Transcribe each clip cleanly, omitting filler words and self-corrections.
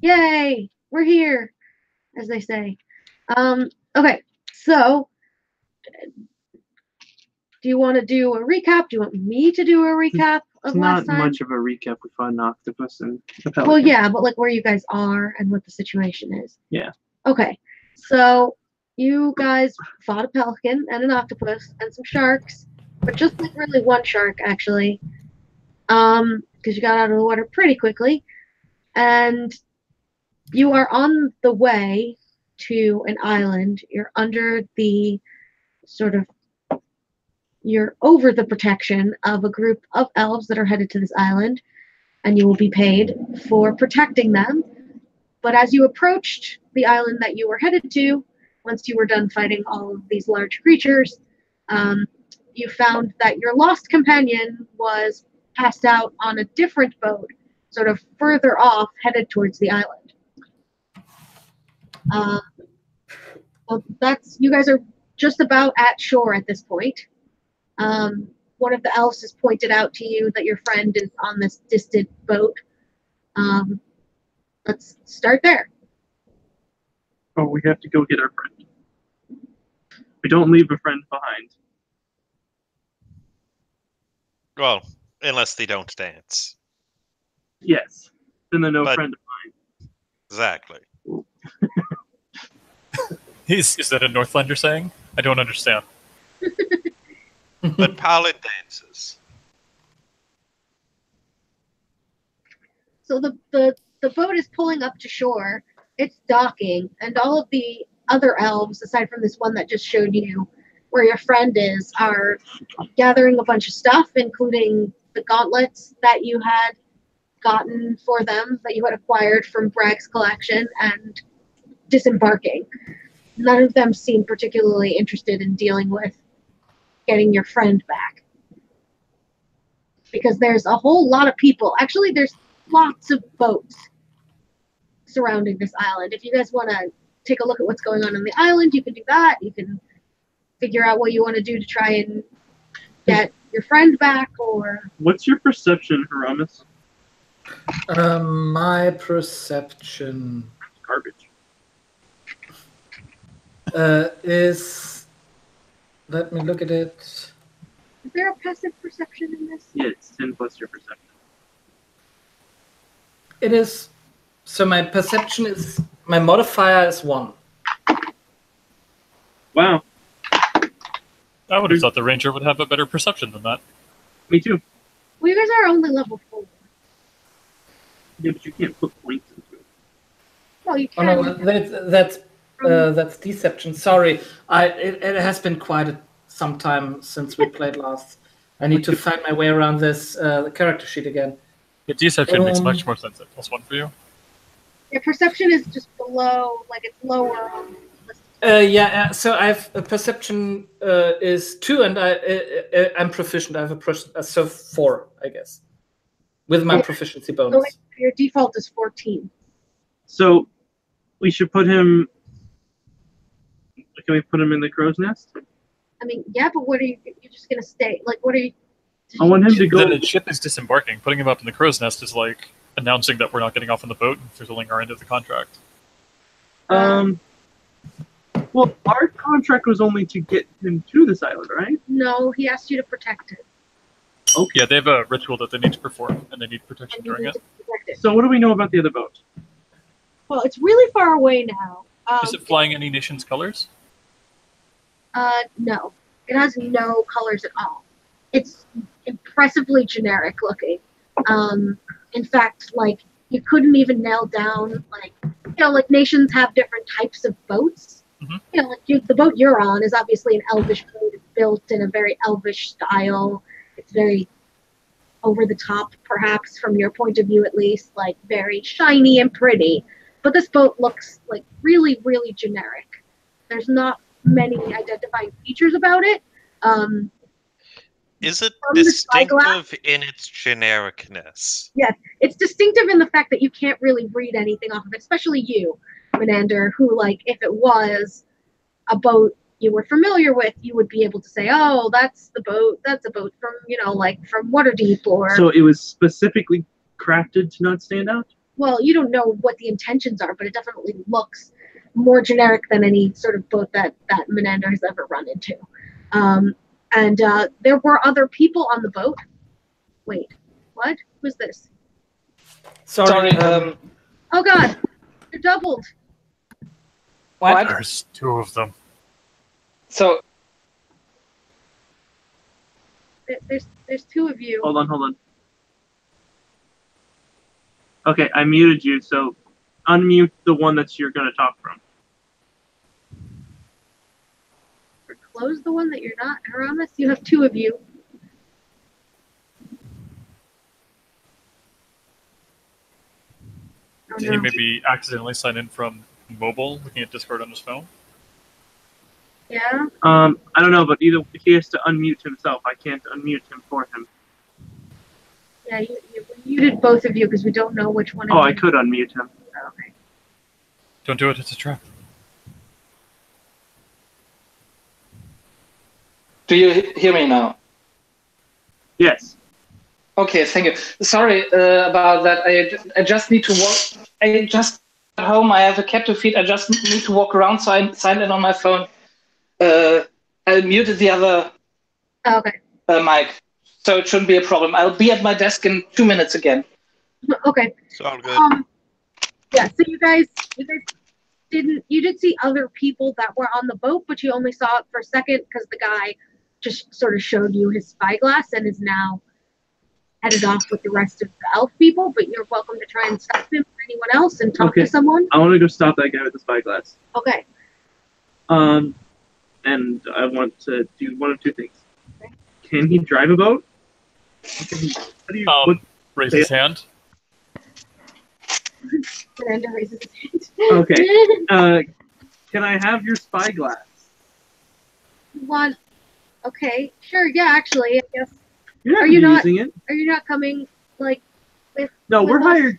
Yay! We're here, as they say. Okay, so do you want to do a recap? Do you want me to do a recap of last Not time? much of a recap. We fought an octopus and a pelican. Well, yeah, but like where you guys are and what the situation is. Yeah. Okay, so you guys fought a pelican and an octopus and some sharks, but just like really one shark actually, because you got out of the water pretty quickly, and you are on the way to an island. You're under the sort of you're over the protection of a group of elves that are headed to this island, and you will be paid for protecting them. But as you approached the island that you were headed to, once you were done fighting all of these large creatures, you found that your lost companion was passed out on a different boat, sort of further off, headed towards the island. Well, you guys are just about at shore at this point. One of the elves has pointed out to you that your friend is on this distant boat. Let's start there. Oh, we have to go get our friend. We don't leave a friend behind. Well, unless they don't dance. Yes. Then they're no friend of mine. Exactly. Is that a Northlander saying? I don't understand. But Paladin dances. So the boat is pulling up to shore. It's docking, and all of the other elves, aside from this one that just showed you where your friend is, are gathering a bunch of stuff, including the gauntlets that you had gotten for them, that you had acquired from Bragg's collection, and disembarking. None of them seem particularly interested in dealing with getting your friend back. Because there's a whole lot of people. Actually, there's lots of boats surrounding this island. If you guys want to take a look at what's going on the island, you can do that. You can figure out what you want to do to try and get your friend back, or... What's your perception, Haramis? My perception... Garbage. Is... Let me look at it. Is there a passive perception in this? Yeah, it's 10 plus your perception. It is... So my perception is... My modifier is 1. Wow. I would have thought the ranger would have a better perception than that. Me too. Well, you guys are only level 4. Yeah, but you can't put points into it. Well, you can. Oh, no, that's deception. Sorry, it has been quite some time since we played last. I need to find my way around this character sheet again. Yeah, deception makes much more sense. +1 for you. Your perception is just below, like it's lower on the list. So I have a perception is 2, and I'm proficient. I have so 4, I guess, with my proficiency bonus. So your default is 14. So we should put him. Can we put him in the crow's nest? I mean, yeah, but what are you? You're just gonna stay? Like, what are you? I want him to go. Then the ship is disembarking. Putting him up in the crow's nest is like announcing that we're not getting off on the boat and fulfilling our end of the contract. Well, our contract was only to get him to this island, right? No, he asked you to protect it. Okay. Yeah, they have a ritual that they need to perform, and they need protection during it. So what do we know about the other boat? Well, it's really far away now. Is it flying any nation's colors? No. It has no colors at all. It's impressively generic looking. In fact, like, you couldn't even nail down, like, like nations have different types of boats. Mm-hmm. Like the boat you're on is obviously an elvish boat. It's built in a very elvish style. It's very over the top, perhaps, from your point of view at least, like very shiny and pretty. But this boat looks like really, really generic. There's not many identifying features about it. Is it distinctive in its genericness? Yes, it's distinctive in the fact that you can't really read anything off of it, especially you, Menander, who, like, if it was a boat you were familiar with, you would be able to say, oh, that's a boat from, like, from Waterdeep, or... So it was specifically crafted to not stand out? well, you don't know what the intentions are, but it definitely looks more generic than any sort of boat that Menander has ever run into. And there were other people on the boat. Wait, what? Who's this? Sorry. Oh God, you're doubled. What? There's two of them. So, There's two of you. Hold on. Okay, I muted you, so unmute the one that you're going to talk from. Or close the one that you're not. Aramis, you have two of you. Oh, Did he maybe accidentally sign in from mobile, looking at Discord on his phone? Yeah. I don't know, but either he has to unmute himself. I can't unmute him for him. Yeah, you muted both of you because we don't know which one. Oh, I could unmute him. Okay. Don't do it, it's a trap. do you hear me now? Yes. Okay, thank you. Sorry about that. I just need to walk. I just at home. I have a cat to feed. I just need to walk around, so I signed in on my phone. I muted the other Okay. mic, so it shouldn't be a problem. I'll be at my desk in 2 minutes again. Okay. It's all good. Yeah. So you guys did see other people that were on the boat, but you only saw it for a second because the guy just sort of showed you his spyglass and is now headed off with the rest of the elf people. But you're welcome to try and stop him or anyone else and talk to someone. I want to go stop that guy with the spyglass. Okay. And I want to do one of two things. Okay. Can he drive a boat? Raise his hand. Miranda raises his hand. Okay. Can I have your spyglass? One. Okay. Sure. Yeah. Actually, I guess. You're not Are you not- using it. Are you not coming like with? No, with we're us? hired.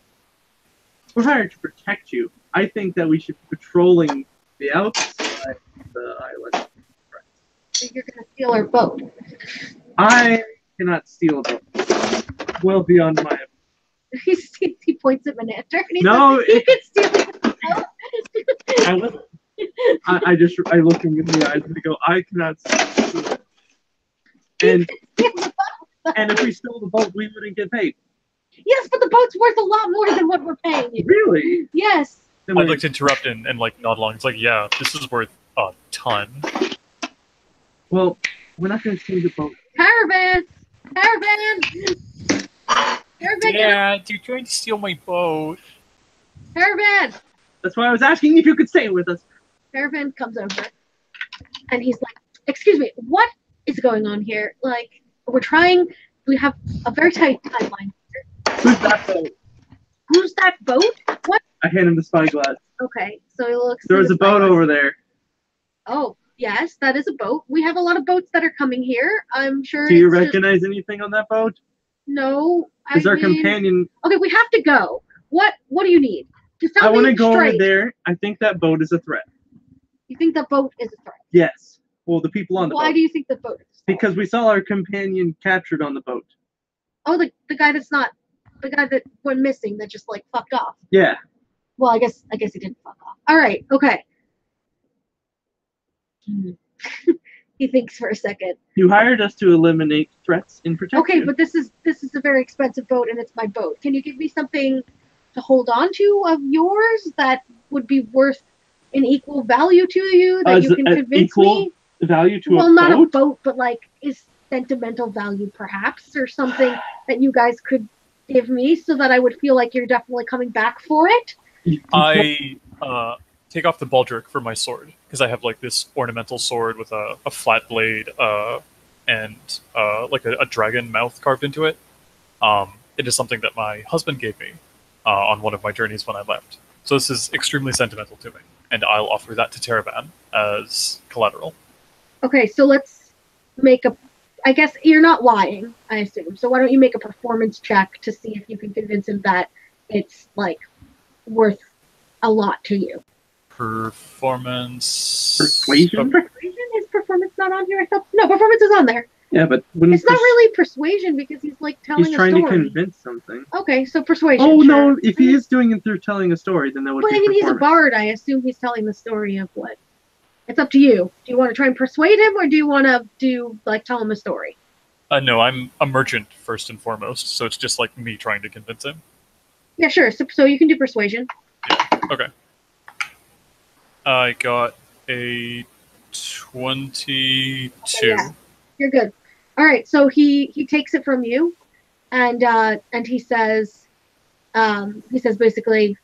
We're hired to protect you. I think that we should be patrolling the outside of the island. You're gonna steal our boat. I cannot steal a boat. Well beyond my. He points at Menander and he No, says, "You can steal it." I wasn't. I look him in the eyes and I go, I cannot steal it. And if we stole the boat, we wouldn't get paid. Yes, but the boat's worth a lot more than what we're paying you. Really? Yes. I'd like to interrupt and like nod along. It's like, yeah, this is worth a ton. Well, we're not going to steal the boat. Caravan. Yeah, you're trying to steal my boat. Caravan. That's why I was asking if you could stay with us. Caravan comes over, and he's like, "Excuse me, what is going on here? Like, we have a very tight timeline. Who's that boat? Who's that boat? What? I hand him the spyglass. Okay, so he looks. There's a boat over there. Oh, yes, that is a boat. We have a lot of boats that are coming here. I'm sure. Do you it's just- recognize anything on that boat? No. Is our companion? Okay, we have to go. What do you need? Just tell I want to me go over straight. there. I think that boat is a threat. You think the boat is a threat? Yes. Well, the people on the Why boat. do you think the boat is a threat? Because we saw our companion captured on the boat. Oh, the guy that's not the guy that went missing that just like fucked off. Yeah. Well, I guess he didn't fuck off. All right, okay. He thinks for a second. You hired us to eliminate threats in protection. Okay, but this is a very expensive boat and it's my boat. Can you give me something to hold on to of yours that would be worth an equal value to you that you can convince equal me? value to Well, a not boat? a boat, but like is sentimental value perhaps, or something that you guys could give me so that I would feel like you're definitely coming back for it. I take off the baldric for my sword because I have like this ornamental sword with a flat blade and like a dragon mouth carved into it. It is something that my husband gave me on one of my journeys when I left. So this is extremely sentimental to me, and I'll offer that to Teraban as collateral. Okay, so let's make I guess you're not lying, I assume. So why don't you make a performance check to see if you can convince him that it's like worth a lot to you. Performance. Persuasion? Persuasion? Is performance not on here? I thought no, performance is on there. Yeah, but wouldn't It's not really persuasion because he's like telling he's a trying story. to convince something. Okay, so persuasion. Oh sure. no! If he is doing it through telling a story, then that would Well, be I mean, he's a performance. bard. I assume he's telling the story of what. It's up to you. Do you want to try and persuade him, or do you want to tell him a story? No, I'm a merchant first and foremost, so it's just like me trying to convince him. Yeah, sure. So you can do persuasion. Okay. I got a 22. Yeah, you're good. All right. So he takes it from you, and he says basically,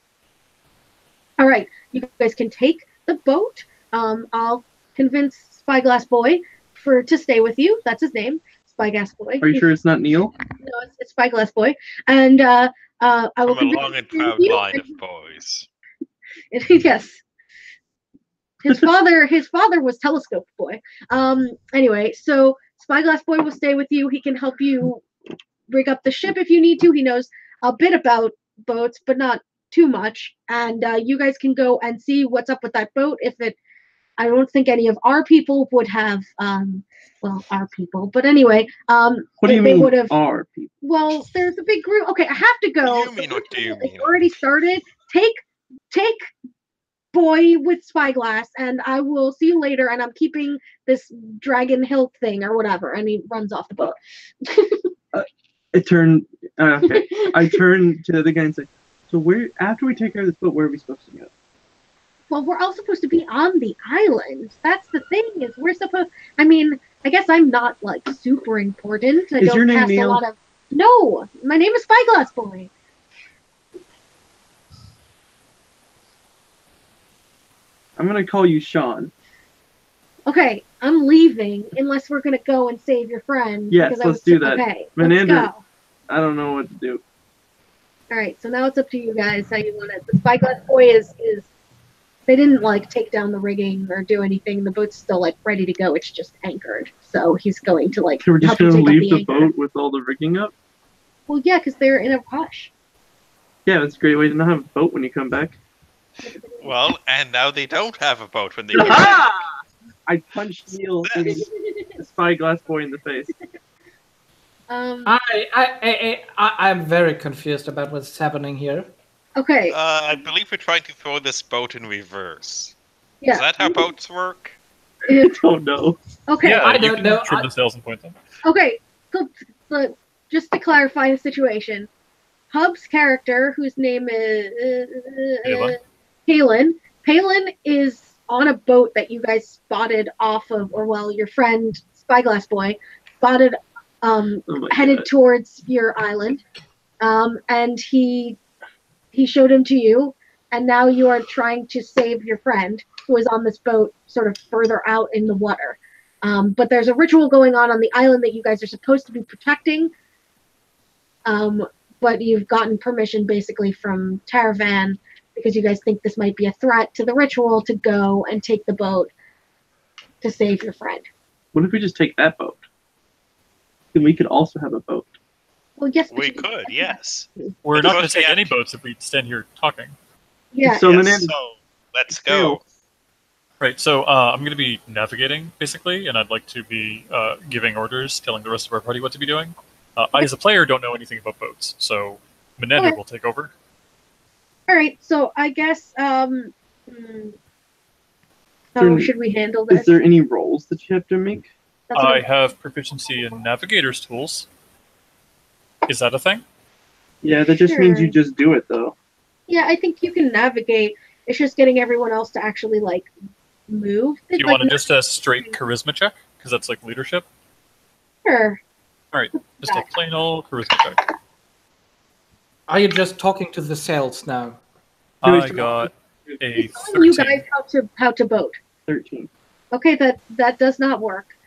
all right, you guys can take the boat. I'll convince Spyglass Boy to stay with you. That's his name, Spyglass Boy. Are you sure it's not Neil? No, it's Spyglass Boy. And I will From a convince long and him to proud you, line and of boys. yes. His father was Telescope Boy. Anyway, so Spyglass Boy will stay with you. He can help you rig up the ship if you need to. He knows a bit about boats, but not too much. And you guys can go and see what's up with that boat. I don't think any of our people would have, our people. But anyway, What do you they mean, would have. our people? Well, there's a big group. Okay, I have to go. You mean, what do you It's mean? already started. Take Boy with Spyglass, and I will see you later. And I'm keeping this dragon hilt thing or whatever. And he runs off the boat. I turn to the guy and say, "So where? After we take care of this boat, where are we supposed to go?" Well, we're all supposed to be on the island. That's the thing. I mean, I guess I'm not like super important. I Is don't your name cast Neil? a lot of. No, my name is Spyglass Boy. I'm gonna call you Sean. Okay, I'm leaving unless we're gonna go and save your friend. Yes, because let's do that. Okay, Menander- let's go. I don't know what to do. All right, so now it's up to you guys how you want it. The Spyglass Boy is they didn't like take down the rigging or do anything. The boat's still like ready to go. It's just anchored, so he's going to like. So we're just help you gonna take out leave the anchor. boat with all the rigging up? Well, yeah, because they're in a rush. Yeah, that's a great way to not have a boat when you come back. Well, and now they don't have a boat when they Aha! I punched Neil in the Spyglass Boy in the face. I'm very confused about what's happening here. Okay. I believe we're trying to throw this boat in reverse. Yeah. Is that how boats work? I don't know. Okay. Yeah, I you don't can know. trim the sails and point them. Okay. So just to clarify the situation, Hub's character, whose name is Palin, is on a boat that you guys spotted off of, your friend Spyglass Boy spotted, headed towards your island, and he showed him to you, and now you are trying to save your friend who is on this boat, sort of further out in the water. But there's a ritual going on the island that you guys are supposed to be protecting. But you've gotten permission basically from Taravan because you guys think this might be a threat to the ritual to go and take the boat to save your friend. What if we just take that boat? Then we could also have a boat. Well, yes, We could, yes. We're But not going to suppose take we any have- boats if we stand here talking. Yeah. So Yes, Menander, so let's go. Right, so I'm going to be navigating, basically, and I'd like to be giving orders, telling the rest of our party what to be doing. I, as a player, don't know anything about boats, so Menander will take over. All right. So I guess how should we handle is this? there any rolls that you have to make? That's what I have proficiency in navigator's tools. Is that a thing? Yeah, that just means Sure. you just do it, though. Yeah, I think you can navigate. It's just getting everyone else to actually like move. Do you want to just a straight charisma check? Because that's like leadership. Sure. All right, just a plain old charisma check. Are you just talking to the sails now? I got a Telling you 13. guys how to boat. 13. Okay, that does not work.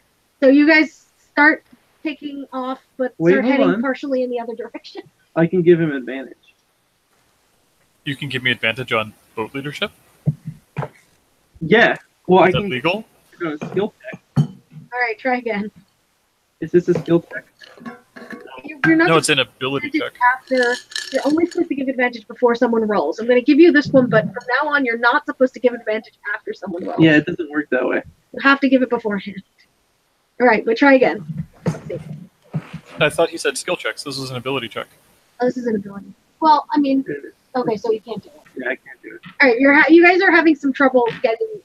So you guys start taking off, but Wait, start hold heading on. partially in the other direction. I can give him advantage. You can give me advantage on boat leadership. Yeah. Well, I Is that can legal? do a skill check. All right, try again. Is this a skill check? You're not No, just it's an ability check. after. You're only supposed to give advantage before someone rolls. I'm going to give you this one, but from now on, you're not supposed to give advantage after someone rolls. Yeah, it doesn't work that way. You have to give it beforehand. All right, but try again. Let's see. I thought he said skill checks. This is an ability check. Oh, this is an ability. Well, I mean, okay, so you can't do it. Yeah, I can't do it. All right, you guys are having some trouble getting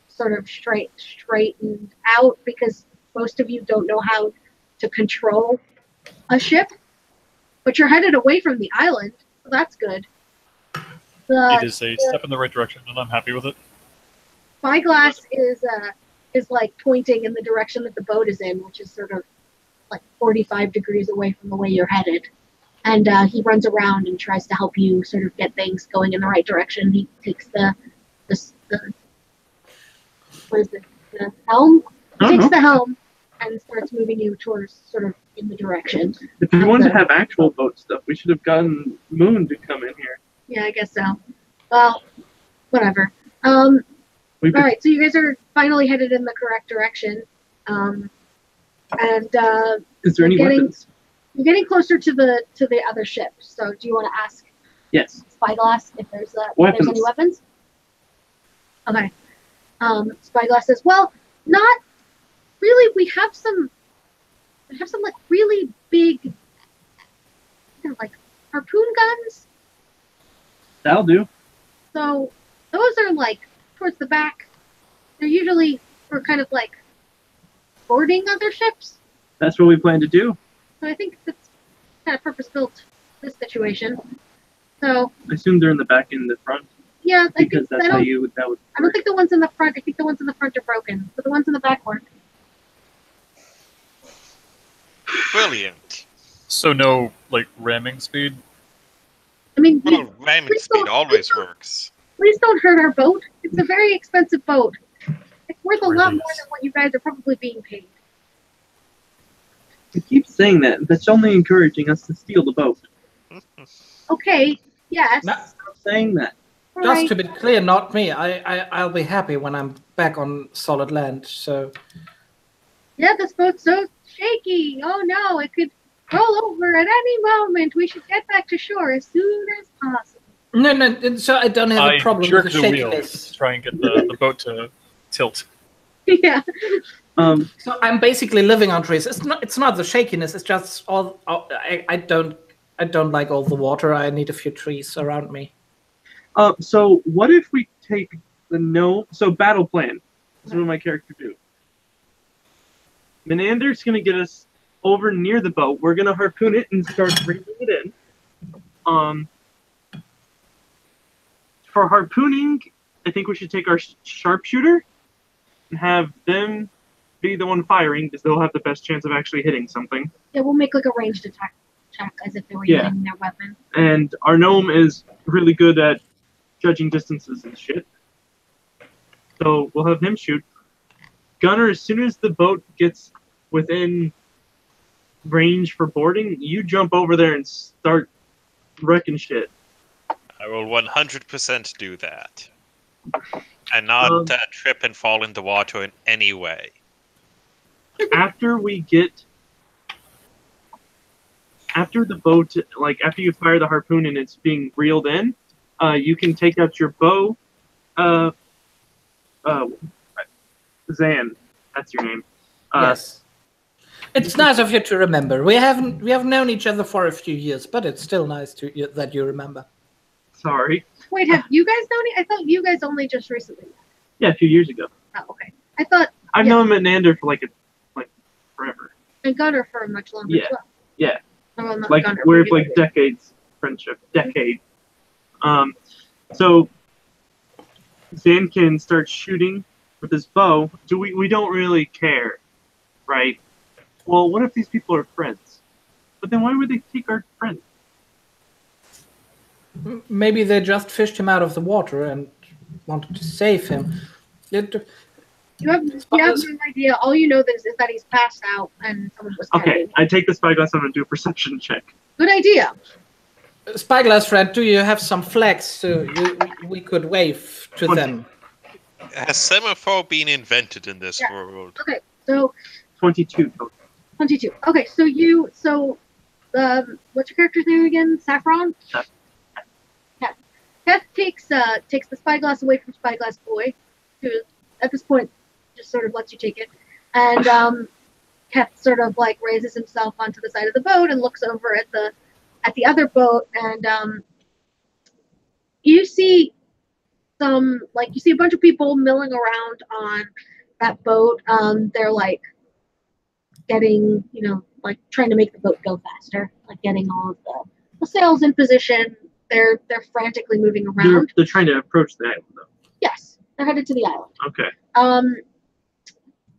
sort of straightened out because most of you don't know how to control a ship, but you're headed away from the island, so that's good. It is a step in the right direction, and I'm happy with it. Spyglass is like pointing in the direction that the boat is in, which is sort of like 45 degrees away from the way you're headed. And he runs around and tries to help you sort of get things going in the right direction. He takes the what is it? The helm? He takes the helm and starts moving you towards sort of in the direction. If we wanted to have actual boat stuff, we should have gotten Moon to come in here. Yeah, I guess so. Well, whatever. All right, so you guys are finally headed in the correct direction. Is there any weapons? You're getting closer to the other ship. So do you want to ask Yes. Spyglass if there's any weapons? Okay. Spyglass says, "Well, not really. We have some like really big, like harpoon guns. That'll do. So those are like towards the back. They're usually for kind of like boarding other ships. That's what we plan to do. So I think that's kind of purpose-built this situation. So I assume they're in the back and the front. yeah, I Because think that's how you that would. I don't think the ones in the front. I think the ones in the front are broken, but the ones in the back work. Brilliant. So no, like, ramming speed? I mean, Well, ramming speed always works. please don't hurt our boat. It's a very expensive boat. It's worth a lot Really more is. than what you guys are probably being paid. You keep saying that. That's only encouraging us to steal the boat. Okay, yes. No. Stop saying that. all Just right. to be clear, not me. I'll be happy when I'm back on solid land. So Yeah, this boat's so shaky. Oh no, it could roll over at any moment. We should get back to shore as soon as possible. no. So I don't have a I problem jerk with the the wheel shakiness. to try and get the boat to tilt. Yeah. So I'm basically living on trees. It's not the shakiness. It's just all. I don't like all the water. I need a few trees around me. So what if we take the So battle plan. This is what my character do. Menander's gonna get us over near the boat. We're gonna harpoon it and start bringing it in. For harpooning, I think we should take our sharpshooter and have them be the one firing because they'll have the best chance of actually hitting something. Yeah, we'll make like a ranged attack check as if they were Yeah. using their weapon. And our gnome is really good at judging distances and shit. So we'll have him shoot. Gunner, as soon as the boat gets within range for boarding, you jump over there and start wrecking shit. I will 100% do that. And not trip and fall in the water in any way. After the boat, like after you fire the harpoon and it's being reeled in, you can take out your bow. Zan, that's your name. Yes. It's nice of you to remember. We have known each other for a few years, but it's still nice that you remember. Sorry. Wait, have you guys known it? I thought you guys only just recently met. Yeah, a few years ago. Oh, okay. I thought I've known Menander for like forever. and Gunner for much longer Yeah. as well. Yeah. Oh, well, not Like Gunner, we're but like you. decades friendship. Decade. So Zan can start shooting with his bow. We don't really care, right? Well, what if these people are friends? But then why would they take our friend? Maybe they just fished him out of the water and wanted to save him. You have no idea. All you know is that he's passed out and someone was Okay, carrying him. I take the spyglass. I'm gonna do a perception check. Good idea. Spyglass friend, do you have some flags so we could wave to them? Has semaphore been invented in this Yeah. world? Okay, so 22 total. 22. Okay, so what's your character's name again? Saffron? Saff. Keth. Keth takes the spyglass away from Spyglass Boy, who at this point just sort of lets you take it. And Keth sort of like raises himself onto the side of the boat and looks over at the other boat, and you see you see a bunch of people milling around on that boat. They're like getting, like trying to make the boat go faster, like getting all of the sails in position. They're frantically moving around. They're trying to approach the island, though. Yes, they're headed to the island. Okay.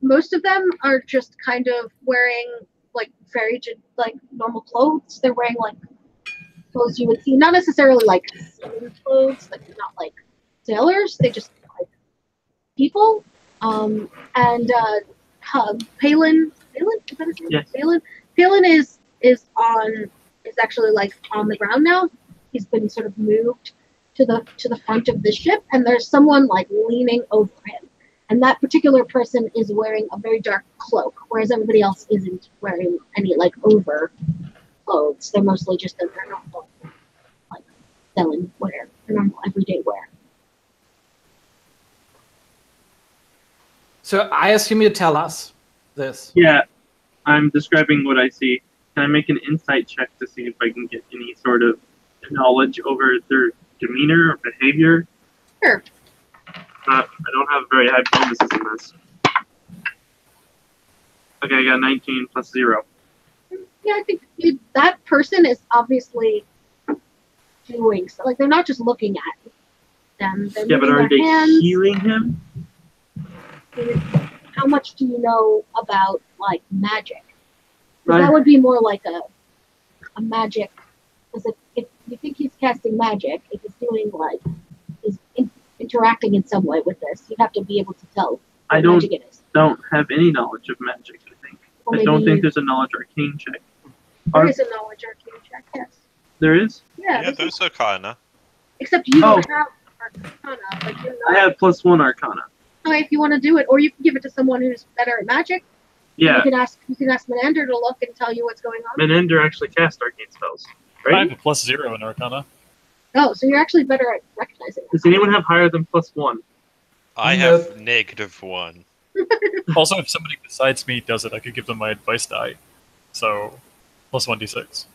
Most of them are just kind of wearing like very like normal clothes. They're wearing like clothes you would see, not necessarily like sailing clothes, like not like sailors. They just look like people. And Palin, is that his name? Yes. Palin is actually like on the ground now. He's been sort of moved to the front of the ship, and there's someone like leaning over him. And that particular person is wearing a very dark cloak, whereas everybody else isn't wearing any like over clothes. They're mostly just in their normal like selling wear, their normal everyday wear. So I assume you tell us this. Yeah, I'm describing what I see. Can I make an insight check to see if I can get any sort of knowledge over their demeanor or behavior? Sure. I don't have very high bonuses in this. Okay, I got 19 plus 0. Yeah, I think that person is obviously doing so. Like, they're not just looking at them. They're Yeah, but moving are their they hands. healing him? How much do you know about, like, magic? 'Cause Right. that would be more like a magic. Because if you think he's casting magic, if he's doing, like, he's interacting in some way with this, you'd have to be able to tell I what don't magic it is. have any knowledge of magic, I think. Well, I don't maybe think there's a knowledge arcane check. there is a knowledge arcane check, yes. There is? Yeah, Yeah, there's Arcana. except you Oh. don't have Arcana. Like, you're I not. have plus 1 arcana. If you want to do it, or you can give it to someone who's better at magic. Yeah, You can ask Menander to look and tell you what's going on. Menender actually cast arcane spells, I right? have a +0 in Arcana. Oh, so you're actually better at recognizing Does it. anyone have higher than plus 1? I Nope. have -1. Also, if somebody besides me does it, I could give them my advice die. So, +1d6.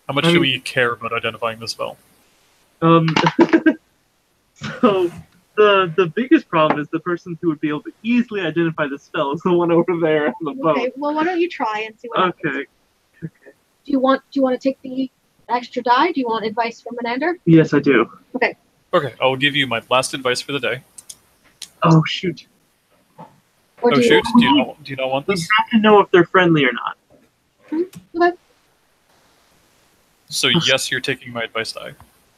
How much I do mean- we care about identifying the spell? So the biggest problem is the person who would be able to easily identify the spell is the one over there on the boat. Okay, well, why don't you try and see what happens? Okay. Do you want to take the extra die? Do you want advice from Menander? Yes, I do. Okay, I will give you my last advice for the day. Oh shoot! Or Oh do you shoot! Do you not want We this? have to know if they're friendly or not. Okay. So yes, you're taking my advice die.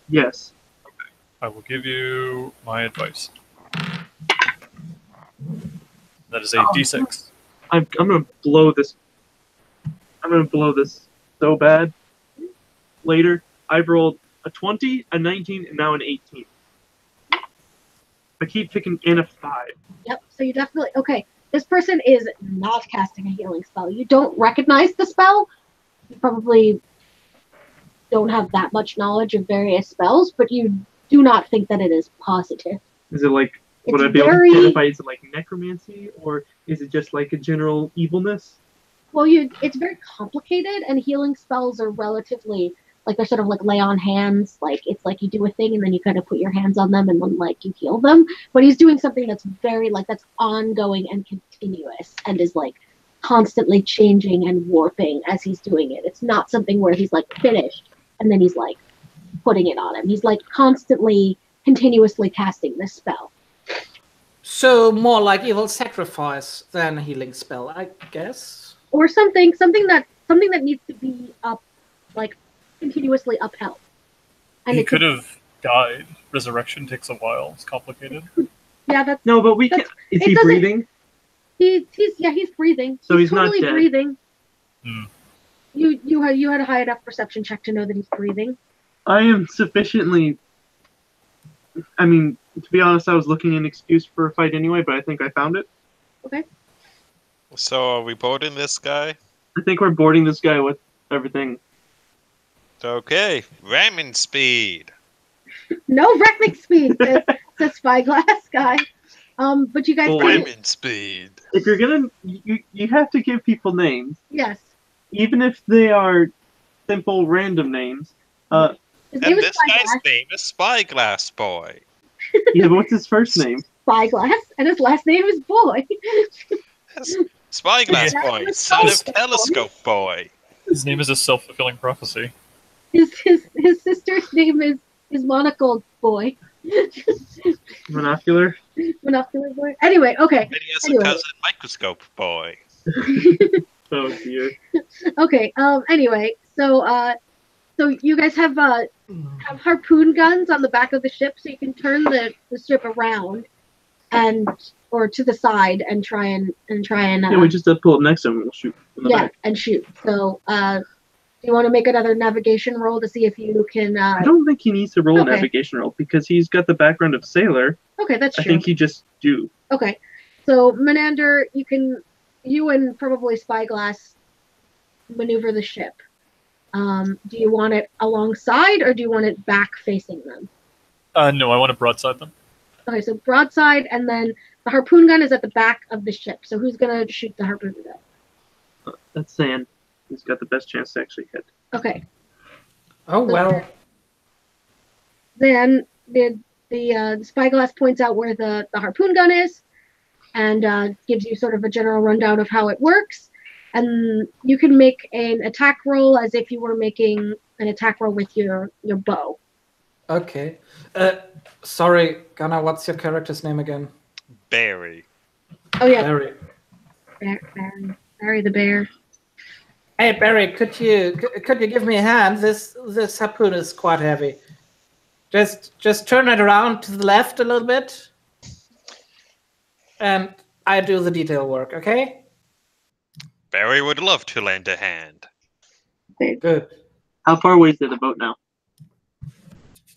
Yes. I will give you my advice. That is a Oh. d6. I'm gonna blow this. I'm gonna blow this so bad. Later, I've rolled a 20, a 19, and now an 18. I keep picking in a 5. Yep. So you definitely This person is not casting a healing spell. You don't recognize the spell. You probably don't have that much knowledge of various spells, but you do not think that it is positive. Is it like? Would It's I be able very- to identify? Is it like necromancy, or is it just like a general evilness? Well, it's very complicated, and healing spells are relatively like they're sort of like lay on hands. Like it's like you do a thing, and then you kind of put your hands on them, and then like you heal them. But he's doing something that's very like that's ongoing and continuous, and is like constantly changing and warping as he's doing it. It's not something where he's like finished and then he's like putting it on him. He's like constantly, continuously casting this spell. So more like evil sacrifice than healing spell, I guess. Or something that needs to be continuously upheld. He it's- could have died. Resurrection takes a while. It's complicated. Yeah, that's No, but we can. Is it he doesn't- breathing? he's breathing. So he's not totally dead. breathing. Hmm. You had a high enough perception check to know that he's breathing. I am sufficiently. I mean, to be honest, I was looking an excuse for a fight anyway, but I think I found it. So are we boarding this guy? I think we're boarding this guy with everything. Okay, ramming speed. No wrecking speed, says Spyglass guy. But you guys Oh, kind of, Ramming speed. if you're gonna, you have to give people names, Yes. even if they are simple random names. His And name is this guy's Spyglass. name is Spyglass Boy. Yeah, but what's his first name? Spyglass, and his last name is Boy. Spyglass Yeah. Boy, son of Yeah. Telescope Boy. His name is a self-fulfilling prophecy. His sister's name is Monocle Boy. Monocular. Monocular Boy. Anyway, okay. And he has Anyway. a cousin, Microscope Boy. Oh dear. Okay. Anyway, so you guys have harpoon guns on the back of the ship, so you can turn the ship around or to the side and try and Yeah, we just pull up next to him and we'll shoot. From the back. and shoot. So do you want to make another navigation roll to see if you can? I don't think he needs to roll Okay. a navigation roll because he's got the background of sailor. Okay, that's I true. think he just do. Okay, so Menander, you and probably Spyglass maneuver the ship. Do you want it alongside or do you want it back facing them? No, I want to broadside them. Okay, so broadside, and then the harpoon gun is at the back of the ship. So who's gonna shoot the harpoon gun? That's Sand. He's got the best chance to actually hit. Okay, Oh well. then the Spyglass points out where the harpoon gun is, and gives you sort of a general rundown of how it works. And you can make an attack roll as if you were making an attack roll with your bow. Okay. Sorry, Gunnar, what's your character's name again? Barry. Oh yeah, Barry. Barry the bear. Hey Barry, could you give me a hand? This harpoon is quite heavy. Just turn it around to the left a little bit, and I do the detail work. Okay. Barry would love to lend a hand. Good. How far away is the boat now?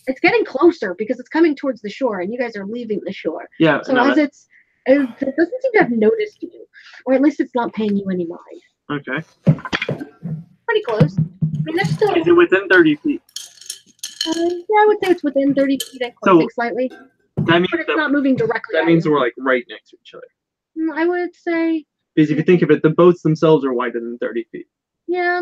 It's getting closer because it's coming towards the shore, and you guys are leaving the shore. Yeah. So no, it doesn't seem to have noticed you, or at least it's not paying you any mind. okay. Pretty close. I mean, that's still. Is it within 30 feet? Yeah, I would say it's within 30 feet and closing slightly, That means but it's not moving directly. that at means you. we're like right next to each other. I would say, Because if you think of it, the boats themselves are wider than 30 feet. yeah.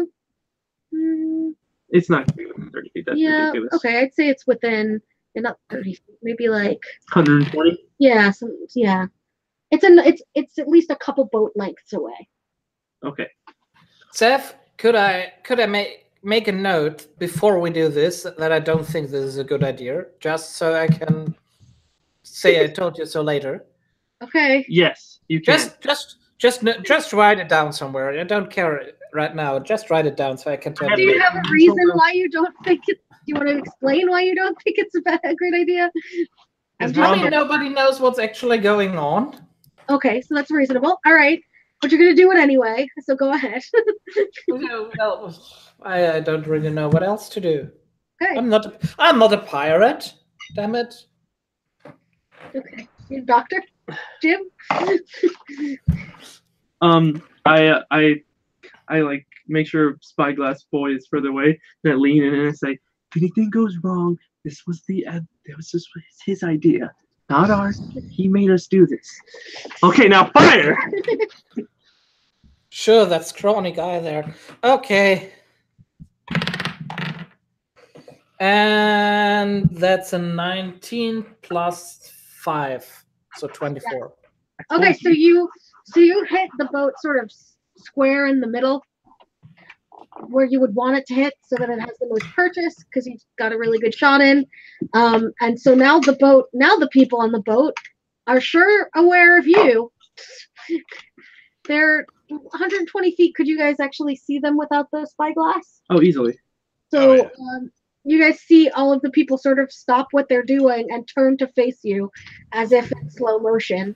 It's not going to be within 30 feet. That's Yeah. ridiculous. Okay, I'd say it's within not 30 feet, maybe like 120. yeah, It's at least a couple boat lengths away. Okay. Seth, could I make a note before we do this that I don't think this is a good idea, just so I can say I told you so later. Okay. Yes, you can. Just write it down somewhere. I don't care right now. Just write it down so I can tell Do you. you have a reason why you don't think it? Do you want to explain why you don't think it's a great idea? Is I Ron mean, nobody knows what's actually going on. Okay, so that's reasonable. All right, but you're gonna do it anyway, so go ahead. Well, I don't really know what else to do. Okay. I'm not a pirate. Damn it. Okay. You doctor, Jim. I like make sure Spyglass Boy is further away. And I lean in and I say, if anything goes wrong, this was his idea, not ours. He made us do this. Okay, now fire! Sure, that scrawny guy there. Okay. And that's a 19 plus 5, so 24. Okay, so you hit the boat sort of square in the middle, where you would want it to hit, so that it has the most purchase, because you got a really good shot in. And so now the people on the boat are sure aware of you. They're 120 feet. Could you guys actually see them without the spyglass? Oh, easily. So Oh, yeah. you guys see all of the people sort of stop what they're doing and turn to face you, as if in slow motion.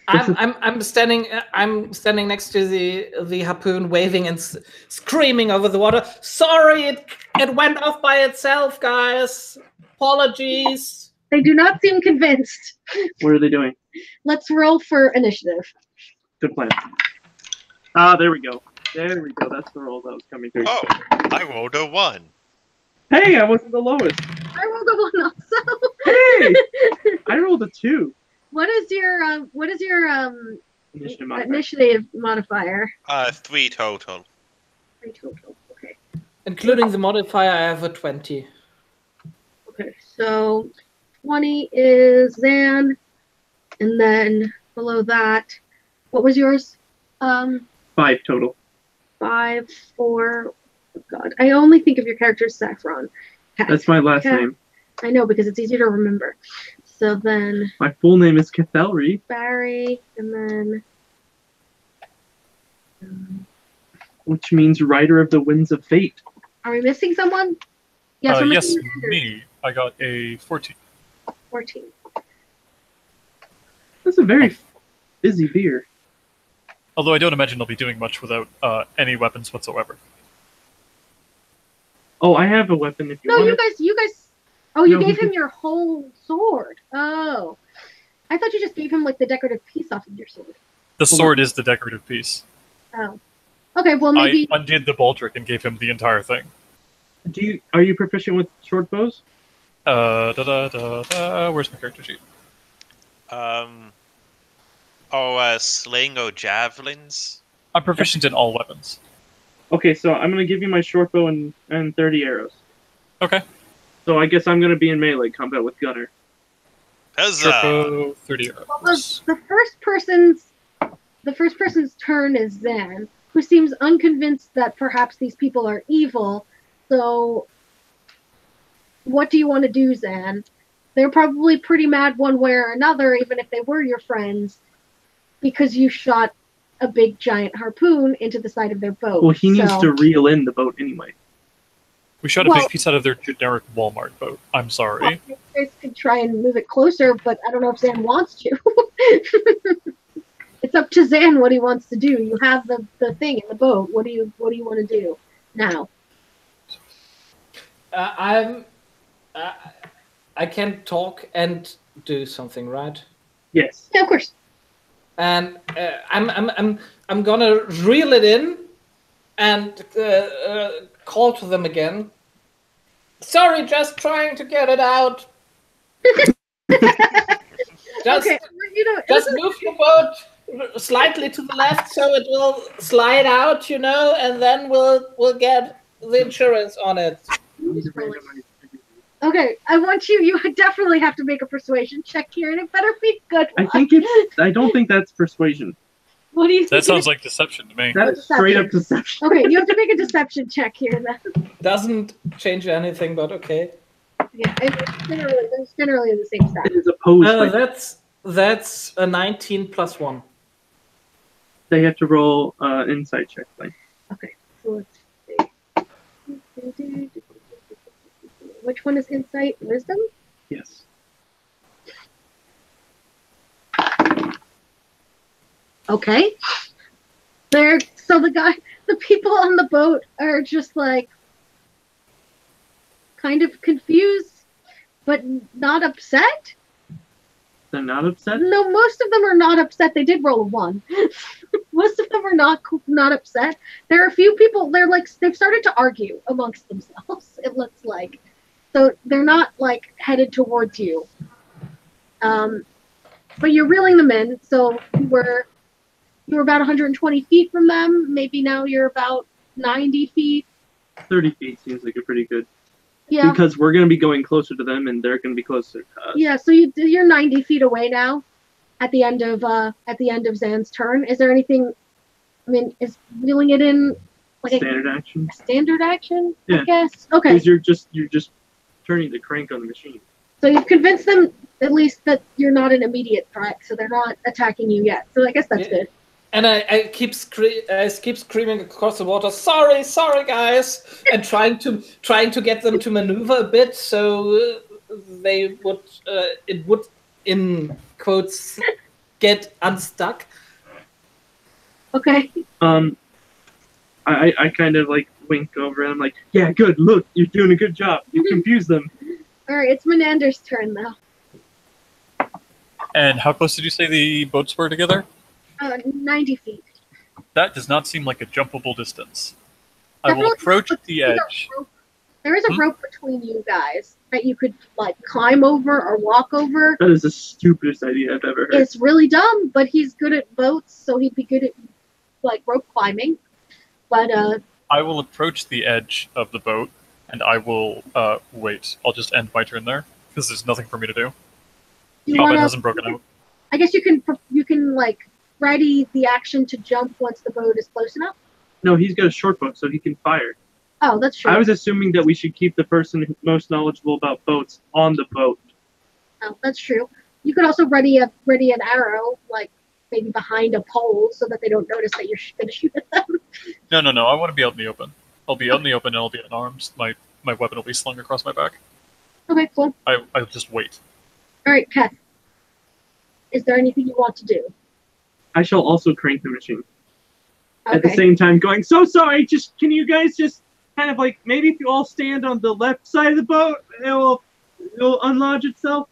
I'm standing next to the harpoon, waving and screaming over the water. Sorry, it went off by itself, guys. Apologies. They do not seem convinced. What are they doing? Let's roll for initiative. Good plan. Ah, there we go. There we go. That's the roll that was coming through. Oh, I rolled a 1. Hey, I wasn't the lowest. I rolled a 1 also. Hey, I rolled a 2. What is your Initiative modifier. Initiative modifier. 3 total. 3 total. Okay. Including the modifier, I have a 20. Okay, so 20 is Zan, and then below that, what was yours? 5 total. 5, 4. Oh God, I only think of your character as Saffron. That's my last name. I know, because it's easier to remember. So then My full name is Cathelry. Barry, and then Which means Rider of the Winds of Fate. are we missing someone? Yes, we're Yes, missing Anders. me. I got a 14. 14. That's a very busy beer. Although I don't imagine they'll be doing much without any weapons whatsoever. Oh, I have a weapon if you No, want you it. guys. Oh, you No, gave he- him your whole sword. Oh, I thought you just gave him like the decorative piece off of your sword. The sword is the decorative piece. Oh, okay. Well, maybe. I undid the baldric and gave him the entire thing. Are you proficient with short bows? Where's my character sheet? Sling or javelins? I'm proficient in all weapons. Okay, so I'm gonna give you my short bow and 30 arrows. Okay. So I guess I'm gonna be in melee combat with Gunner. Huzzah! Triple 30 Well, arrows. the first person's turn is Zan, who seems unconvinced that perhaps these people are evil. So, what do you want to do, Zan? They're probably pretty mad one way or another, even if they were your friends, because you shot a big giant harpoon into the side of their boat. Well, he needs So- to reel in the boat anyway. We shot a well- big piece out of their generic Walmart boat. I'm sorry. Well, you guys could try and move it closer, but I don't know if Zan wants to. It's up to Zan what he wants to do. You have the thing in the boat. What do you want to do now? I can talk and do something, right? Yes. Yeah, of course. And I'm gonna reel it in and call to them again. Sorry, just trying to get it out. Just, Okay, you know, just move your boat slightly to the left so it will slide out, and then we'll get the insurance on it. okay, I want you. You definitely have to make a persuasion check here, and it better be good. I think I don't think that's persuasion. What do you think? That sounds like deception to me. That's straight up deception. Okay, you have to make a deception check here then. Doesn't change anything, but okay. Yeah, it's generally the same stat. It is opposed by That's a 19 plus 1. they have to roll insight check. Like. Okay, so let's see. Which one is insight? Wisdom? Yes. Okay. The people on the boat are just like kind of confused, but not upset. They're not upset? No, most of them are not upset. They did roll a 1. Most of them are not upset. There are a few people. They've started to argue amongst themselves. It looks like, so they're not like headed towards you. But you're reeling them in. So you were about 120 feet from them. Maybe now you're about 90 feet. 30 feet seems like a pretty good. Yeah. Because we're going to be going closer to them, and they're going to be closer to us. Yeah. So you're 90 feet away now. At the end of Zan's turn, is there anything? I mean, is reeling it in like Standard action. a standard action? Yeah. I guess. Okay. Because you're just turning the crank on the machine. So you've convinced them at least that you're not an immediate threat, so they're not attacking you yet. So I guess that's good. And I keep screaming across the water, sorry, guys, and trying to get them to maneuver a bit so they would it would in quotes get unstuck. Okay. I kind of like wink over and I'm like, yeah, good. Look, you're doing a good job. You confused them. All right, it's Menander's turn now. And how close did you say the boats were together? 90 feet. That does not seem like a jumpable distance. I will Definitely approach looks the like a edge. rope. There is a rope between you guys that you could like climb over or walk over. That is the stupidest idea I've ever heard. It's really dumb, but he's good at boats, so he'd be good at like rope climbing. But I will approach the edge of the boat, and I will wait. I'll just end my turn there because there's nothing for me to do. Combat hasn't broken out. I guess you can like ready the action to jump once the boat is close enough. No, he's got a short bow, so he can fire. Oh, that's true. I was assuming that we should keep the person most knowledgeable about boats on the boat. Oh, that's true. You could also ready an arrow, like maybe behind a pole, so that they don't notice that you're going to shoot at them. No. I want to be out in the open. I'll be out in the open and I'll be unarmed. My weapon will be slung across my back. Okay, cool. I'll just wait. All right, Keth. Is there anything you want to do? I shall also crank the machine. Okay. At the same time going, so sorry, can you guys just kind of like, maybe if you all stand on the left side of the boat, it'll unlodge itself?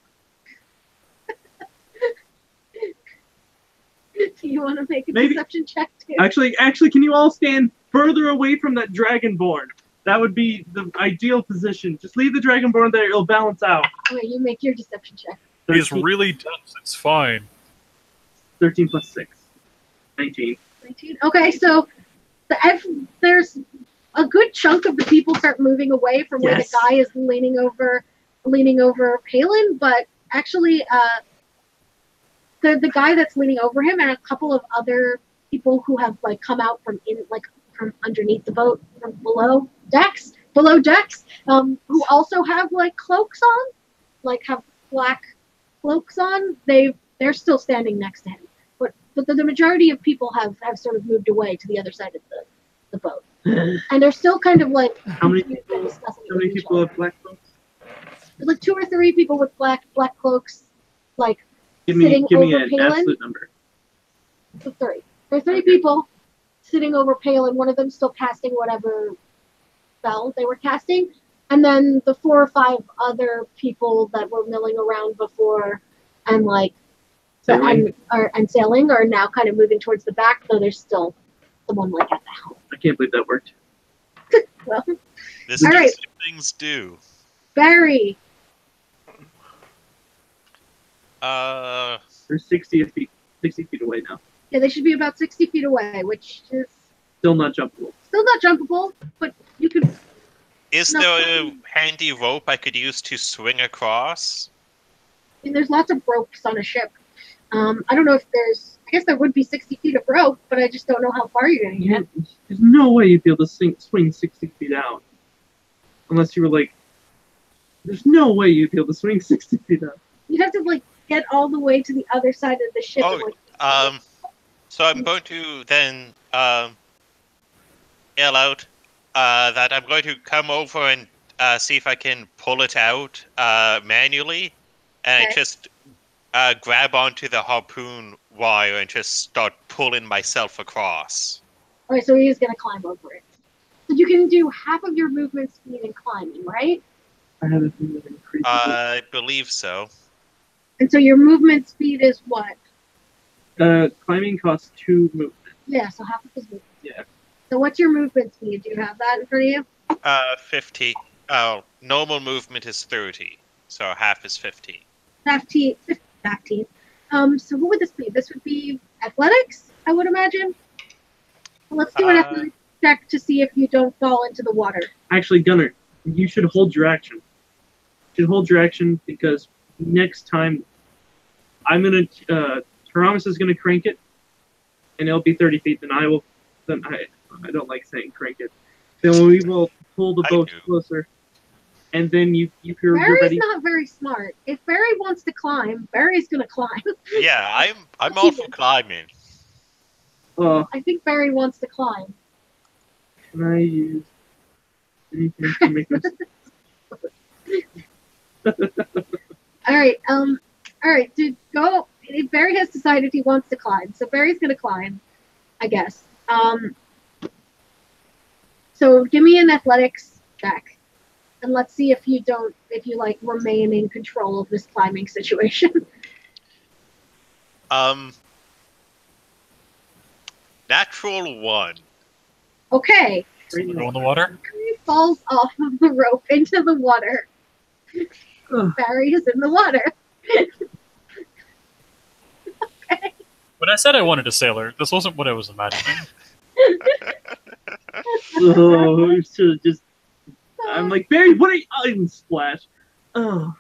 Do you want to make a Maybe. deception check too? Actually, can you all stand further away from that dragonborn? That would be the ideal position. Just leave the dragonborn there, it'll balance out. Okay, you make your deception check. He's really dense. It's fine. 13 plus 6. 19. 19. Okay, so there's a good chunk of the people start moving away from where the guy is leaning over Palin, but actually the guy that's leaning over him and a couple of other people who have like come out from underneath the boat, from below decks, who also have like cloaks on, like have black cloaks on. They're still standing next to him, but the majority of people have sort of moved away to the other side of the boat, and they're still kind of like How many people have black cloaks? There's like 2 or 3 people with black cloaks, like Give me sitting an over Palin. absolute number. So 3. There's 3 people sitting over Palin. One of them still casting whatever spell they were casting, and then the 4 or 5 other people that were milling around before and like Sailing. and sailing are now kind of moving towards the back, though there's still someone like at the helm. I can't believe that worked. Well, This all is right. what things do. Barry. They're 60 feet away now. Yeah, they should be about 60 feet away, which is Still not jumpable. still not jumpable, but you could. Is No. there a handy rope I could use to swing across? I mean, there's lots of ropes on a ship. I don't know if there's. I guess there would be 60 feet of rope, but I just don't know how far you're going to get. There's no way you'd be able to swing 60 feet out. Unless you were like... There's no way you'd be able to swing 60 feet out. You'd have to like get all the way to the other side of the ship. Oh, and, like, So I'm going to then yell out that I'm going to come over and see if I can pull it out manually, and Okay. just grab onto the harpoon wire and just start pulling myself across. Okay, so he is going to climb over it. So you can do half of your movement speed in climbing, right? I have a feeling that increases it. I believe so. And so your movement speed is what? Climbing costs 2 movement. Yeah, so half of his movement. Yeah. So what's your movement speed? Do you have that in front of you? 50. Oh, normal movement is 30, so half is 50. 15. So what would this be? This would be athletics, I would imagine. Well, let's do an athletics check to see if you don't fall into the water. Actually, Gunnar, you should hold your action. You should hold your action because next time I'm going to... Taramis is going to crank it, and it'll be 30 feet, and I will... Then I don't like saying crank it. Then we will pull the boat closer, and then you're Barry's ready. not very smart. If Barry wants to climb, Barry's going to climb. Yeah, I'm all for climbing. I think Barry wants to climb. Can I use anything to make this? All right, dude, go. Barry has decided he wants to climb, so Barry's gonna climb, I guess. So give me an athletics check, and let's see if you like remain in control of this climbing situation. Natural 1. Okay. Go in the water. Very falls off of the rope into the water. Barry is in the water. Okay. When I said I wanted a sailor, this wasn't what I was imagining. Oh, so just I'm like, Barry, what are you? Oh, even splash. Oh.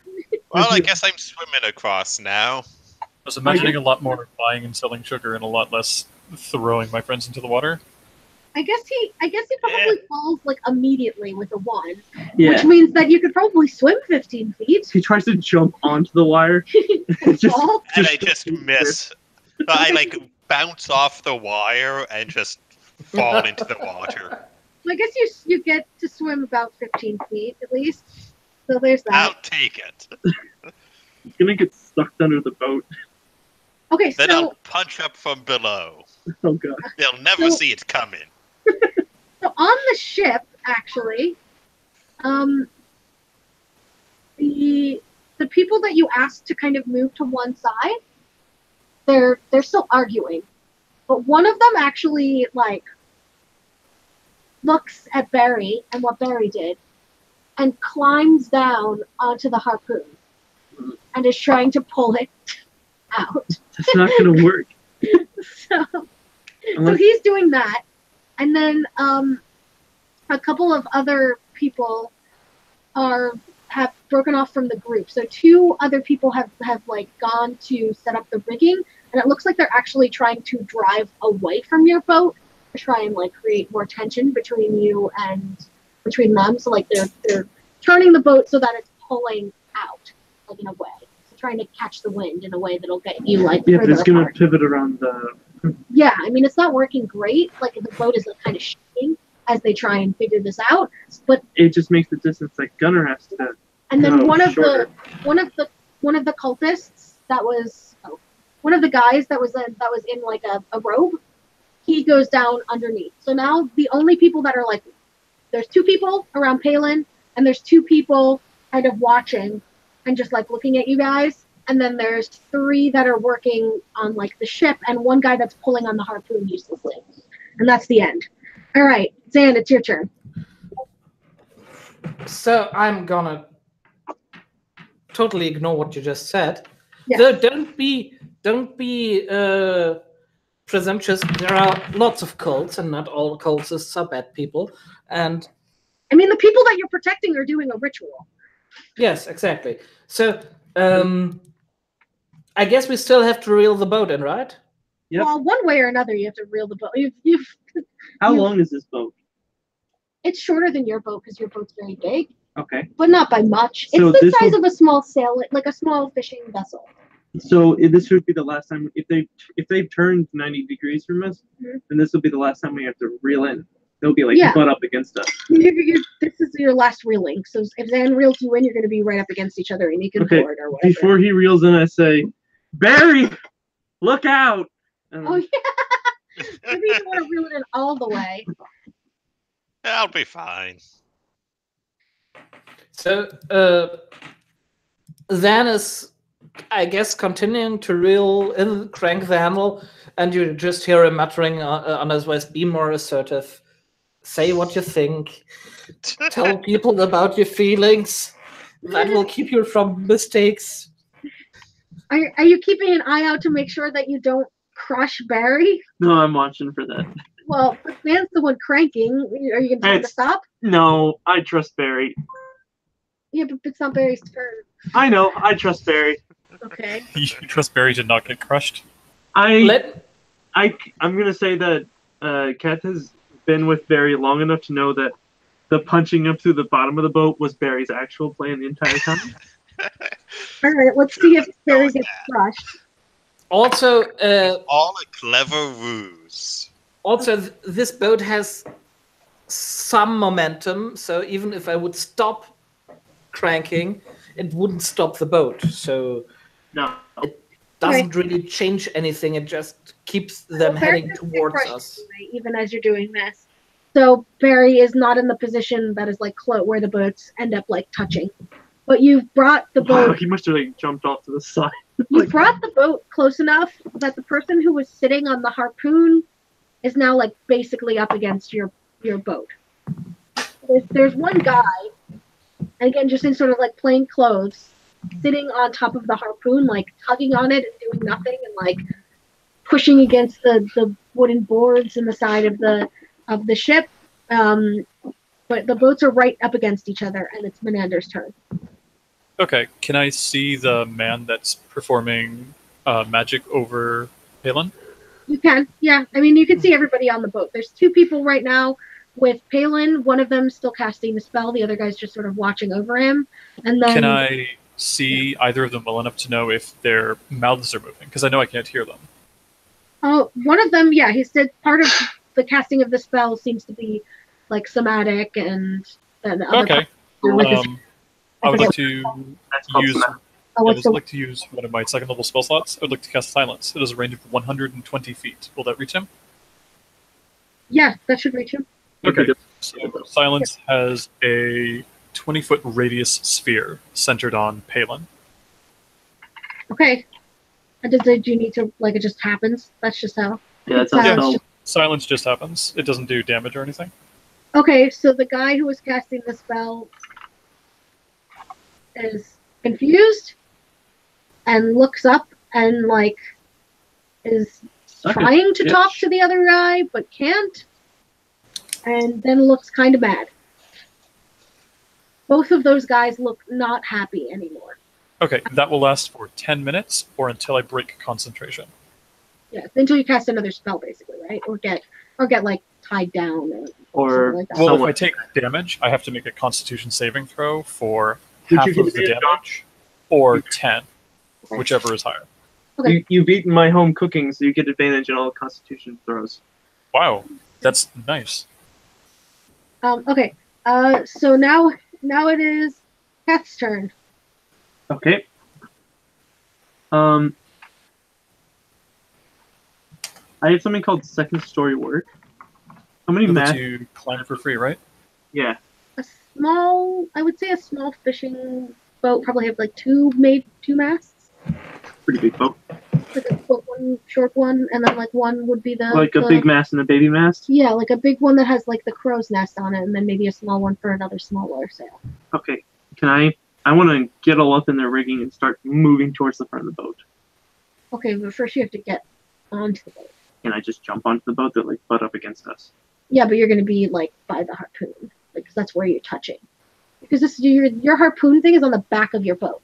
Well, I guess I'm swimming across now. I was imagining a lot more buying and selling sugar and a lot less throwing my friends into the water. I guess he probably falls like immediately with a wand, Yeah. which means that you could probably swim 15 feet. He tries to jump onto the wire. Fall. And I just miss. I like bounce off the wire and just fall into the water. I guess you get to swim about 15 feet at least. So there's that. I'll take it. He's gonna get stuck under the boat. Okay, Then so I'll punch up from below. Oh god. They'll never see it coming. so on the ship, actually, the people that you asked to kind of move to one side, they're still arguing, but one of them actually like looks at Barry and what Barry did, and climbs down onto the harpoon, and is trying to pull it out. That's not gonna work. So he's doing that, and then a couple of other people have broken off from the group. So 2 other people have like gone to set up the rigging, and it looks like they're actually trying to drive away from your boat to try and like create more tension between you and between them. So like they're turning the boat so that it's pulling out, like in a way. So trying to catch the wind in a way that'll get you like Yeah, but further it's gonna apart. pivot around the. Yeah, I mean, it's not working great. Like, the boat is like, kind of shaking as they try and figure this out. But It just makes the distance like Gunner has to. and then go one of shorter. the cultists that was one of the guys that was in like a robe, he goes down underneath. So now the only people that are like, there's 2 people around Palin, and there's 2 people kind of watching and just like looking at you guys. And then there's 3 that are working on like the ship, and 1 guy that's pulling on the harpoon uselessly. And that's the end. All right, Zan, it's your turn. So I'm gonna totally ignore what you just said. Yes. So don't be presumptuous. There are lots of cults, and not all cultists are bad people. And I mean, the people that you're protecting are doing a ritual. yes, exactly. So I guess we still have to reel the boat in, right? Yep. Well, one way or another, you have to reel the boat. How long is this boat? It's shorter than your boat because your boat's very big, Okay. but not by much. So It's the this size will- of a small sail, like a small fishing vessel. So this would be the last time if they've turned 90 degrees from us, Mhm. then this will be the last time we have to reel in. They'll be like Yeah. butt up against us. This is your last reeling. So if Zan reels you in, you're going to be right up against each other, and you can Okay, board or whatever. Before he reels in, I say, Barry, look out! And Oh yeah. Maybe you don't want to reel it in all the way. I'll be fine. So Zan is, I guess, continuing to reel in, crank the handle, and you just hear him muttering on his voice, "Be more assertive. Say what you think. Tell people about your feelings. That will keep you from mistakes." Are you keeping an eye out to make sure that you don't crush Barry? No, I'm watching for that. Well, but Zan's the one cranking. Are you going to tell him to It's- stop? No, I trust Barry. Yeah, but it's not Barry's turn. I know, I trust Barry. Okay. You trust Barry to not get crushed? I'm Let gonna say that Kat has been with Barry long enough to know that the punching up through the bottom of the boat was Barry's actual plan the entire time. All right, let's see if Barry gets crushed. also All a clever ruse. this boat has some momentum, so even if I would stop cranking, it wouldn't stop the boat. So No. doesn't really change anything. It just keeps them Well, Barry heading doesn't get towards crushed us. anyway, even as you're doing this. So Barry is not in the position that is like where the boats end up like touching. But you've brought the Wow, boat. he must have like jumped off to the side. You brought the boat close enough that the person who was sitting on the harpoon is now like basically up against your boat. there's one guy, and again, just in sort of like plain clothes, sitting on top of the harpoon, like tugging on it and doing nothing, and like pushing against the wooden boards in the side of the ship. But the boats are right up against each other, and it's Menander's turn. Okay, can I see the man that's performing magic over Palin? You can, yeah. I mean, you can see everybody on the boat. There's 2 people right now with Palin. One of them still casting the spell. The other guy's just sort of watching over him. And then, Can I see either of them well enough to know if their mouths are moving? Because I know I can't hear them. oh, one of them, yeah, he said part of the casting of the spell seems to be like somatic, and then the other Okay. part with his, I would forget like to That's called use. Smack. oh, I what's would the, like to use one of my second level spell slots. I would like to cast Silence. It has a range of 120 feet. Will that reach him? yeah, that should reach him. Okay. So Silence has a 20-foot radius sphere centered on Palin. Okay. And do you need to, like, it just happens? That's just how. Yeah, that's how Silence spell. just- Silence just happens. It doesn't do damage or anything. Okay, so the guy who was casting the spell is confused and looks up and, like, is Suck it, trying to bitch. talk to the other guy but can't, and then looks kind of mad. Both of those guys look not happy anymore. Okay, that will last for 10 minutes or until I break concentration. Yeah, until you cast another spell, basically, right? Or get like tied down or Or something like that. Well, Someone- if I take damage, I have to make a Constitution saving throw for Would half you get of the advantage damage, or 10, Okay. whichever is higher. Okay. You've eaten my home cooking, so you get advantage on all Constitution throws. Wow, that's nice. Okay. So now it is Kath's turn. Okay. I have something called second story work. How many Able math? to climb for free, right? Yeah. I would say a small fishing boat probably have like two masts. Pretty big boat. Like one short one, and then like one would be Like a big mast and a baby mast? Yeah, like a big one that has like the crow's nest on it, and then maybe a small one for another smaller sail. Okay. Can I want to get all up in their rigging and start moving towards the front of the boat. Okay, but first you have to get onto the boat. Can I just jump onto the boat that like butt up against us? Yeah, but you're going to be like by the harpoon, because that's where you're touching. Because this your harpoon thing is on the back of your boat.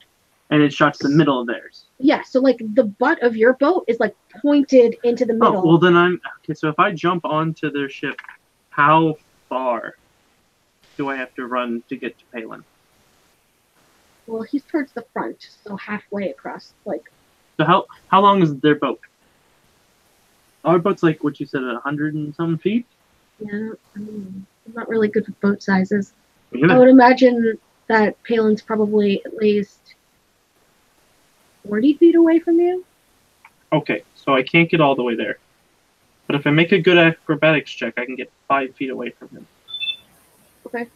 And it shot to the middle of theirs. Yeah, so like the butt of your boat is like pointed into the middle. Oh, well then okay, so if I jump onto their ship, how far do I have to run to get to Palin? Well, he's towards the front, so halfway across. Like, So how long is their boat? Our boat's like what you said, 100 and some feet? yeah, I'm not really good with boat sizes. Me I neither. would imagine that Palin's probably at least 40 feet away from you. Okay, so I can't get all the way there. But if I make a good acrobatics check, I can get 5 feet away from him. Okay.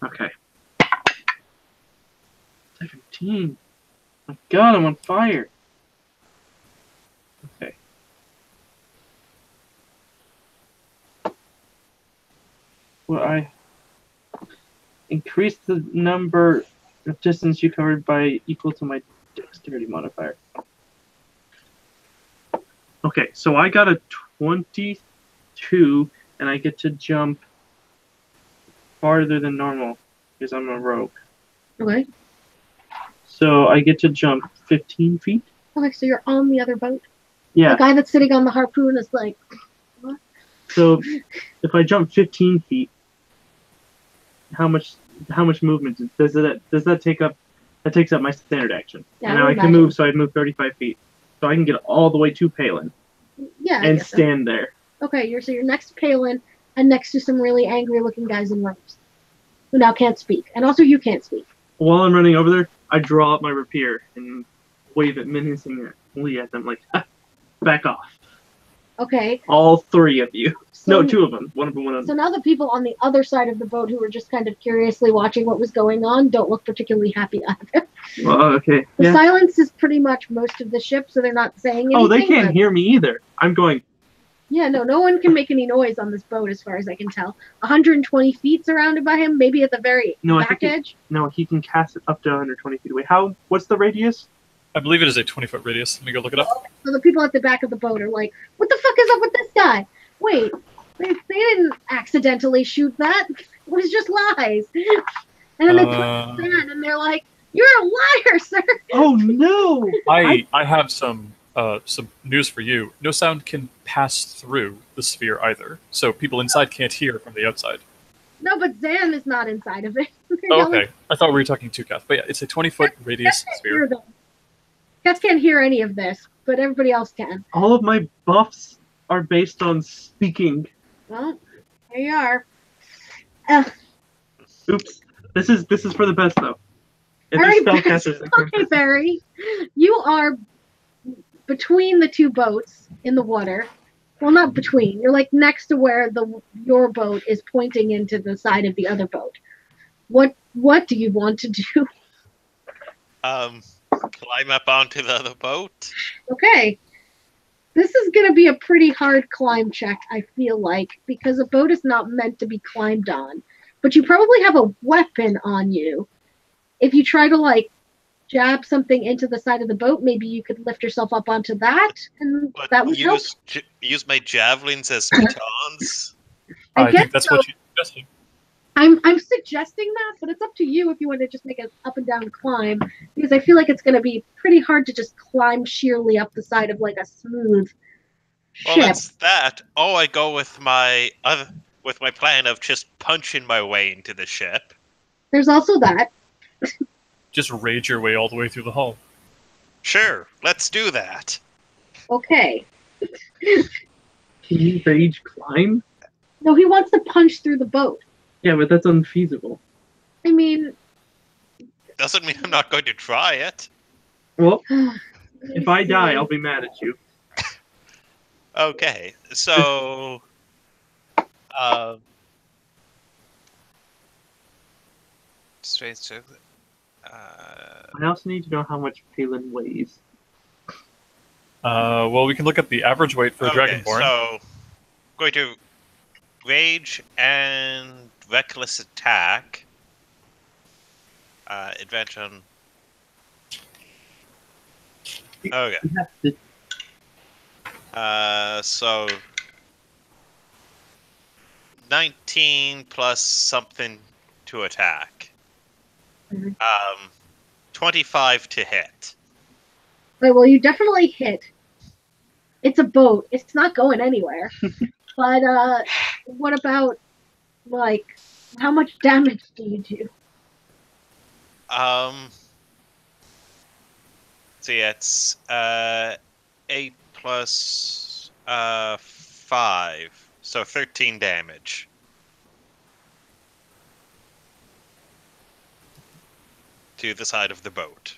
Okay. 17. My god, I'm on fire. Okay. Well, I increased the number of distance you covered by equal to my dexterity modifier. Okay, so I got a 22, and I get to jump farther than normal because I'm a rogue. Okay. So I get to jump 15 feet. Okay, so you're on the other boat. Yeah. The guy that's sitting on the harpoon is like, So if I jump 15 feet, how much movement does that take up? That takes up my standard action. Yeah, And I now I would can imagine. move, so I'd move 35 feet. So I can get all the way to Palin yeah, I and guess so. stand there. Okay, you're next to Palin and next to some really angry looking guys in robes who now can't speak. And also you can't speak. While I'm running over there, I draw up my rapier and wave it menacingly at them, like, back off. Okay. All three of you. So, No, two of them. One of them went on. So now the people on the other side of the boat who were just kind of curiously watching what was going on don't look particularly happy either. Well, okay. The Yeah. silence is pretty much most of the ship, so they're not saying anything. Oh, they can't but- hear me either. I'm going. Yeah, no one can make any noise on this boat as far as I can tell. 120 feet surrounded by him, maybe at the very No, I back think edge. No, he can cast it up to 120 feet away. What's the radius? I believe it is a 20-foot radius. Let me go look it up. So the people at the back of the boat are like, what the fuck is up with this guy? Wait, they didn't accidentally shoot that. It was just lies. And then they put it in and they're like, you're a liar, sir. Oh no! I have some news for you. No sound can pass through the sphere either, so people inside can't hear from the outside. No, but Zan is not inside of it. Oh, okay. I thought we were talking to Kath, but yeah, it's a 20-foot radius sphere. Cats can't hear any of this, but everybody else can. All of my buffs are based on speaking. Well, there you are. Oops. This is for the best though. If All there's right, spellcasters, I can't Okay, Barry, you are between the two boats in the water. Well, not between. You're like next to where your boat is pointing into the side of the other boat. What do you want to do? Climb up onto the other boat. Okay. This is going to be a pretty hard climb check, I feel like, because a boat is not meant to be climbed on. But you probably have a weapon on you. If you try to, like, jab something into the side of the boat, maybe you could lift yourself up onto that, and But that would help. use my javelins as batons. I guess think that's so. what you're suggesting. I'm suggesting that, but it's up to you if you want to just make an up and down climb, because I feel like it's going to be pretty hard to just climb sheerly up the side of like a smooth Well, ship. that's that. Oh, I go with my plan of just punching my way into the ship. There's also that. Just rage your way all the way through the hull. Sure, let's do that. Okay. Can you rage climb? No, he wants to punch through the boat. Yeah, but that's unfeasible. I mean, Doesn't mean I'm not going to try it. Well, if I die, I'll be mad at you. Okay, so straight to I also need to know how much Palin weighs. Well, we can look at the average weight for a okay, Dragonborn. so going to rage and reckless attack. Advantage on. Okay. You have to- So 19 plus something to attack. Mhm. 25 to hit. Right, well, you definitely hit. It's a boat. It's not going anywhere. But what about, like, how much damage do you do? So yeah, it's 8 plus 5, so 13 damage. To the side of the boat.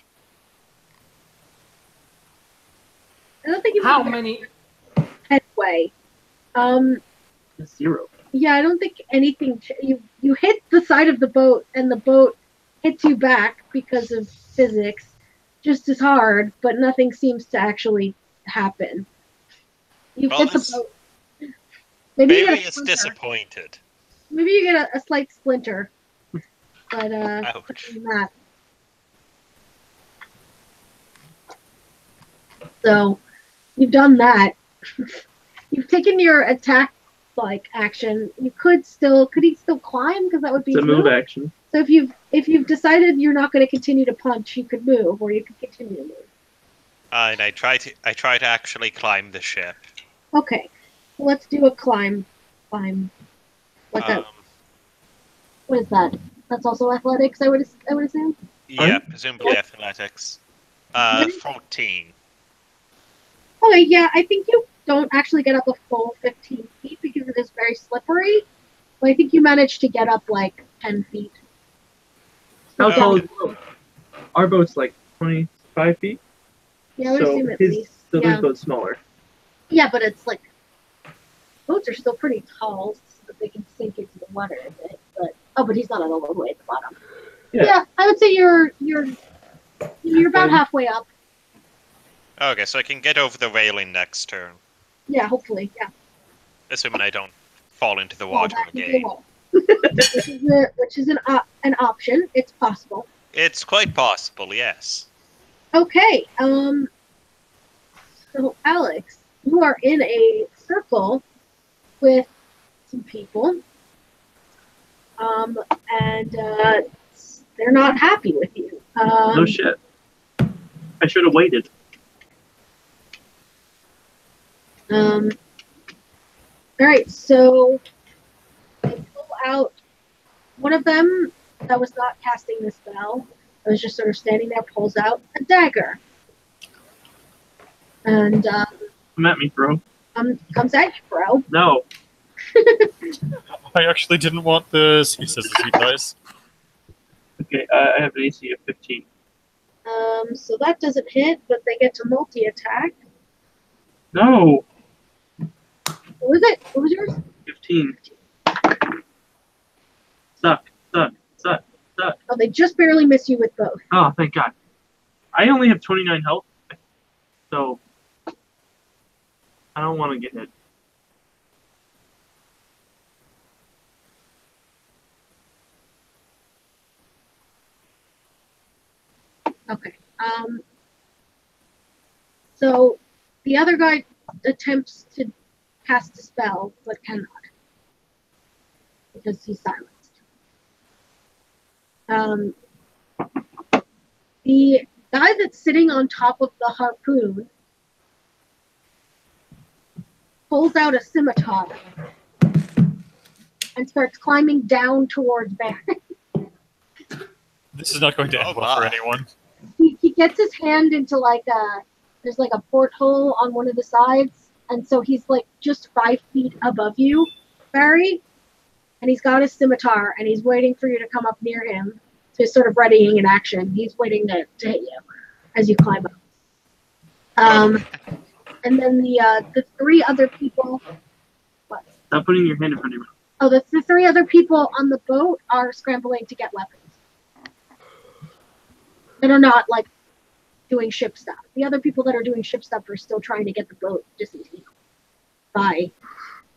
I don't think you How make many? headway. 0. Yeah, I don't think anything. You hit the side of the boat, and the boat hits you back because of physics, just as hard. But nothing seems to actually happen. You Well, hit the this- boat. Maybe you Bailey get a is splinter. disappointed. Maybe you get a slight splinter. But Ouch. other than that. So you've done that. You've taken your attack like action. Could he still climb? Because that would be It's a his move action. So if you've decided you're not going to continue to punch, you could move, or you could continue to move. And I try to actually climb the ship. Okay, so let's do a climb. What is that? That's also athletics, I would assume. Yeah, presumably athletics. 14. Okay, yeah, I think you don't actually get up a full 15 feet because it is very slippery. But I think you managed to get up like 10 feet. How Oh. tall is the boat? Our boat's like 25 feet. Yeah, I would so assume at his, least. so Yeah. this boat's smaller. Yeah, but it's like boats are still pretty tall, so that they can sink into the water a bit. But he's not all the way at the bottom. Yeah, I would say you're about halfway up. Okay, so I can get over the railing next turn, Yeah, hopefully. Yeah. assuming I don't fall into the Well, water that you again. won't. which is an option. It's possible. It's quite possible, yes. Okay. So Alex, you are in a circle with some people. And they're not happy with you. No shit. I should have waited. All right, so they pull out one of them that was not casting the spell. I was just sort of standing there, pulls out a dagger. And Come at me, bro. comes at you, bro. No. I actually didn't want this. He says as he dies. Okay, I have an AC of 15. So that doesn't hit, but they get to multi-attack. No. What was it? What was yours? 15. Suck. Oh, they just barely miss you with both. Oh, thank God. I only have 29 health, so I don't want to get hit. Okay. So the other guy attempts to cast a spell, but cannot because he's silenced. The guy that's sitting on top of the harpoon pulls out a scimitar and starts climbing down towards Baron. This is not going to end well for anyone. He gets his hand into there's like a porthole on one of the sides, and so he's like just 5 feet above you, Barry, and he's got his scimitar, and he's waiting for you to come up near him. So he's sort of readying an action. He's waiting to hit you as you climb up. And then the 3 other people. What? Stop putting your hand in front of your mouth. Oh, the 3 other people on the boat are scrambling to get weapons. That are not like doing ship stuff. The other people that are doing ship stuff are still trying to get the boat disentangled by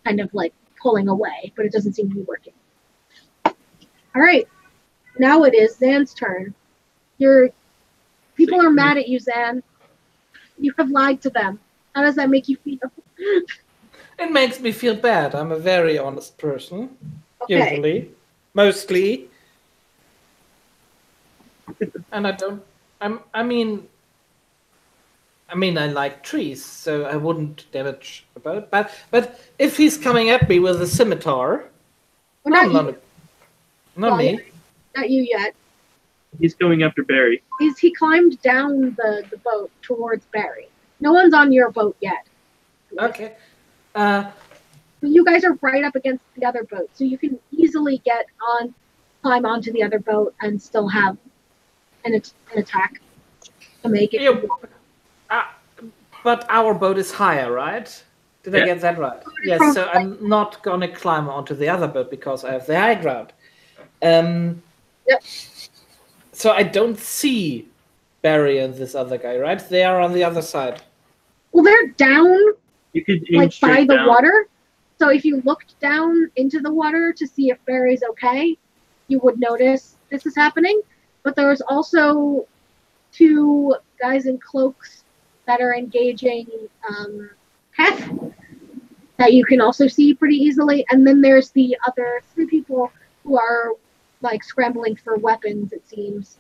kind of like pulling away, but it doesn't seem to be working. All right, now it is Zan's turn. People are mad at you, Zan. You have lied to them. How does that make you feel? It makes me feel bad. I'm a very honest person. Okay. Usually. Mostly. And I mean, I like trees, so I wouldn't damage about it. But if he's coming at me with a scimitar, Well, not me. Not you yet. He's going after Barry. He climbed down the boat towards Barry. No one's on your boat yet. Okay. You guys are right up against the other boat, so you can easily climb onto the other boat and still have an attack to make it. Yeah, but our boat is higher, right? Did I get that right? Yes, so I'm not going to climb onto the other boat because I have the high ground. Yep. So I don't see Barry and this other guy, right? They are on the other side. Well, they're down, You could aim like by straight the down. water. So if you looked down into the water to see if Barry's okay, you would notice this is happening. But there's also 2 guys in cloaks that are engaging Hef that you can also see pretty easily. And then there's the other 3 people who are like scrambling for weapons, it seems,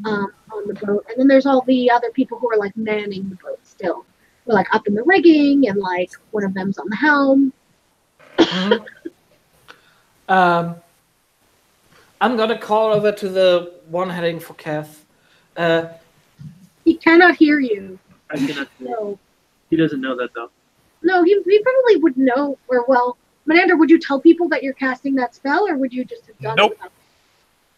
on the boat. And then there's all the other people who are like manning the boat still. They're like up in the rigging, and like one of them's on the helm. I'm gonna call over to the one heading for Keth. He cannot hear you. I cannot. So, He doesn't know that though. no, he probably would know. Or well, Menander, would you tell people that you're casting that spell, or would you just have done Nope. it?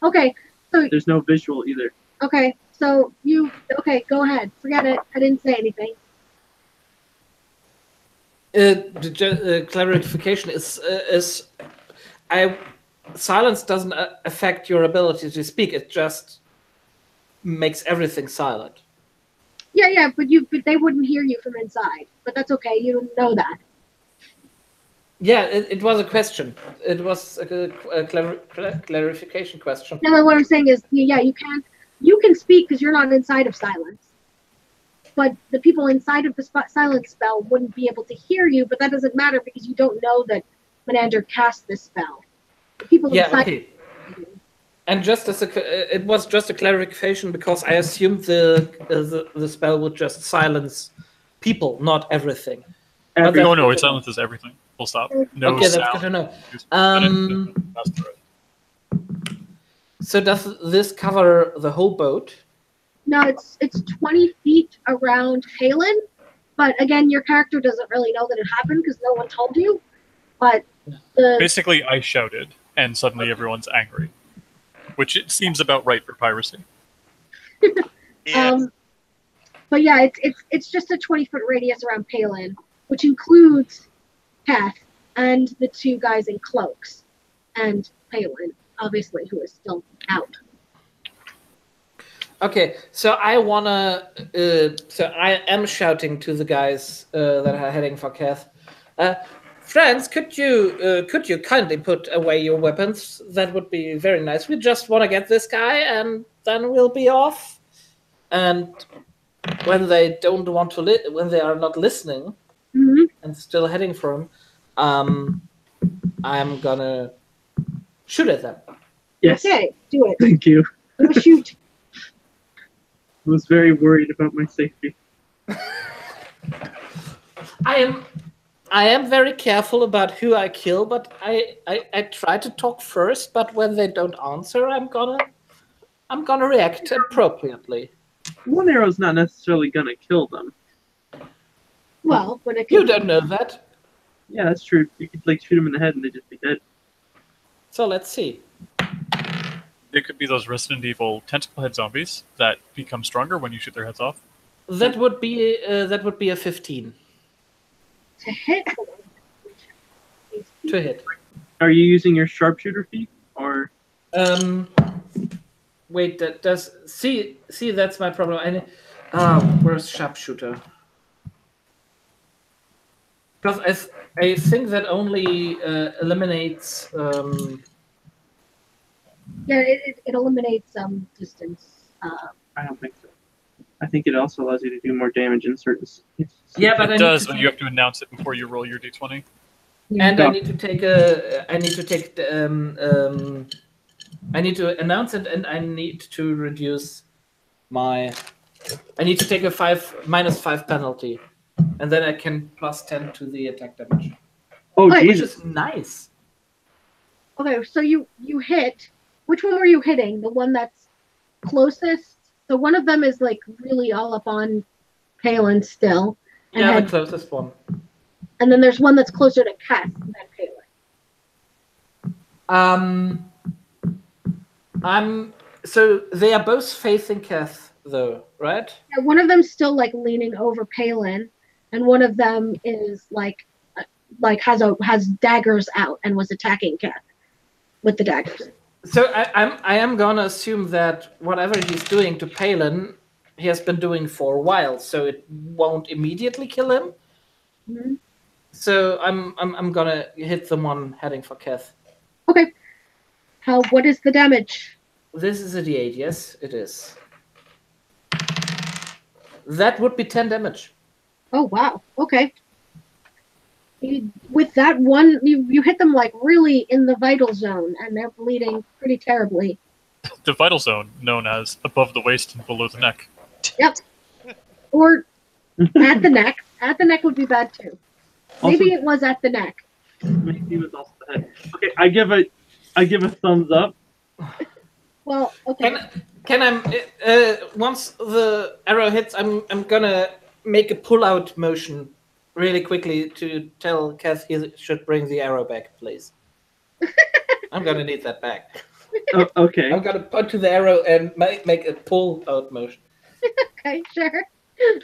Okay, so There's no visual either. okay, so go ahead. Forget it. I didn't say anything. Clarification is silence doesn't affect your ability to speak. It just makes everything silent. Yeah, but they wouldn't hear you from inside. But that's okay. You don't know that. Yeah, it was a question. It was a clarification question. No, what I'm saying is, yeah, you can speak because you're not inside of silence. But the people inside of the silence spell wouldn't be able to hear you. But that doesn't matter because you don't know that Menander cast this spell. The people inside. Okay. And just as it was just a clarification because I assumed the spell would just silence people, not everything. Oh no, it silences everything. Full stop. No okay, sound. that's good to know. So does this cover the whole boat? No, it's 20 feet around Palin, but again, your character doesn't really know that it happened because no one told you. But basically, I shouted, and suddenly everyone's angry, which it seems about right for piracy. Yes. But yeah, it's just a 20-foot radius around Palin, which includes Kath and the two guys in cloaks, and Palin, obviously, who is still out. Okay, so I am shouting to the guys that are heading for Kath. Friends, could you kindly put away your weapons? That would be very nice. We just want to get this guy, and then we'll be off. And when they don't want to, when they are not listening and still heading for him, I'm gonna shoot at them. Yes. Okay, do it. Thank you. Go shoot. I was very worried about my safety. I am very careful about who I kill, but I try to talk first. But when they don't answer, I'm gonna react appropriately. One arrow's not necessarily gonna kill them. Well, when it You don't know that. Yeah, that's true. You could shoot them in the head and they'd just be dead. So let's see. It could be those Resident Evil tentacle head zombies that become stronger when you shoot their heads off. That would be a 15 to hit. to hit. Are you using your sharpshooter feat or? Wait, that does see that's my problem. Where's sharpshooter? Because I think that only eliminates. Yeah, it eliminates distance. I don't think so. I think it also allows you to do more damage in certain. Yeah, but it does, but you have to announce it before you roll your d20. And I need to take I need to announce it, and I need to reduce my. I need to take a -5 penalty, and then I can +10 to the attack damage. Oh, Wait, Jesus! Which is nice. Okay, so you hit. Which one were you hitting? The one that's closest? So one of them is like really all up on Palin still. And Yeah, the closest one. And then there's one that's closer to Kath than Palin. So they are both facing Kath, though, right? Yeah, one of them's still like leaning over Palin, and one of them is like has daggers out and was attacking Kath with the daggers. So I am gonna assume that whatever he's doing to Palin, he has been doing for a while, so it won't immediately kill him. Mm-hmm. So I'm gonna hit the one heading for Kath. Okay. What is the damage? This is a D8, yes, it is. That would be 10 damage. Oh wow. Okay. With that one, you hit them like really in the vital zone, and they're bleeding pretty terribly. The vital zone, known as above the waist and below the neck. Yep. Or at the neck. At the neck would be bad too. Maybe it was at the neck. Maybe it was also the head. Okay, I give a thumbs up. Well, okay. Can I once the arrow hits, I'm gonna make a pull-out motion really quickly to tell Kath he should bring the arrow back, please. I'm gonna need that back. Oh, okay. I'm gonna point to the arrow and make a pull-out motion. Okay, sure.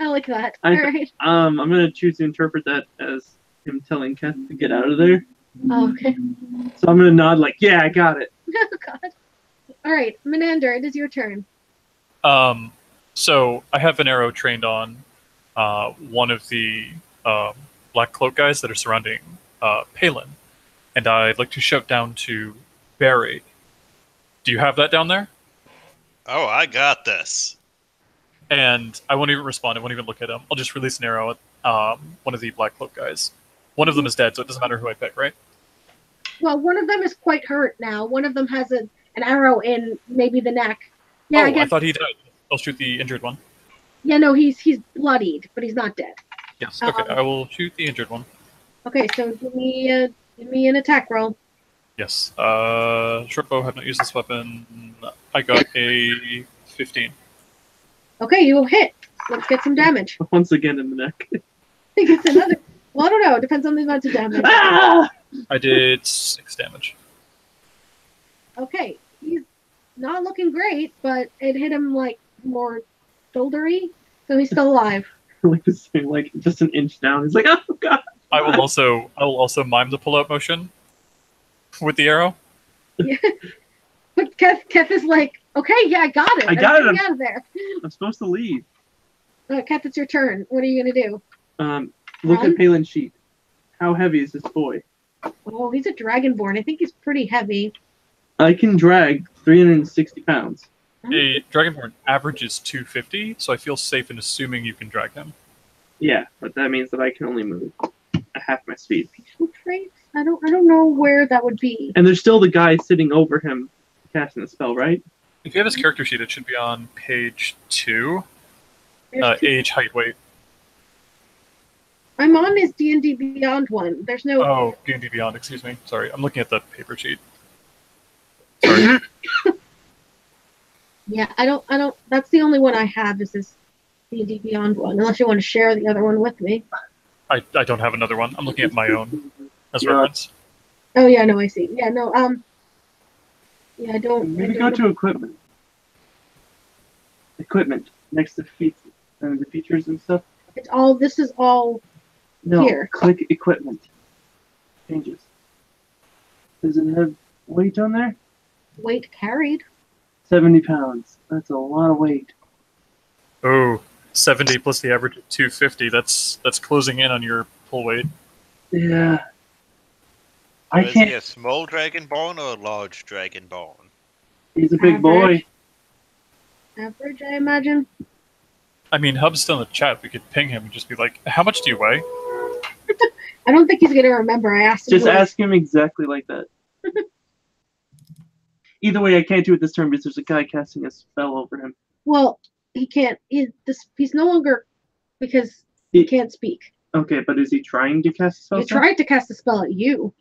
I like that. I'm All right. I'm gonna choose to interpret that as him telling Keth to get out of there. Oh, okay. So I'm gonna nod like, yeah, I got it. Oh, God. All right, Menander, it is your turn. So I have an arrow trained on one of the black cloak guys that are surrounding Palin, and I'd like to shout down to Barry. Do you have that down there? Oh, I got this. And I won't even respond. I won't even look at him. I'll just release an arrow at one of the black cloak guys. One of them is dead, so it doesn't matter who I pick, right? Well, one of them is quite hurt now. One of them has an arrow in maybe the neck. Yeah, oh, I guess. I thought he died. I'll shoot the injured one. Yeah, no, he's bloodied, but he's not dead. Yes. Okay, I will shoot the injured one. Okay, so give me an attack roll. Yes. Short bow. Have not used this weapon. I got a 15. Okay, you will hit. Let's get some damage. Once again in the neck. He gets another. Well, I don't know. It depends on the amount of damage. Ah! I did 6 damage. Okay, he's not looking great, but it hit him like more shouldery, so he's still alive. Like this thing, like just an inch down. He's like, oh god. I will also mime the pull-out motion with the arrow. Yeah. But Keth is like, okay, yeah, I got it. I got it. I'm out of there. I'm supposed to leave. Keth, it's your turn. What are you gonna do? Look Run? at Palin's sheet. How heavy is this boy? Oh, he's a dragonborn. I think he's pretty heavy. I can drag 360 pounds. A Dragonborn average is 250, so I feel safe in assuming you can drag him. Yeah, but that means that I can only move at half my speed. Special traits? I don't know where that would be. And there's still the guy sitting over him casting the spell, right? If you have his character sheet, it should be on page 2. There's two- Age, height, weight. I'm on his D&D Beyond one. There's no. Oh, D&D Beyond, excuse me. Sorry, I'm looking at the paper sheet. Sorry. Yeah, I don't. That's the only one I have is this D&D Beyond one. Unless you want to share the other one with me. I don't have another one. I'm looking at my own as Yeah. reference. Oh yeah, no, I see. Yeah, no. Yeah, I don't. Maybe I go don't to equipment. Equipment next to the features and stuff. It's all. This is all. No, Here. click equipment. Changes. Does it have weight on there? Weight carried. 70 pounds. That's a lot of weight. Oh, 70 plus the average of 250. That's closing in on your pull weight. Yeah. I Is he can't. a small dragonborn or a large dragonborn? He's a big boy. Average, I imagine. I mean, Hub's still in the chat. We could ping him and just be like, how much do you weigh? I don't think he's gonna remember. I asked him. Just ask him exactly like that. Either way, I can't do it this turn because there's a guy casting a spell over him. Well, he can't. He's no longer because he can't speak. Okay, but is he trying to cast a spell? He tried to cast a spell at you.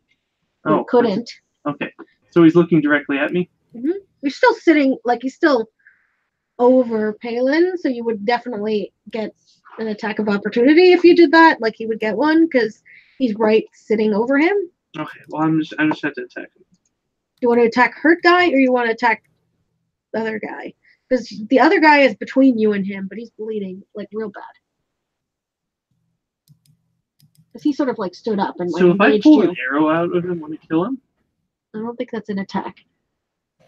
Oh, He couldn't. Okay, so he's looking directly at me. You're still sitting, like he's still over Palin, so you would definitely get an attack of opportunity if you did that. Like he would get one because he's right sitting over him. Okay, well I just have to attack him. You want to attack hurt guy or you want to attack the other guy? Because the other guy is between you and him, but he's bleeding like real bad. Because he sort of like stood up and like So if I engaged pull you. an arrow out of him, will it kill him? I don't think that's an attack.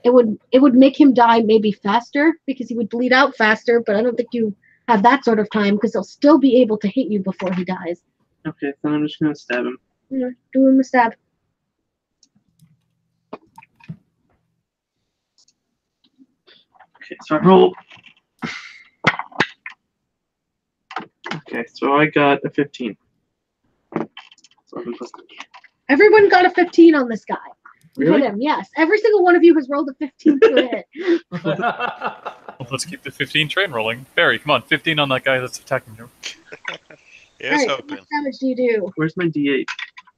It would make him die maybe faster because he would bleed out faster, but I don't think you have that sort of time because he'll still be able to hit you before he dies. Okay, then I'm just gonna stab him. Yeah, do him a stab. Okay, so I roll. Okay, so I got a 15. So Everyone got a 15 on this guy. You Really? hit him, yes. Every single one of you has rolled a 15 to hit. Well, let's keep the 15 train rolling. Barry, come on, 15 on that guy that's attacking you. Here's Alright, how hoping. much damage do you do? Where's my D8?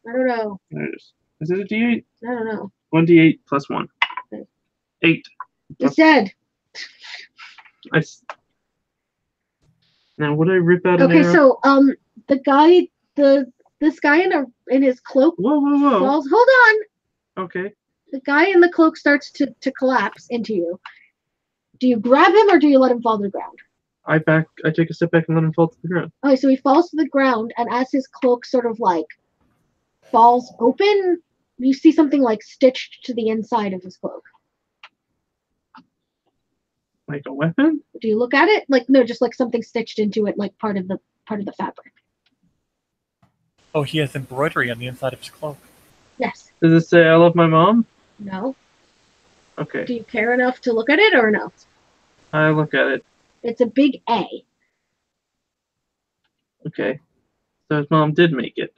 I don't know. There it is. Is it a D8? I don't know. 1D8 plus 1. Okay. 8. He's dead. Now, would I rip out an Okay, arrow? so the guy, this guy in his cloak Whoa, whoa, whoa. falls. Hold on. Okay. The guy in the cloak starts to collapse into you. Do you grab him or do you let him fall to the ground? I take a step back and let him fall to the ground. Okay, so he falls to the ground, and as his cloak sort of like falls open. You see something like stitched to the inside of his cloak. Like a weapon? Do you look at it? Like no, just like something stitched into it, like part of the fabric. Oh, he has embroidery on the inside of his cloak. Yes. Does it say I love my mom? No. Okay. Do you care enough to look at it or no? I look at it. It's a big A. Okay. So his mom did make it.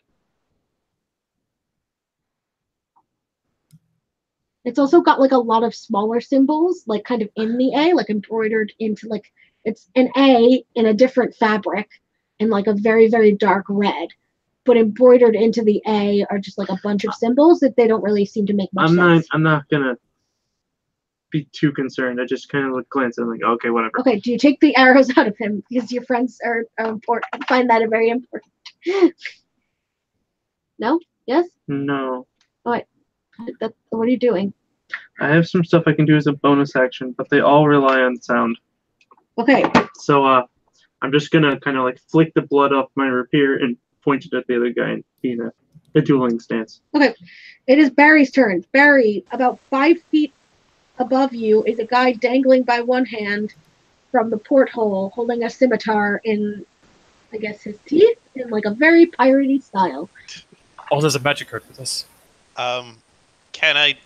It's also got like a lot of smaller symbols, like kind of in the A, like embroidered into like it's an A in a different fabric in like a very, very dark red. But embroidered into the A are just like a bunch of symbols that they don't really seem to make much sense. I'm not gonna be too concerned. I just kind of like glance and like, okay, whatever. Okay, do you take the arrows out of him because your friends are important? I find that very important. No? Yes? No. What are you doing? I have some stuff I can do as a bonus action, but they all rely on sound. Okay. So I'm just gonna kind of like flick the blood off my rapier and point it at the other guy and be in a dueling stance. Okay. It is Barry's turn. Barry, about 5 feet above you is a guy dangling by one hand from the porthole, holding a scimitar in, I guess, his teeth, in like a very piratey style. Oh, there's a magic card for this. Can I,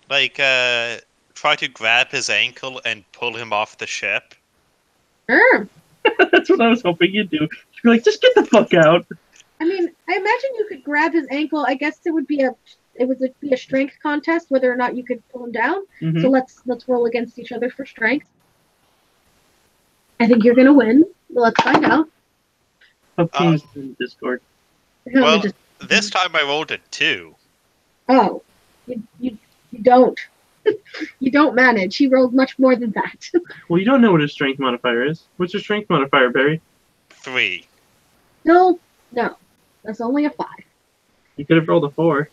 like, try to grab his ankle and pull him off the ship? Sure. That's what I was hoping you'd do. You'd be like, just get the fuck out. I mean, I imagine you could grab his ankle. I guess it would be a strength contest whether or not you could pull him down. Mhm. So let's roll against each other for strength. I think you're gonna win. Let's find out. Teams in Discord. Well, this time I rolled a 2. Oh, you don't. You don't manage. He rolled much more than that. Well, you don't know what his strength modifier is. What's your strength modifier, Barry? 3. No, that's only a 5. You could have rolled a 4.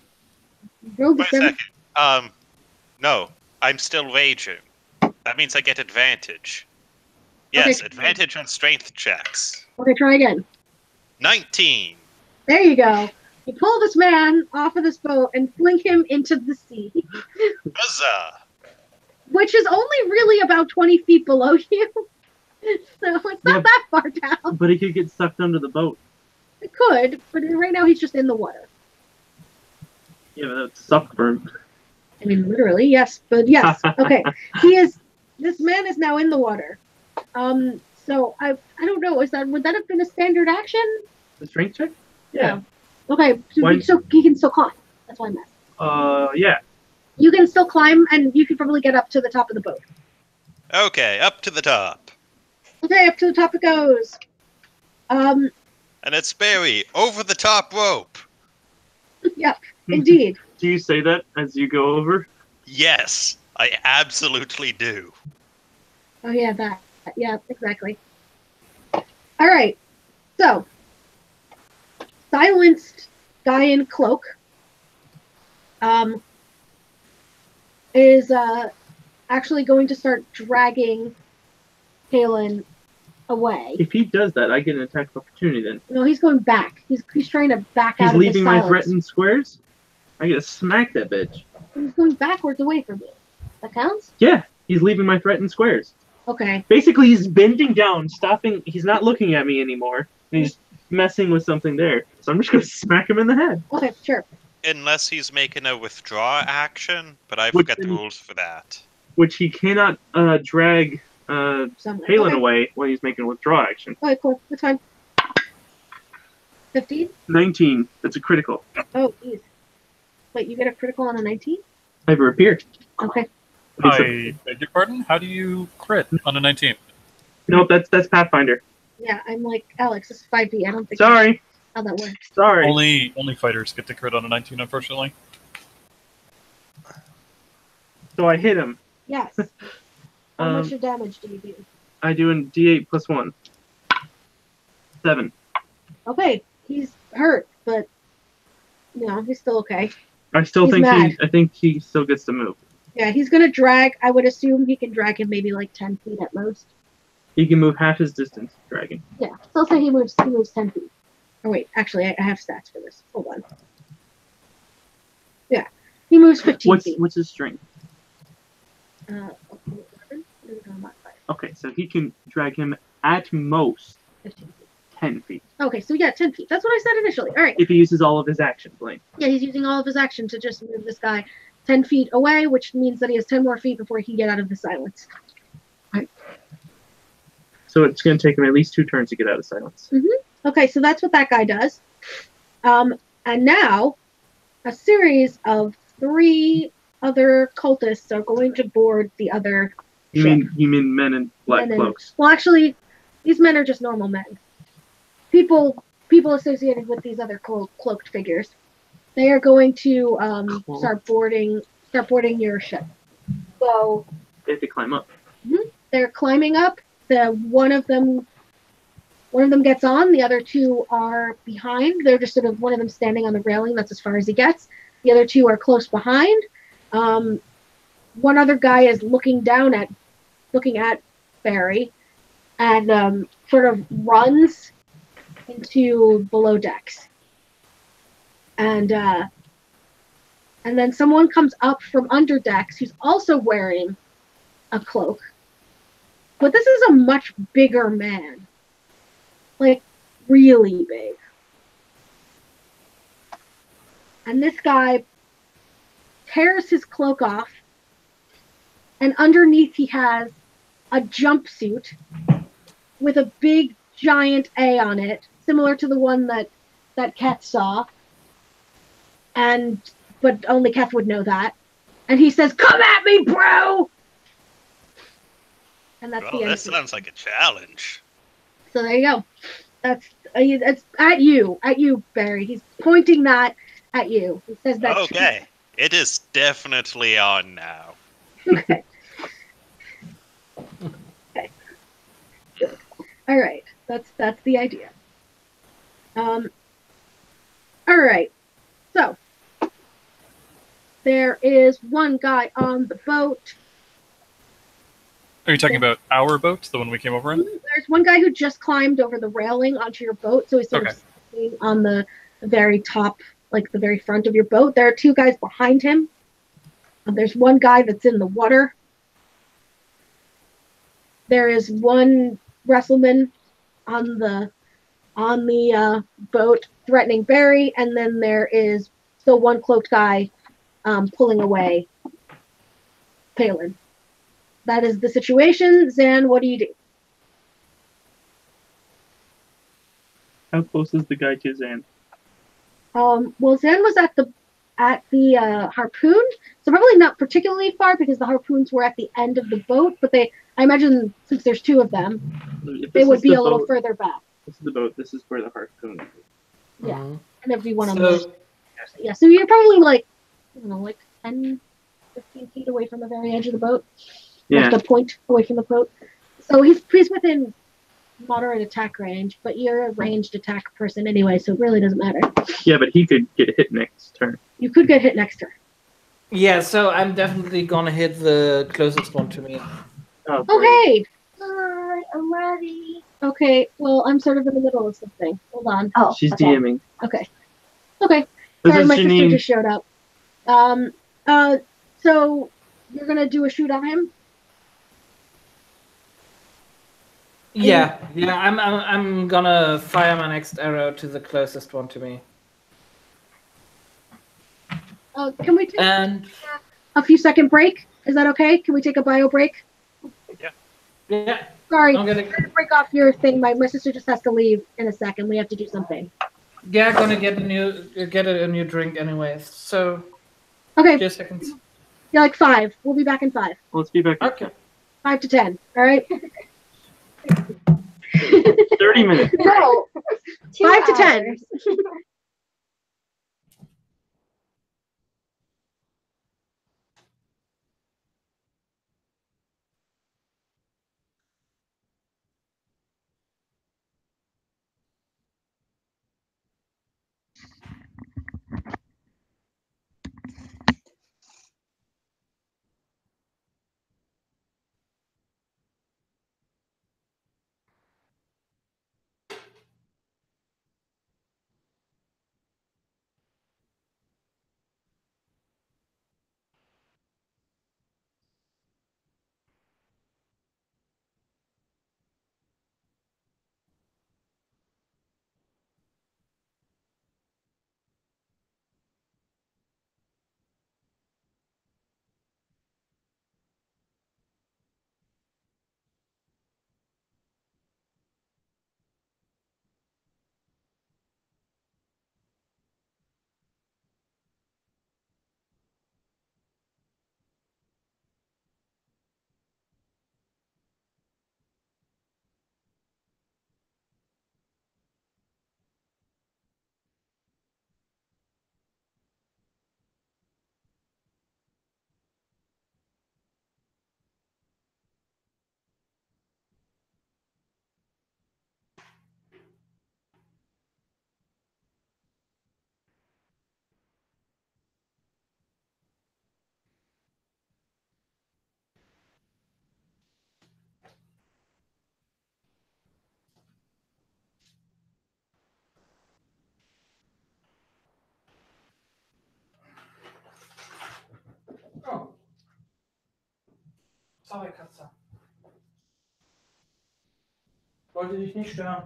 You rolled a Wait a 7. second. No, I'm still raging. That means I get advantage. Yes, Okay. advantage on strength checks. Okay, try again. 19. There you go. You pull this man off of this boat and fling him into the sea, Huzzah! which is only really about 20 feet below you. So it's not that far down. But he could get sucked under the boat. It could, but right now he's just in the water. Yeah, but that's suck burn. I mean, literally, yes. But yes, okay. This man is now in the water. So I don't know. Would that have been a standard action? The strength check? Yeah. Okay, Why- so he can still climb. That's why I'm asking. Yeah. You can still climb, and you can probably get up to the top of the boat. Okay, up to the top. Okay, up to the top it goes. And it's Barry, over the top rope. Yep, indeed. Do you say that as you go over? Yes, I absolutely do. Oh yeah, that. Yeah, exactly. All right. So, silenced guy in cloak is actually going to start dragging Kalen away. If he does that, I get an attack of opportunity then. No, he's going back. He's trying to back He's out of the leaving my silence. threatened squares? I get to smack that bitch. He's going backwards away from me. That counts? Yeah, he's leaving my threatened squares. Okay. Basically, he's bending down, stopping. He's not looking at me anymore. And he's messing with something there. So I'm just going to smack him in the head. Okay, sure. Unless he's making a withdraw action, but I Which forget the then- rules for that. Which he cannot drag Somewhere. Palin Okay. away when he's making a withdraw action. Okay, cool. That's fine. 15? 19. That's a critical. Oh, geez. Wait, you get a critical on a 19? I have a rapier. Okay. I beg your pardon? How do you crit on a 19? Nope, that's Pathfinder. Yeah, I'm like, Alex, this is 5D. I don't think Sorry. that's how that works. Sorry. Only fighters get to crit on a 19, unfortunately. So I hit him. Yes. How much of damage do you do? I do a D8 plus 1. 7. Okay, he's hurt, but he's still okay. I still He's think mad. I think he still gets to move. Yeah, he's gonna drag. I would assume he can drag him maybe like 10 feet at most. He can move half his distance dragging. Yeah, so I'll say he moves 10 feet. Oh wait, actually, I have stats for this. Hold on. He moves 15 feet. What's his strength? 11? Maybe not modified. Okay, so he can drag him at most 15 feet. 10 feet. Okay, so yeah, 10 feet. That's what I said initially. All right. If he uses all of his action, Blaine. Yeah, he's using all of his action to just move this guy 10 feet away, which means that he has 10 more feet before he can get out of the silence. So it's going to take him at least 2 turns to get out of silence. Okay, so that's what that guy does. And now, a series of 3 other cultists are going to board the other ship. You mean men in black cloaks? Well, actually, these men are just normal men. People associated with these other cloaked figures. They are going to start boarding your ship. So They have to climb up. they're climbing up. One of them gets on. The other 2 are behind. They're just sort of one of them standing on the railing. That's as far as he gets. The other 2 are close behind. One other guy is looking at Barry, and sort of runs into below decks. And then someone comes up from under decks who's also wearing a cloak. But this is a much bigger man. Like, really big. And this guy tears his cloak off, and underneath he has a jumpsuit with a big giant A on it, similar to the one that Keth saw. But only Keth would know that. And he says, "Come at me, bro!" And that's the end. That sounds like a challenge. So there you go. That's at you, Barry. He's pointing that at you. He says that. Okay, it is definitely on now. Okay. Okay. Good. All right. That's the idea. All right. So there is one guy on the boat. Are you talking about our boat, the one we came over in? There's one guy who just climbed over the railing onto your boat, so he's sort of sitting on the very top, like the very front of your boat. There are 2 guys behind him. There's one guy that's in the water. There is one wrestleman on the boat threatening Barry, and then there is still one cloaked guy pulling away Palin. That is the situation. Zan, what do you do? How close is the guy to Zan? Well, Zan was at the harpoon, so probably not particularly far because the harpoons were at the end of the boat. But I imagine since there's 2 of them, they would be a little further back. This is the boat. This is where the harpoon is. Yeah, and there'd be one on the. Yeah, so you're probably like 10, 15 feet away from the very edge of the boat. Yeah. Like the point away from the boat. So he's within moderate attack range, but you're a ranged attack person anyway, so it really doesn't matter. Yeah, but he could get hit next turn. You could get hit next turn. Yeah, so I'm definitely gonna hit the closest one to me. Oh, Okay. Hi, I'm ready. Okay. Well, I'm sort of in the middle of something. Hold on. Oh, She's okay. DMing. Okay. Okay. This Sorry, is my sister Janine. just showed up. So you're gonna do a shoot on him? Yeah, I'm gonna fire my next arrow to the closest one to me. Can we take And a few second break? Is that okay? Can we take a bio break? yeah, Sorry, I'm gonna I'm gonna break off your thing. My sister just has to leave in a second. We have to do something. gonna get a new drink anyways. So Okay, just seconds. you're like 5. We'll be back in 5. Let's be back. Okay. 5 to 10. All right. 30 minutes. No. 5 to 10. hours. Sorry, Katze. Wollte dich nicht stören.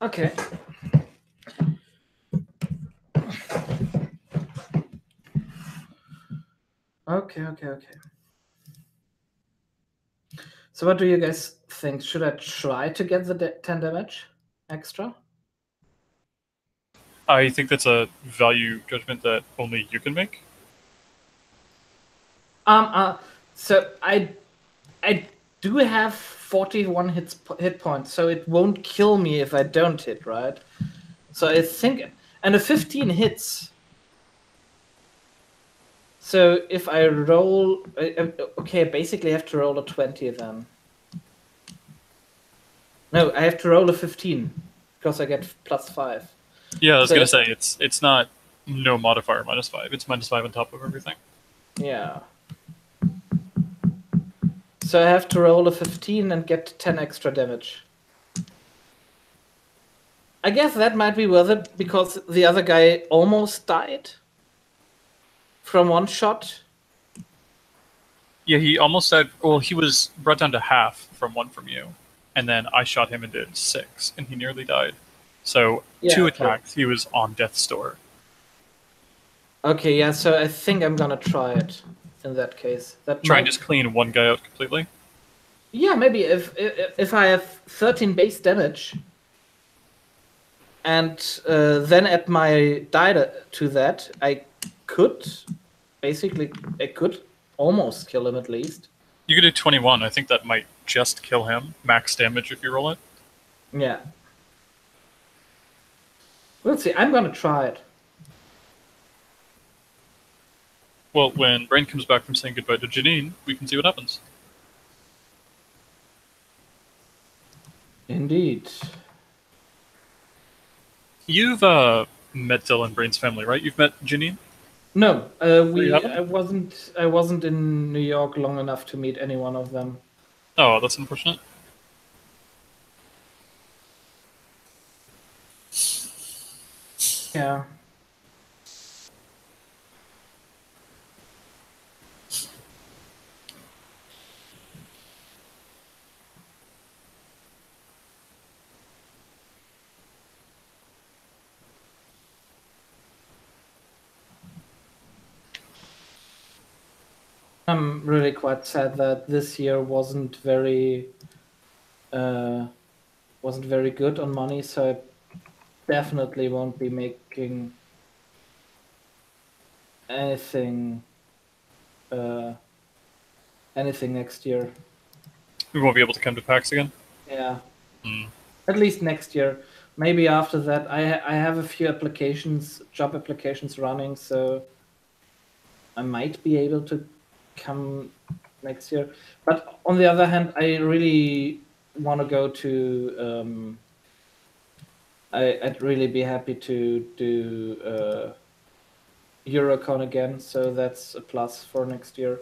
Okay. Okay. So what do you guys think? Should I try to get the 10 damage extra? I think that's a value judgment that only you can make. So I do have 41 hit points, so it won't kill me if I don't hit, right? So I think, and a 15 hits. So if I roll, okay, I basically have to roll a 20 then. No, I have to roll a 15 because I get +5. Yeah, I was So- gonna say it's not no modifier -5. It's -5 on top of everything. Yeah. So I have to roll a 15 and get 10 extra damage. I guess that might be worth it because the other guy almost died from one shot. Yeah, he almost died. Well, he was brought down to half from one from you, and then I shot him and did 6, and he nearly died. So Yeah, 2 okay. attacks, he was on death's door. Okay, yeah, so I think I'm gonna try it in that case. That Try might... and just clean one guy out completely. Yeah, maybe if I have 13 base damage and then add my die to that, I could almost kill him at least. You could do 21. I think that might just kill him. Max damage if you roll it. Yeah. We'll see. I'm gonna try it. Well, when Brain comes back from saying goodbye to Janine, we can see what happens. Indeed. You've met Dylan, Brain's family, right? You've met Janine? No, you haven't? I wasn't in New York long enough to meet any one of them. Oh, that's unfortunate. Yeah. I'm really quite sad that this year wasn't very good on money, so I definitely won't be making anything next year. We won't be able to come to PAX again? Yeah. Hmm. At least next year. Maybe after that. I have a few job applications running, so I might be able to come next year. But on the other hand, I really want to go to. I'd really be happy to do Eurocon again, so that's a plus for next year.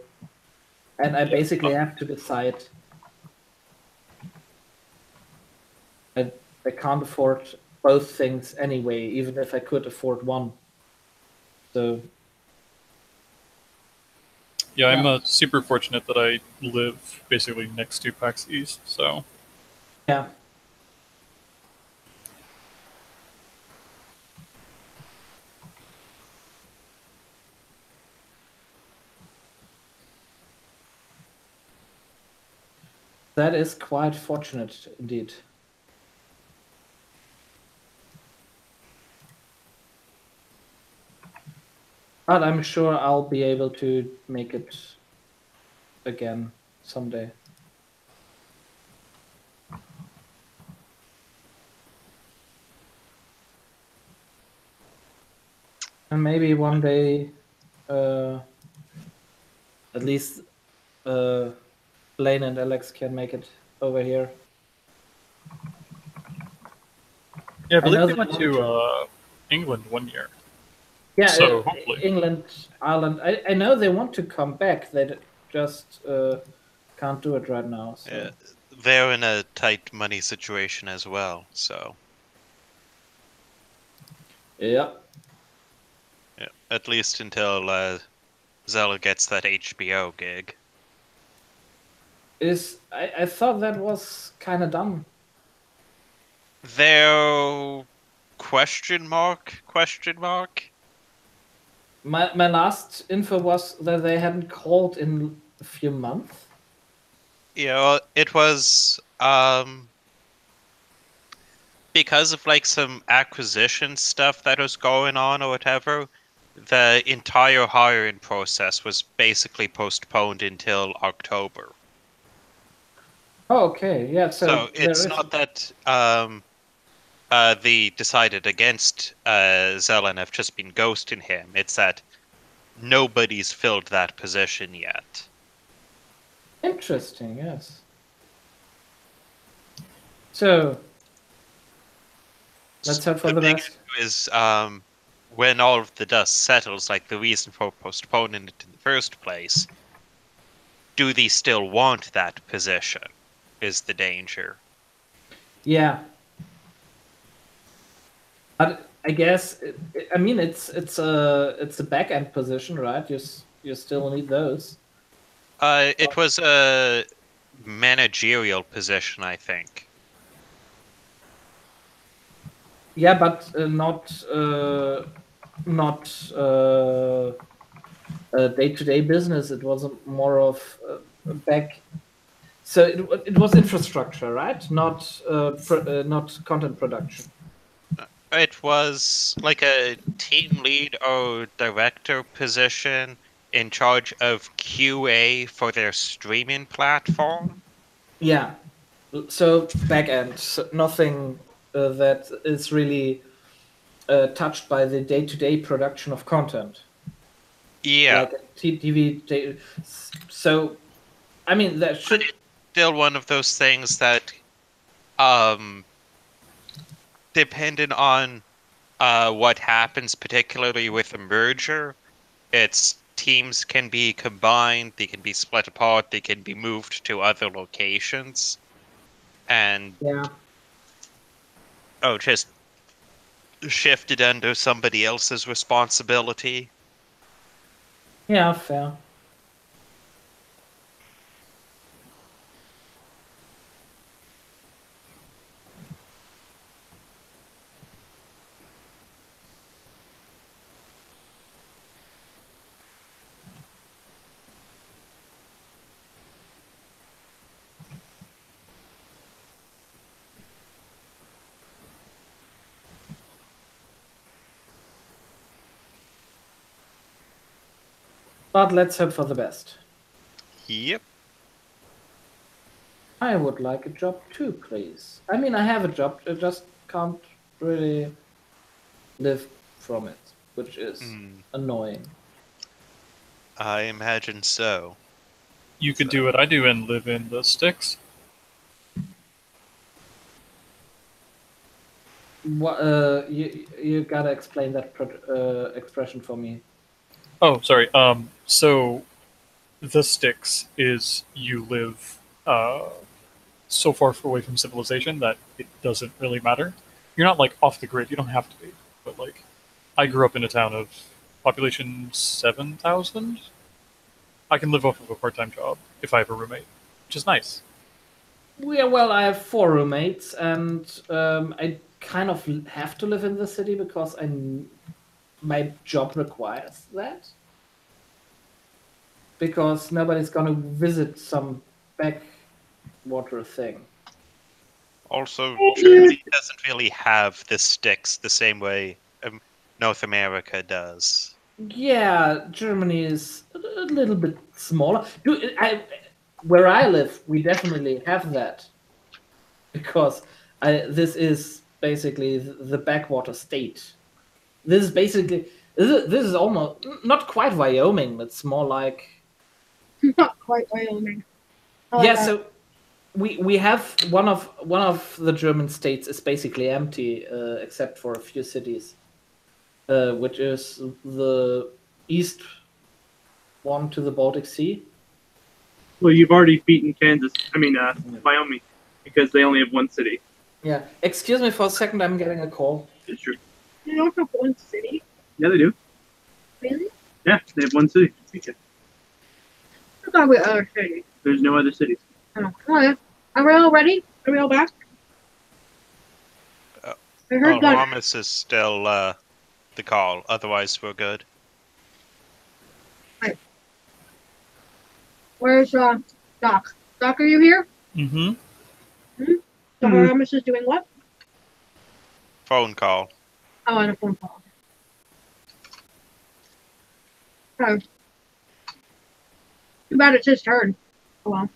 And I basically have to decide. I can't afford both things anyway, even if I could afford one. So. Yeah, I'm super fortunate that I live basically next to PAX East, so... Yeah. That is quite fortunate indeed. But I'm sure I'll be able to make it again someday. And maybe one day, at least Blaine and Alex can make it over here. Yeah, I I believe know they they went want to England one year. Yeah, So, hopefully. England, Ireland. I know they want to come back. They just can't do it right now. So. Yeah, they're in a tight money situation as well, so Yeah. yeah, at least until Zella gets that HBO gig. I thought that was kind of dumb. They're question mark? My last info was that they hadn't called in a few months. Yeah, it was because of like some acquisition stuff that was going on or whatever. The entire hiring process was basically postponed until October. Oh, okay. Yeah. So There it's is. not that they decided against Zell and have just been ghosting him. It's that nobody's filled that position yet. Interesting. Yes. So let's hope for the big best. issue is when all of the dust settles, like the reason for postponing it in the first place, do they still want that position? Is the danger. Yeah. But I guess I mean it's a back end position, right? You still need those. It was a managerial position, I think. Yeah, but not day-to-day business. It was more of back. So it was infrastructure, right? Not not content production. It was like a team lead or director position in charge of QA for their streaming platform. Yeah. So back end, so nothing that is really touched by the day-to-day production of content. Yeah. Like TV. So, I mean, that should. But it's still one of those things that, depending on what happens, particularly with a merger, its teams can be combined, they can be split apart, they can be moved to other locations, and Yeah. just shifted under somebody else's responsibility. Yeah, fair. But let's hope for the best. Yep. I would like a job too, please. I mean, I have a job, I just can't really live from it, which is annoying. I imagine so. You could do what I do and live in the sticks. What? You gotta explain that expression for me. Oh, sorry. So the sticks is you live so far away from civilization that it doesn't really matter. You're not like off the grid. You don't have to be. But like, I grew up in a town of population 7,000. I can live off of a part-time job if I have a roommate, which is nice. Yeah, well, I have 4 roommates, and I kind of have to live in the city because my job requires that. Because nobody's gonna visit some backwater thing. Also, Germany doesn't really have the sticks the same way North America does. Yeah, Germany is a little bit smaller. Where I live, we definitely have that. Because this is basically the backwater state. This is basically This is almost not quite Wyoming. It's more like Not quite Wyoming. I like yeah. that. So we have one of the German states is basically empty, except for a few cities, which is the east one to the Baltic Sea. Well, you've already beaten Wyoming, because they only have one city. Yeah. Excuse me for a second. I'm getting a call. It's true. They don't have one city. Yeah, they do. Really? Yeah, they have one city. I thought we had other cities. There's no other cities. Oh, okay. Are we all ready? Are we all back? Uh, I heard Gunner. Rhomus is still the call. Otherwise, we're good. Where's Doc? Doc, are you here? Mm-hmm. So Rhomus is doing what? Phone call. Oh, on a phone call. Oh. Too bad it's his turn. Oh well.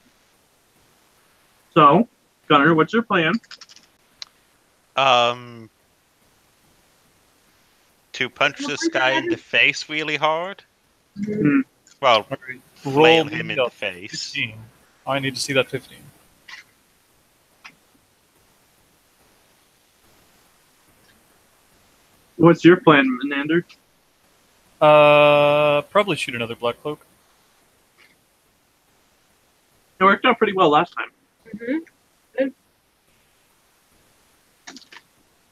So, Gunnar, what's your plan? To punch this guy in the face really hard. Hmm. Well, All right. flail Roll him me in the up. face. 15. I need to see that 15. What's your plan, Menander? Probably shoot another black cloak. It worked out pretty well last time. Mm-hmm.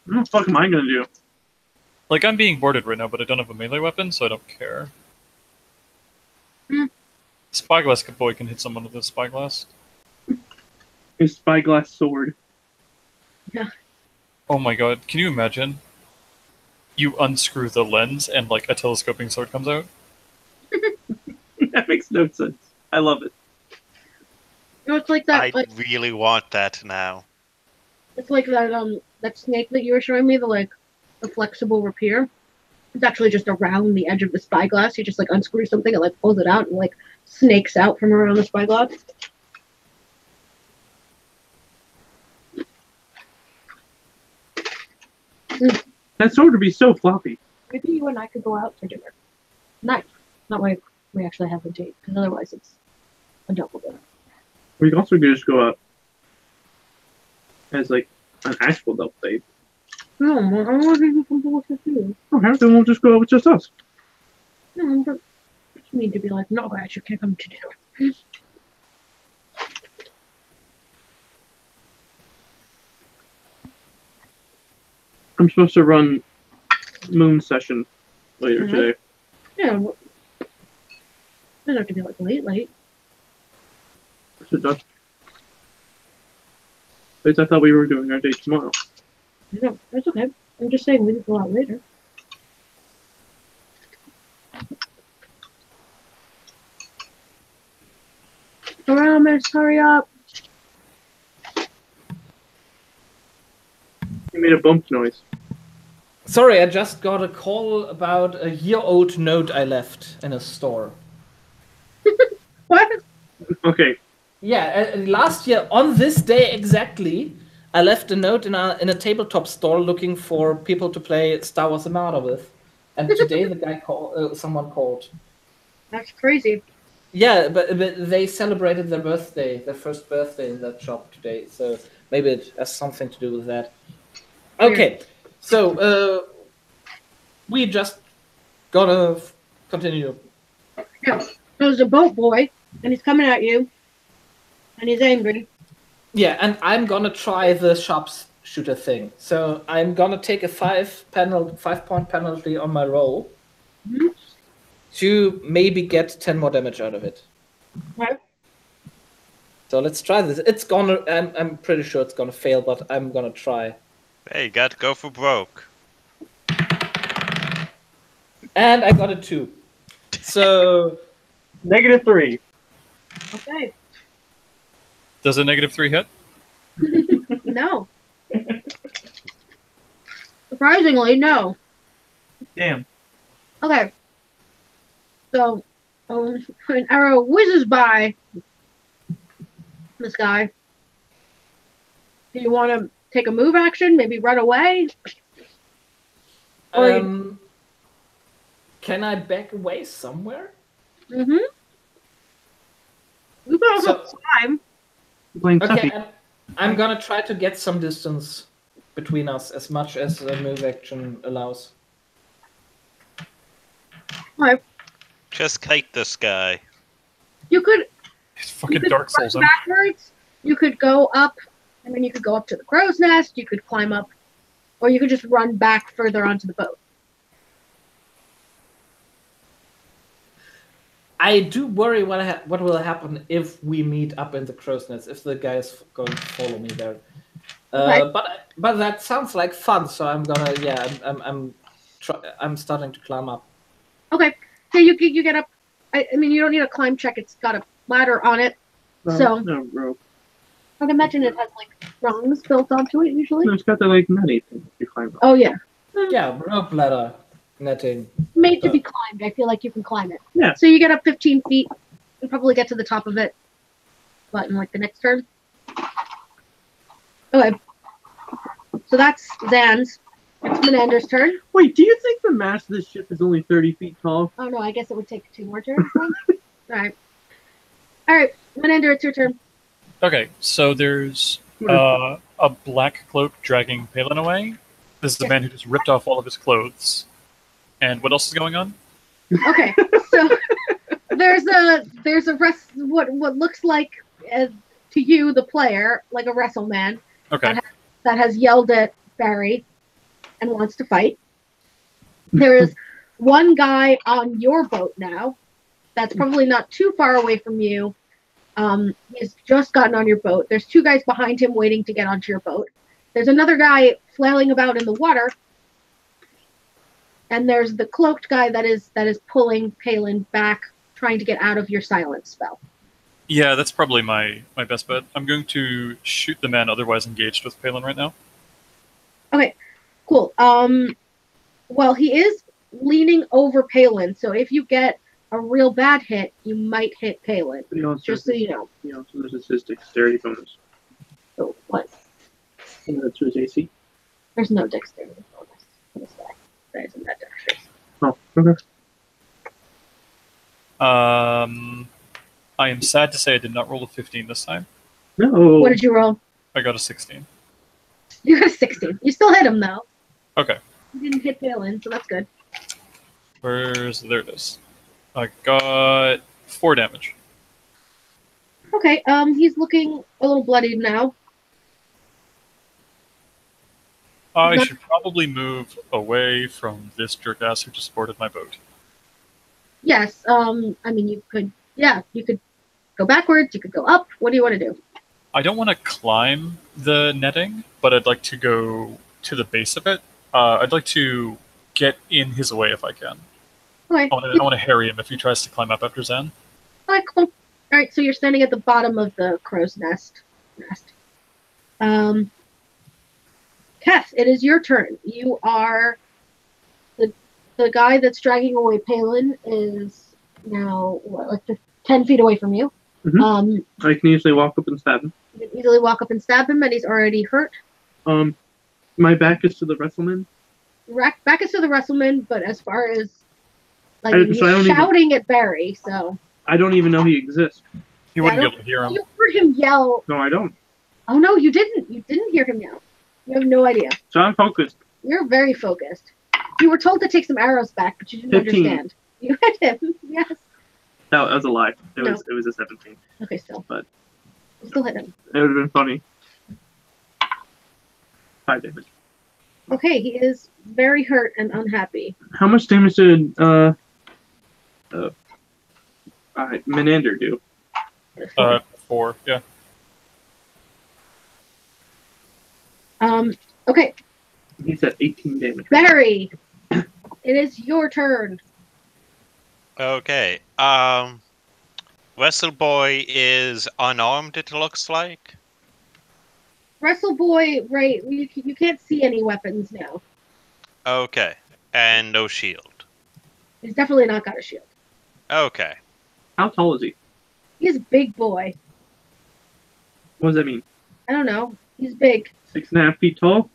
What the fuck am I gonna do? Like, I'm being boarded right now, but I don't have a melee weapon, so I don't care. Hmm. Spyglass boy can hit someone with a spyglass. His spyglass sword. Oh my god, can you imagine? You unscrew the lens and, like, a telescoping sword comes out? That makes no sense. I love it. No, it's like that. I Like really want that now. it's like that. That snake that you were showing me. The flexible rapier. It's actually just around the edge of the spyglass. You just like unscrew something and like pulls it out and like snakes out from around the spyglass. That sword would be so floppy. Maybe you and I could go out for dinner. Nice. Not why we actually have a date, because otherwise it's a double date. We could also just go out as like an actual double date. No, I want to do something with you. Okay, then we'll just go out with just us. No, but you need to be like, no, guys, you can't come to dinner. I'm supposed to run moon session later Mhm. today. Yeah, well, doesn't have to be like late. So that's, wait, I thought we were doing our date tomorrow. No, that's okay. I'm just saying we can go out later. Rhomus, hurry up. You made a bump noise. Sorry, I just got a call about a year-old note I left in a store. What? Okay, Yeah, last year on this day exactly, I left a note in a tabletop store looking for people to play Star Wars Armada with, and today the guy someone called. That's crazy. Yeah, but they celebrated their birthday, their first birthday in that shop today, so maybe it has something to do with that. Okay, so we just gotta continue. Yeah. There's a boat boy, and he's coming at you, and he's angry. Yeah, and I'm gonna try the sharpshooter thing. So I'm gonna take a 5-point penalty on my roll Mhm. to maybe get 10 more damage out of it. Right? So let's try this. It's gonna. I'm pretty sure it's gonna fail, but I'm gonna try. Hey, you got to go for broke. And I got a 2. So -3. Okay. Does a -3 hit? No. Surprisingly, no. Damn. Okay. So, an arrow whizzes by this guy. Do you want to take a move action? Maybe run away? Or Can I back away somewhere? Mm-hmm. You can also So- climb. Playing Okay, Tuffy. I'm gonna try to get some distance between us as much as the move action allows. Just kite this guy. You could It's fucking could Dark Souls. run backwards. You could go up. I mean, you could go up to the crow's nest. You could climb up, or you could just run back further onto the boat. I do worry what will happen if we meet up in the crow's nest, if the guy is going to follow me there. Okay. But that sounds like fun, so I'm gonna I'm starting to climb up. Okay. So you get up. I mean, you don't need a climb check. It's got a ladder on it. So No, rope. I'd imagine it has like rungs built onto it usually. No, it's got the like nutty thing you climb up. Oh yeah, Yeah, rope ladder netting. made to be climbed. I feel like you can climb it. Yeah. So you get up 15 feet. You probably get to the top of it. But in like the next turn. Okay. So that's Zan's. It's Menander's turn. Wait, do you think the mast of this ship is only 30 feet tall? Oh no, I guess it would take 2 more turns. Then. Alright. Alright, Menander, it's your turn. Okay, so there's a black cloak dragging Palin away. This is a man who just ripped off all of his clothes. And what else is going on? Okay, so there's a what looks like to you the player like a wrestle man Okay. that has yelled at Barry and wants to fight. There is one guy on your boat now that's probably not too far away from you. He's just gotten on your boat. There's 2 guys behind him waiting to get onto your boat. There's another guy flailing about in the water. And there's the cloaked guy that is pulling Palin back, trying to get out of your silence spell. Yeah, that's probably my best bet. I'm going to shoot the man otherwise engaged with Palin right now. Okay, cool. Well, he is leaning over Palin, so if you get a real bad hit, you might hit Palin. But he also Just so you know. He also loses his dexterity bonus. So what? And that's his AC. There's no dexterity bonus for this guy. That isn't that dexterous. Oh, okay. I am sad to say I did not roll a 15 this time. No. What did you roll? I got a 16. You got a 16. You still hit him though. Okay. You didn't hit Palin, so that's good. There it is. I got 4 damage. Okay, he's looking a little bloodied now. I should probably move away from this jerkass who just boarded my boat. Yes, I mean you could go backwards, you could go up. What do you want to do? I don't want to climb the netting, but I'd like to go to the base of it. I'd like to get in his way if I can. Okay. I want to harry him if he tries to climb up after Zan. Alright, cool. Alright, so you're standing at the bottom of the crow's nest. Keth, it is your turn. You are the guy that's dragging away Palin is now like 10 feet away from you. Mhm. I can easily walk up and stab him. You can easily walk up and stab him, and he's already hurt. My back is to the wrestleman. Back is to the wrestleman, but as far as like I he's don't shouting at Barry, so I don't even know he exists. You wouldn't be able to hear him. you heard him yell. No, I don't. Oh no, you didn't. You didn't hear him yell. You have no idea. So I'm focused. You're very focused. You were told to take some arrows back, but you didn't 15. understand. You hit him. Yes. No, that was a lie. It No. was a 17. Okay, still. But- You still hit him. It would have been funny. 5 damage. Okay, he is very hurt and unhappy. How much damage did Menander do? 4, yeah. Okay, He said 18 damage. Barry, it is your turn. Okay. Wrestle Boy is unarmed, it looks like. Wrestle Boy, right? You can't see any weapons now. Okay. And no shield. He's definitely not got a shield. Okay. How tall is he? He's a big boy. What does that mean? I don't know. He's big. 6.5 feet tall?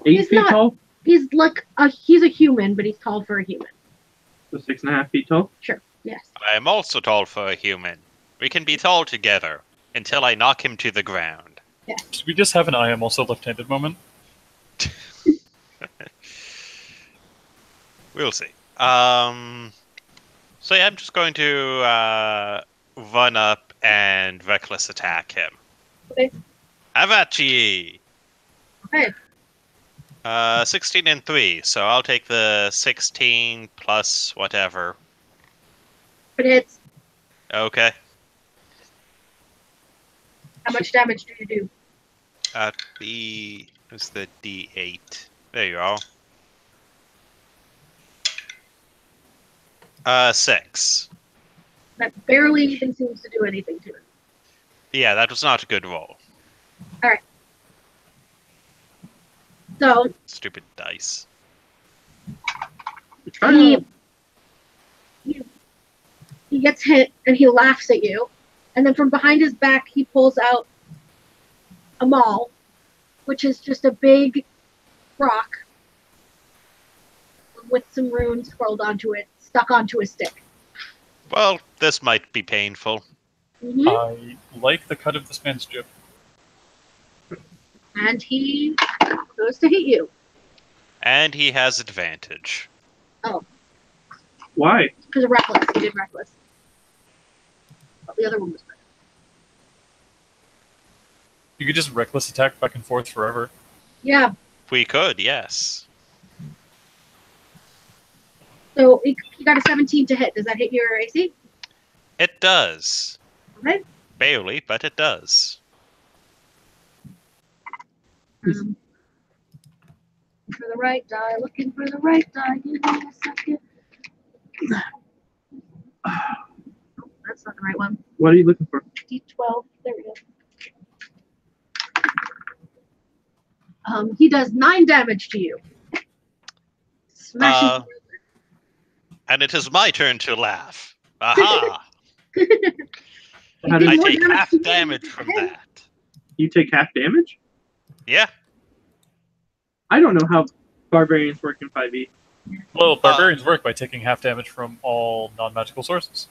8 He's feet not- tall? He's like he's a human, but he's tall for a human. So 6.5 feet tall. Sure. Yes. I am also tall for a human. We can be tall together until I knock him to the ground. Should we just have an I am also left-handed moment? We'll see. So yeah, I'm just going to run up and reckless attack him. Okay. Have at ye! Okay. 16 and 3, so I'll take the 16 plus whatever. It hits. Okay. How much damage do you do? Where's the D8? There you go. 6. That barely even seems to do anything to it. Yeah, that was not a good roll. So Stupid dice. he gets hit and he laughs at you, and then from behind his back he pulls out a maul, which is just a big rock with some runes scrolled onto it, stuck onto a stick. Well, this might be painful. Mhm. I like the cut of this man's jib. And he goes to hit you. And he has advantage. Why? Because of reckless. He did reckless. But the other one was better. You could just reckless attack back and forth forever. Yeah. We could, yes. So he got a 17 to hit. Does that hit your AC? It does. Okay. Barely, but it does. For the right die, looking for the right die. Give me a second. Oh, that's not the right one. What are you looking for? D12. There we go. He does 9 damage to you. Smashing. And it is my turn to laugh. Aha! How did I more take damage half to you. damage from that. you take half damage? Yeah. I don't know how barbarians work in 5e. Well, barbarians work by taking half damage from all non-magical sources.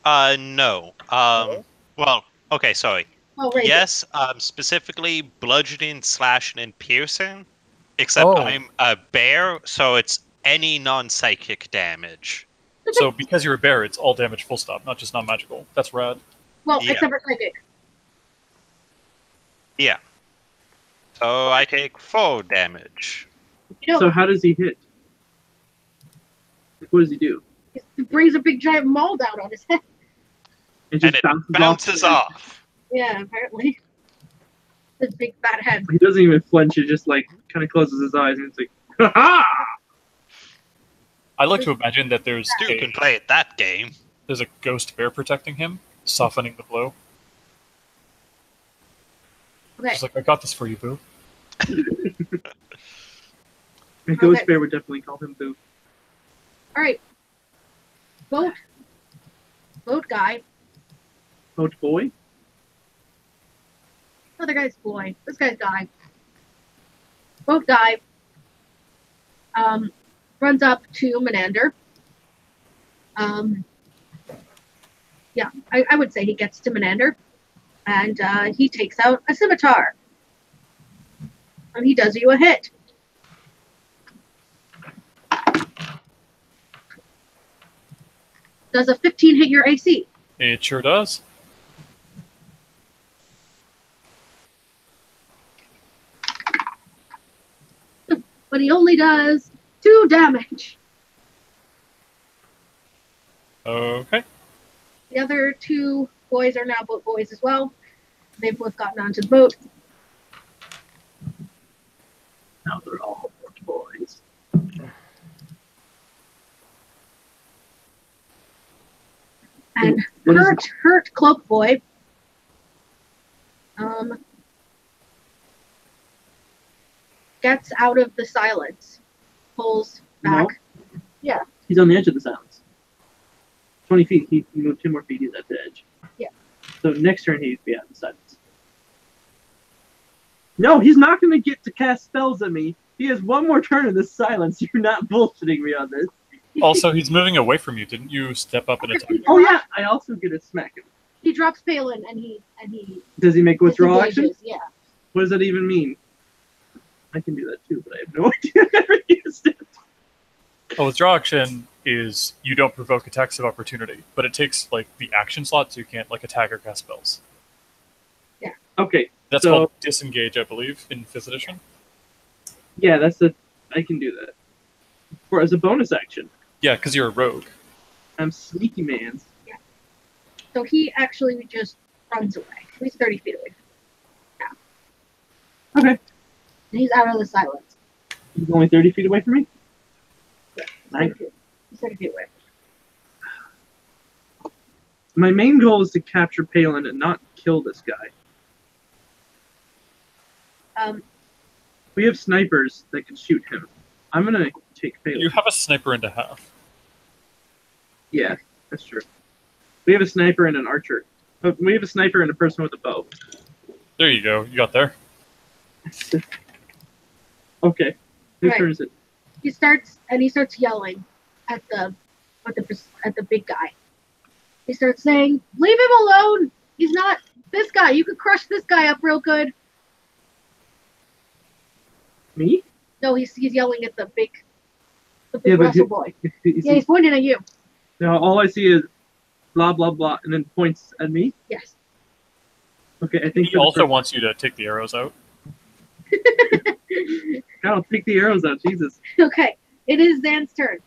No. Well, okay, sorry. Oh, right. Yes, specifically bludgeoning, slashing, and piercing. Except Oh. I'm a bear, so it's any non-psychic damage. So because you're a bear, it's all damage full stop, not just non-magical. That's rad. Well, Yeah. except for psychic. Yeah. So I take 4 damage. You know, So how does he hit? What does he do? he brings a big giant maul down on his head. It And just it bounces off. Yeah, apparently. His big fat head. He doesn't even flinch. It just like kind of closes his eyes and it's like, ha ha! I like to imagine that there's Stu can play at that game. a ghost bear protecting him, softening the blow. Okay. She's like, I got this for you, boo. A ghost Okay. bear would definitely call him Boo. All right. Boat guy. Boat boy? Other guy's boy. This guy's guy. Boat guy. Runs up to Menander. Yeah, I would say he gets to Menander, and he takes out a scimitar, and he does you a hit. Does a 15 hit your AC? It sure does. But he only does 2 damage. Okay. The other 2 boys are now boat boys as well. They've both gotten onto the boat. Now they're all boat boys. And What is hurt cloak boy. Gets out of the silence, pulls back. No. Yeah. He's on the edge of the silence. 20 feet. He moved 10 more feet. He's at the edge. Yeah. So next turn he'd be out of the silence. No, he's not going to get to cast spells at me. He has one more turn in this silence. You're not bullshitting me on this. Also, he's moving away from you. Didn't you step up and attack him? Oh yeah, I also get a smack him. He drops Palin and he Does he make a withdrawal action? disengages, yeah. What does that even mean? I can do that too, but I have no idea. I've never used it. A withdraw action is you don't provoke attacks of opportunity, but it takes like the action slot, so you can't like attack or cast spells. Okay, That's so called disengage, I believe, in 5th edition. yeah, I can do that. For as a bonus action, Yeah, because you're a rogue. I'm sneaky man's. So he actually just runs away. He's 30 feet away from Okay, and he's out of the silence. he's only 30 feet away from me. Nice. He's 30 feet away. My main goal is to capture Palin and not kill this guy. We have snipers that can shoot him. I'm gonna take Palin. You have a sniper and a half. Yeah, that's true. We have a sniper and an archer. We have a sniper and a person with a bow. There you go. You got there. Okay, whose Right. turn is it? He starts yelling at the big guy. He starts saying, "Leave him alone! He's not this guy. You could crush this guy up real good." Me? No, he's yelling at the big Yeah, but Russell boy. Is Yeah, he's pointing at you. now all I see is blah blah blah, and then points at me. Yes. Okay, I think He also wants you to take the arrows out. I'll take the arrows out. Jesus. Okay, it is Zan's turn.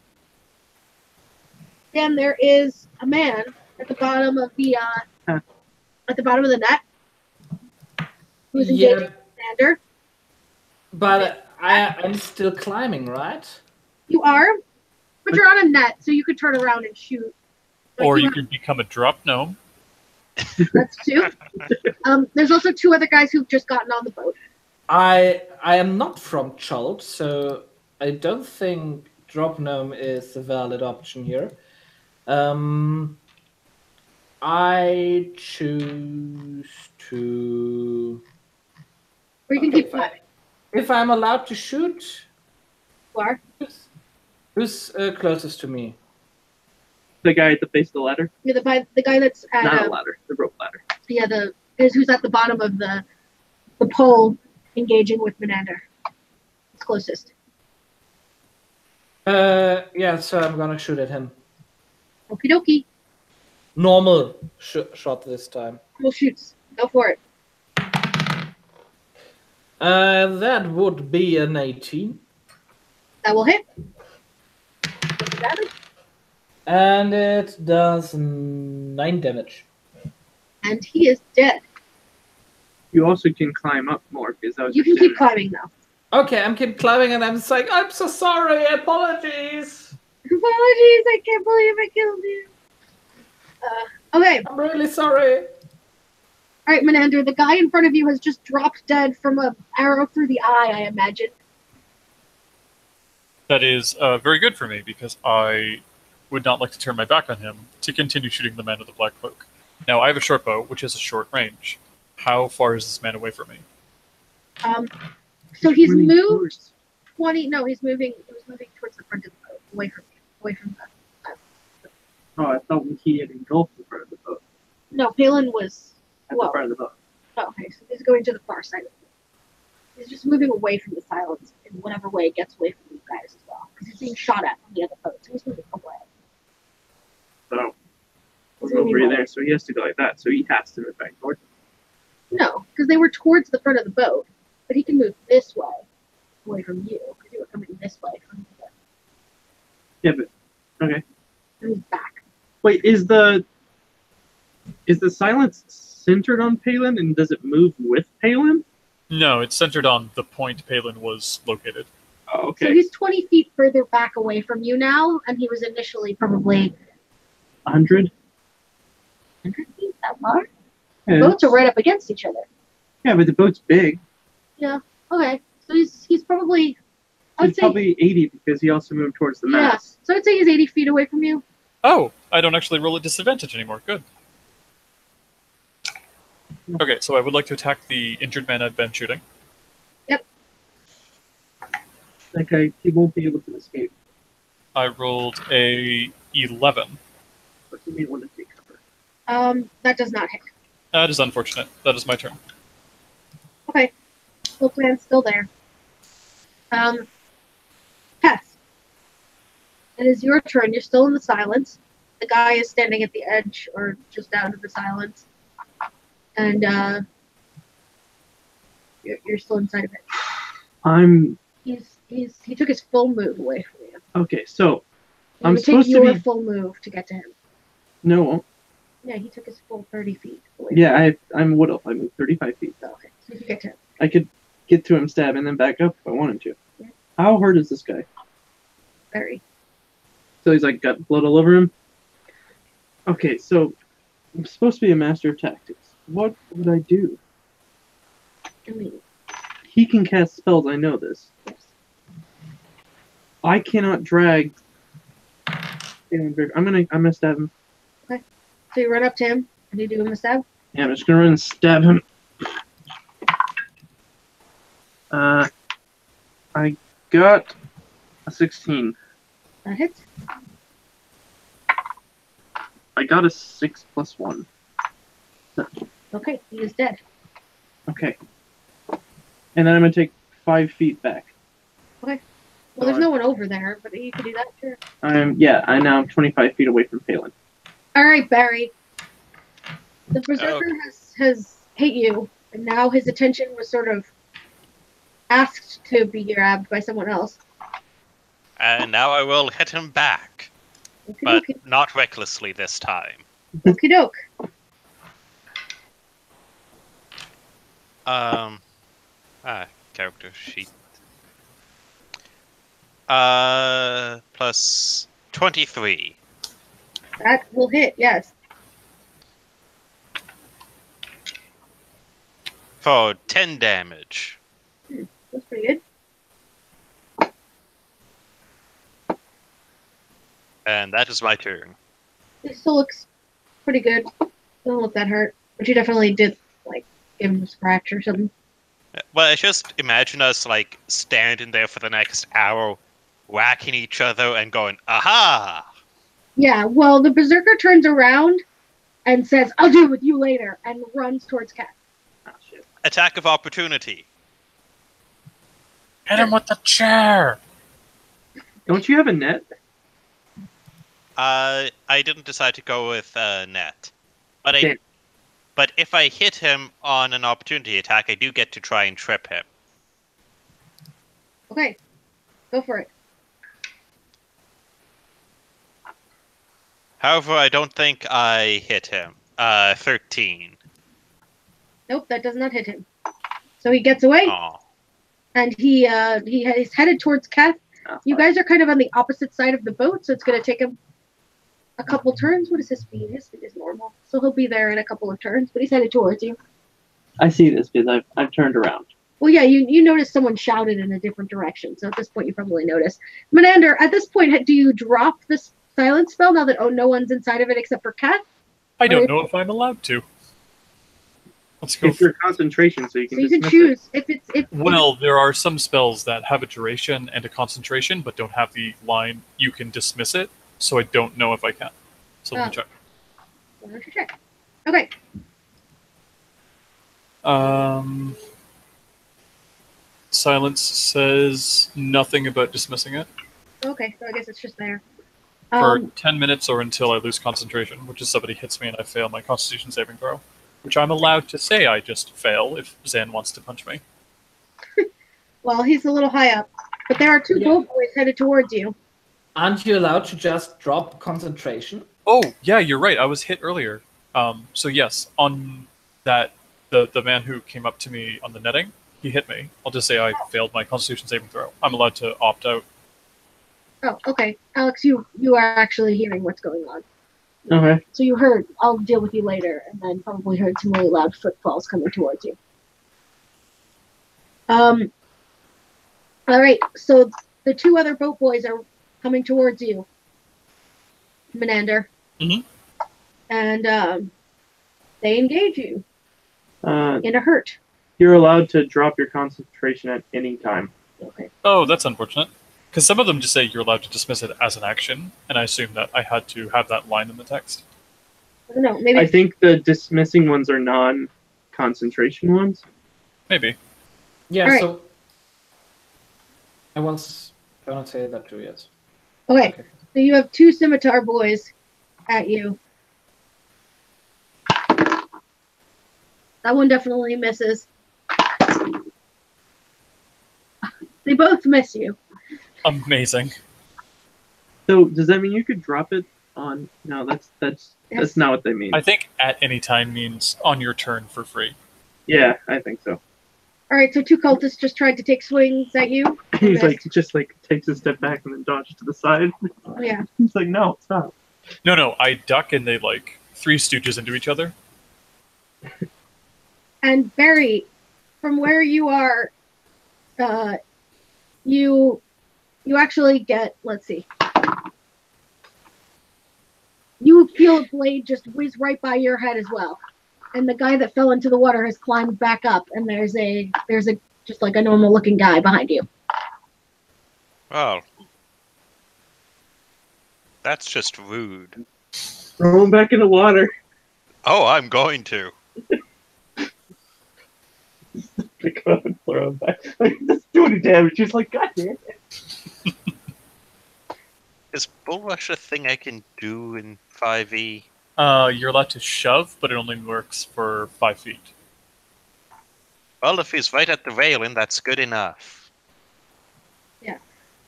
Then there is a man at the bottom of the net who's engaging Yeah, Xander. but I'm still climbing, right? You are, but you're on a net, so you could turn around and shoot. Like, Or you have- could become a drop gnome. That's two. There's also two other guys who've just gotten on the boat. I am not from Chult, so I don't think drop gnome is a valid option here. I choose to. Or you can keep climbing. If I'm allowed to shoot, You are. who's closest to me? The guy at the base of the ladder. Yeah, the guy that's at Not a ladder. The rope ladder. yeah who's at the bottom of the pole engaging with Menander. It's closest. Yeah, so I'm gonna shoot at him. Okie dokie. Normal shot this time. We'll shoots. Go for it. That would be an 18. That will hit. What's the damage? And it does 9 damage. And he is dead. You also can climb up more because that was. You your can keep standard. climbing now. Okay, I'm keep climbing and I'm just like, I'm so sorry, apologies. Apologies, I can't believe I killed you. Okay, I'm really sorry. all right, Menander. The guy in front of you has just dropped dead from an arrow through the eye, I imagine. That is very good for me because I would not like to turn my back on him to continue shooting the man with the black cloak. Now, I have a short bow, which is a short range. How far is this man away from me? So he's Running moved towards- 20. No, he was moving towards the front of the boat, away from the. Oh, I thought he had engulfed the front of the boat. No, Palin was. At Whoa. the front of the boat. Oh, okay, so he's going to the far side of it. He's just moving away from the silence in whatever way it gets away from you guys as well. Because he's being shot at from the other boat, so he's moving away. So He's we're moving over away. there, so he has to go like that. So he has to move back towards. No, because they were towards the front of the boat, but he can move this way, away from you, because you were coming this way from the boat. Yeah, but okay. And he's back. Wait, is the silence centered on Palin, and does it move with Palin? No, it's centered on the point Palin was located. Oh, So okay. he's 20 feet further back away from you now, and he was initially probably 100. 100 feet, that far? Yeah, Boats are right up against each other. yeah, but the boat's big. Okay, so he's probably, I'd He's say, probably 80 because he also moved towards the yeah. mast. So I'd say he's 80 feet away from you. Oh, I don't actually roll a disadvantage anymore. Good. Okay, so I would like to attack the injured man I've been shooting. That guy, he won't be able to escape. I rolled a 11. But give me one to take cover. That does not hit. That is unfortunate. That is my turn. Okay. Full plan's still there. Tess. It is your turn. You're still in the silence. The guy is standing at the edge or just out of the silence. And you're still inside of it. He took his full move away from you. Okay, so It I'm would take supposed to your be. full move to get to him. No. Yeah, he took his full 30 feet away. Yeah, I'm a wood elf. I move 35 feet. So, okay, so you can get to him. I could get to him, stab, and then back up if I wanted to. Yeah. How hurt is this guy? Very. So he's like got blood all over him? Okay, so I'm supposed to be a master of tactics. What would I do? I mean, He can cast spells, I know this. yes. I cannot drag. I'm gonna stab him. So you run up to him and you do him a stab. Yeah, I'm just gonna run and stab him. I got a 16. That hits. I got a 6 plus 1. Okay, he is dead. Okay. And then I'm gonna take 5 feet back. Well, there's no one over there, but you can do that, sure. I'm now 25 feet away from Phelan. All right, Barry. The berserker has hit you, and now his attention was sort of asked to be grabbed by someone else. And now I will hit him back, but not recklessly this time. Okie doke. Character sheet. Plus 23. That will hit, yes. For 10 damage. That's pretty good. And that is my turn. It still looks pretty good. Doesn't look that hurt. But you definitely did, like, give him a scratch or something. Well, I just imagine us, like, standing there for the next hour, whacking each other and going, aha! Yeah, well, the berserker turns around and says, I'll deal with you later, and runs towards Cat. Oh, shit. Attack of opportunity. Hit him with the chair! Don't you have a net? I didn't decide to go with net. But Okay. But if I hit him on an opportunity attack, I do get to try and trip him. Okay, go for it. However, I don't think I hit him. 13. Nope, that does not hit him. So he gets away, Aw. and he's headed towards Kath. You guys are kind of on the opposite side of the boat, so it's going to take him a couple turns. What is his speed? His speed is normal, so he'll be there in a couple of turns, but he's headed towards you. I see this because I've turned around. Well, yeah, you noticed someone shouted in a different direction, so at this point you probably noticed. Menander, at this point, do you drop this silence spell now that no one's inside of it except for Kat? I don't know if I'm allowed to. Let's go. It's your concentration, so you can So you can dismiss it. choose if Well, there are some spells that have a duration and a concentration, but don't have the line you can dismiss it, so I don't know if I can. So let me check. Why don't you check? Okay. Silence says nothing about dismissing it Okay, so I guess it's just there. for 10 minutes or until I lose concentration, which is somebody hits me and I fail my Constitution saving throw, which I'm allowed to say I just fail if Zan wants to punch me. Well, he's a little high up, but there are two boat boys headed towards you. Aren't you allowed to just drop concentration? Oh, yeah, you're right. I was hit earlier. So yes, on that, the man who came up to me on the netting, he hit me. I'll just say I failed my Constitution saving throw. I'm allowed to opt out. Oh, okay. Alex, you are actually hearing what's going on. Okay. So you heard, I'll deal with you later, and then probably heard some really loud footfalls coming towards you. All right, so the two other boat boys are coming towards you, Menander. Mhm. And they engage you in a hurt. You're allowed to drop your concentration at any time. Okay. Oh, that's unfortunate. Because some of them just say you're allowed to dismiss it as an action, and I assume that I had to have that line in the text. I don't know. Maybe I think the dismissing ones are non-concentration ones. Maybe. Yeah, Alright. so I was gonna say that too, yes. Okay. Okay. So you have 2 scimitar boys at you. That one definitely misses. They both miss you. Amazing. So does that mean you could drop it on? No, that's Yes. not what they mean. I think at any time means on your turn for free. Yeah, I think so. Alright, so 2 cultists just tried to take swings at you. He's like just like takes a step back and then dodges to the side. Oh, yeah. He's like, no, stop. No, I duck and they like three stooges into each other. And Barry, from where you are, you actually get, let's see. You feel a blade just whiz right by your head as well. And the guy that fell into the water has climbed back up, and there's a just like a normal looking guy behind you. Well, that's just rude. Throw him back in the water. Oh, I'm going to. Pick him up and throw him back. Like, doesn't do any damage. He's like, God damn it. Is Bull Rush a thing I can do in 5e? You're allowed to shove, but it only works for 5 feet. Well, if he's right at the railing, that's good enough.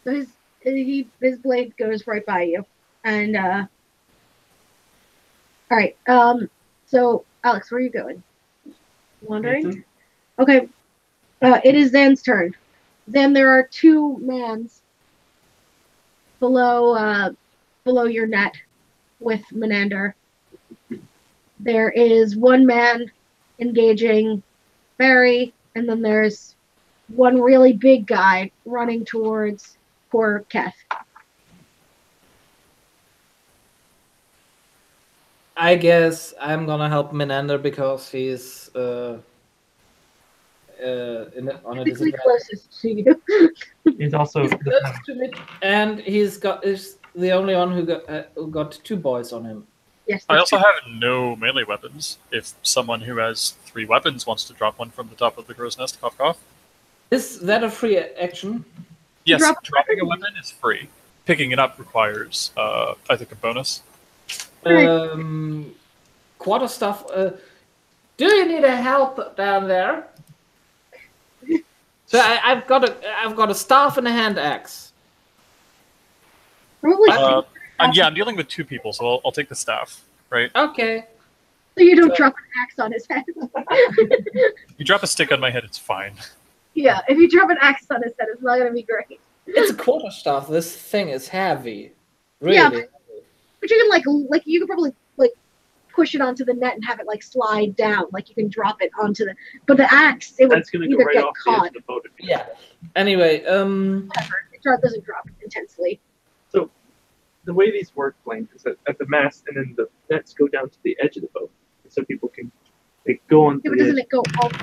So his blade goes right by you. And all right. So Alex, where are you going? Wandering? Nathan? Okay. It is Zan's turn. Then there are 2 mans below your net with Menander. There is 1 man engaging Barry, and then there's 1 really big guy running towards poor Keth. I guess I'm gonna help Menander because he's on a Physically disadvantage. closest to you. He's also He's close to me, and is the only one who got 2 boys on him. Yes. I that's also true. have no melee weapons. If someone who has 3 weapons wants to drop one from the top of the crow's nest, cough cough. Is that a free action? Yes, drop a dropping a weapon is free. Picking it up requires, I think, a bonus. Quarterstaff. Do you need a help down there? So I've got a staff and a hand axe. Probably I'm dealing with 2 people, so I'll take the staff, right? Okay. so you don't drop an axe on his head. You drop a stick on my head, it's fine. Yeah, if you drop an axe on his head, it's not gonna be great. It's a quarterstaff. This thing is heavy. Really. Yeah, but you can you could probably push it onto the net and have it slide down. Like you can drop it onto the. But the axe, it would That's going to go either right get off the edge caught. of the boat. Yeah. Anyway, Whatever. It doesn't drop intensely. So the way these work, Blaine, is that at the mast and then the nets go down to the edge of the boat, so people can go on. Yeah, but doesn't it go all the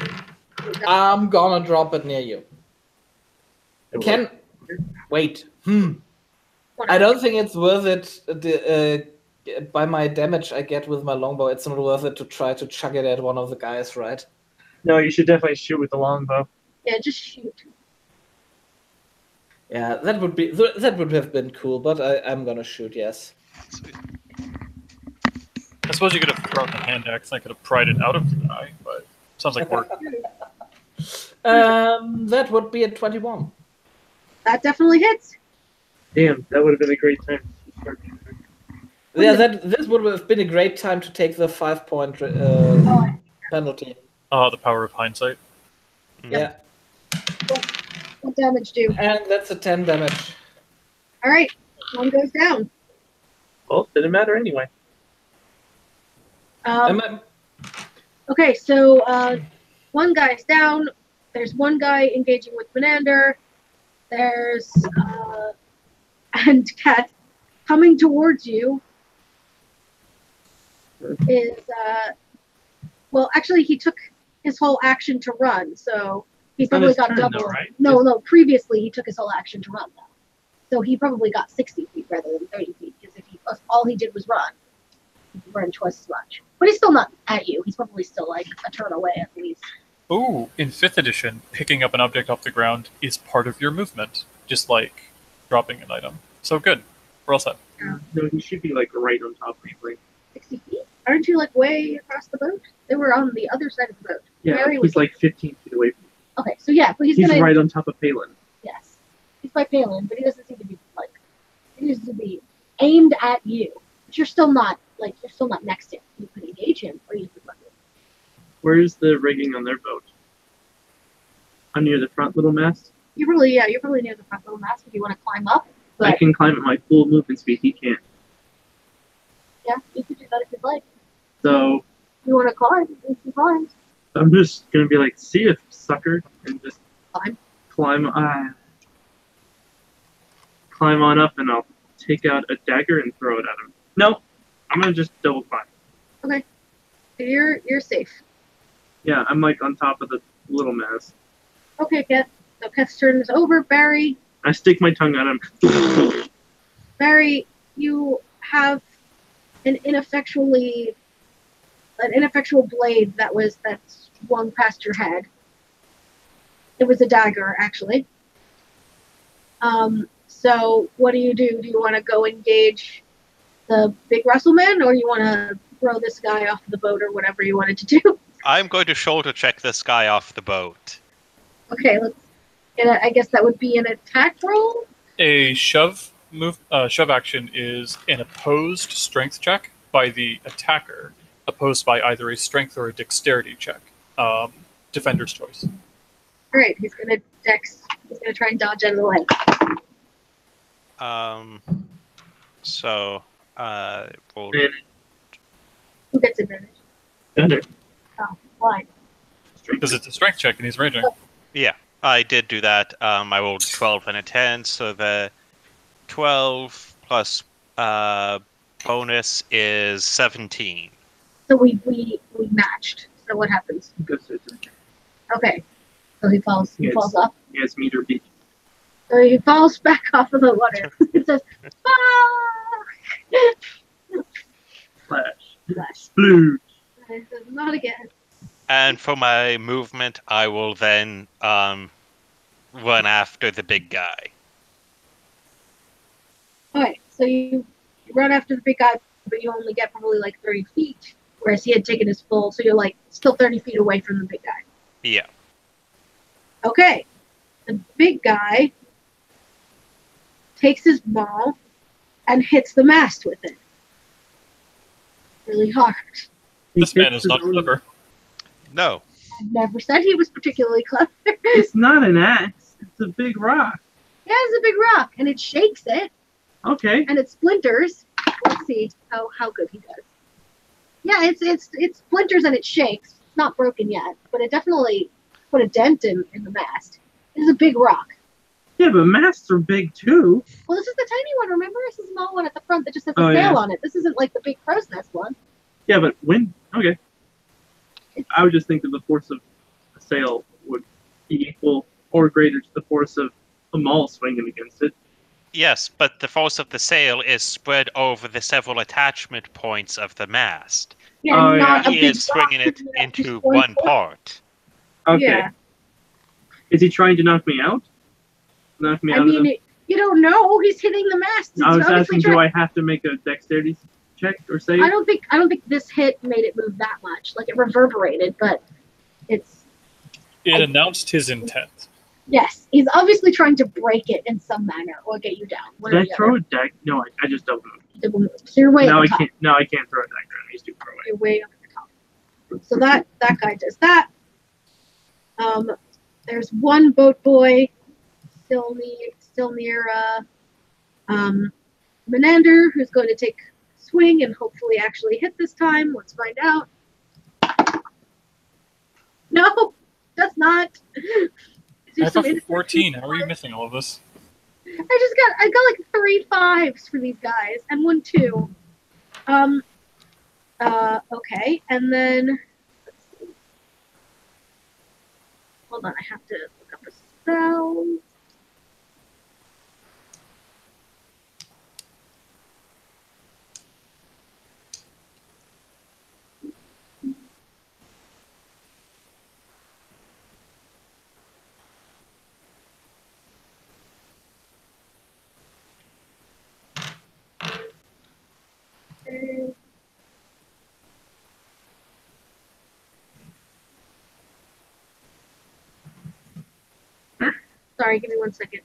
way down? I'm gonna drop it near you. Can wait. I don't think it's worth it. By my damage I get with my longbow, it's not worth it to try to chuck it at one of the guys, right? No, you should definitely shoot with the longbow. Yeah, just shoot. Yeah, that would have been cool, but I'm gonna shoot. Yes. I suppose you could have thrown the hand axe and I could have pried it out of the guy, but sounds like work. That would be a 21. That definitely hits. Damn, that would have been a great time. Yeah, this would have been a great time to take the 5-point penalty. Oh, the power of hindsight. Yeah, What damage do? and that's a 10 damage. All right, 1 goes down. Well, didn't matter anyway. Okay, so 1 guy's down. There's 1 guy engaging with Menander. There's and Kat coming towards you is well, actually, he took his whole action to run, so he's It's not probably his got turn, double. though, right? No, previously he took his whole action to run, though. So he probably got 60 feet rather than 30 feet, because if all he did was run, he could run twice as much. But he's still not at you. He's probably still like a turn away at least. Ooh, in 5th edition, picking up an object off the ground is part of your movement, just like dropping an item. So good. We're all set. No, he should be like right on top of me. Like, 60 feet? Aren't you like way across the boat? They were on the other side of the boat. yeah, Barry he's was like 15 feet away from me. okay. So yeah, but he's gonna right on top of Palin. yes, he's by Palin, but he doesn't seem to be like he needs to be aimed at you. But you're still not next to him. You could engage him, or you could run him. Where's the rigging on their boat? I'm near the front little mast. You're probably near the front little mast if you want to climb up. But I can climb at my full movement speed. He can't. yeah, you could do that if you'd like. So If you want to climb, you can climb. I'm just gonna be like, see ya, sucker, and just Climb. Climb on up, and I'll take out a dagger and throw it at him. No, I'm gonna just double climb. Okay. So you're safe. Yeah, I'm like on top of the little mast. Okay, Keth. So Keth's turn is over. Barry, I stick my tongue at him. Barry, you have an ineffectual blade that swung past your head. It was a dagger, actually. So what do? Do you want to go engage the big Russellman, or you want to throw this guy off the boat, or whatever you wanted to do? I'm going to shoulder check this guy off the boat. Okay, I guess that would be an attack roll. A shove action is an opposed strength check by the attacker, opposed by either a strength or a dexterity check. Defender's choice. Great, he's gonna try and dodge out of the way. We'll... Who gets advantage? Thunder. Oh, why? Because it's a strength check and he's raging. Yeah, I did do that. I rolled 12 and a 10, so the 12 plus bonus is 17. So we matched. So what happens? Okay. So he falls. He Yes. falls off. Yes, meter beat. So he falls back off of the water. It says, "Fuck!" Flash. Flash. Blue. And it says, "Not again." And for my movement, I will then run after the big guy. Okay. So you run after the big guy, but you only get probably like 30 feet, whereas he had taken his full. So you're like still 30 feet away from the big guy. Yeah. Okay. The big guy takes his ball and hits the mast with it. Really hard. This man is not clever. No. I never said he was particularly clever. It's not an axe. It's a big rock. Yeah, it's a big rock, and it shakes it, Okay. and it splinters. Let's see how good he does. Yeah, it splinters and it shakes. It's not broken yet, but it definitely put a dent in the mast. It's a big rock. Yeah, but masts are big too. Well, this is the tiny one, remember? This is the small one at the front that just has a Oh, sail yeah. on it. This isn't like the big crow's nest one. Yeah, but when? Okay. It's, I would just think that the force of a sail would be equal or greater to the force of a maul swinging against it. Yes, but the force of the sail is spread over the several attachment points of the mast. yeah, Oh, not yeah. a He big is swinging rock it that you have to into swing one for. part. Okay. Yeah. Is he trying to knock me out? Knock me I out of mean, the... you don't know. He's hitting the mast. It's I was obviously asking, trying- do I have to make a dexterity check or save? I don't think this hit made it move that much. Like it reverberated, but it's It announced his intent. yes. He's obviously trying to break it in some manner or get you down. One Did or I the throw other. a dagger? No, I just double moved. Double move. So you're way Now up I top. can't. Now I can't throw a dagger. He's too far away. You're way up at the top. So that guy does that. There's one boat boy still near Menander, who's going to take a swing and hopefully actually hit this time. Let's find out. No, that's not. I There's have some a 14. How are you missing all of this? I got like 3 5s for these guys and 1 2. Okay, and then let's see. Hold on, I have to look up a spell. Sorry, give me 1 second.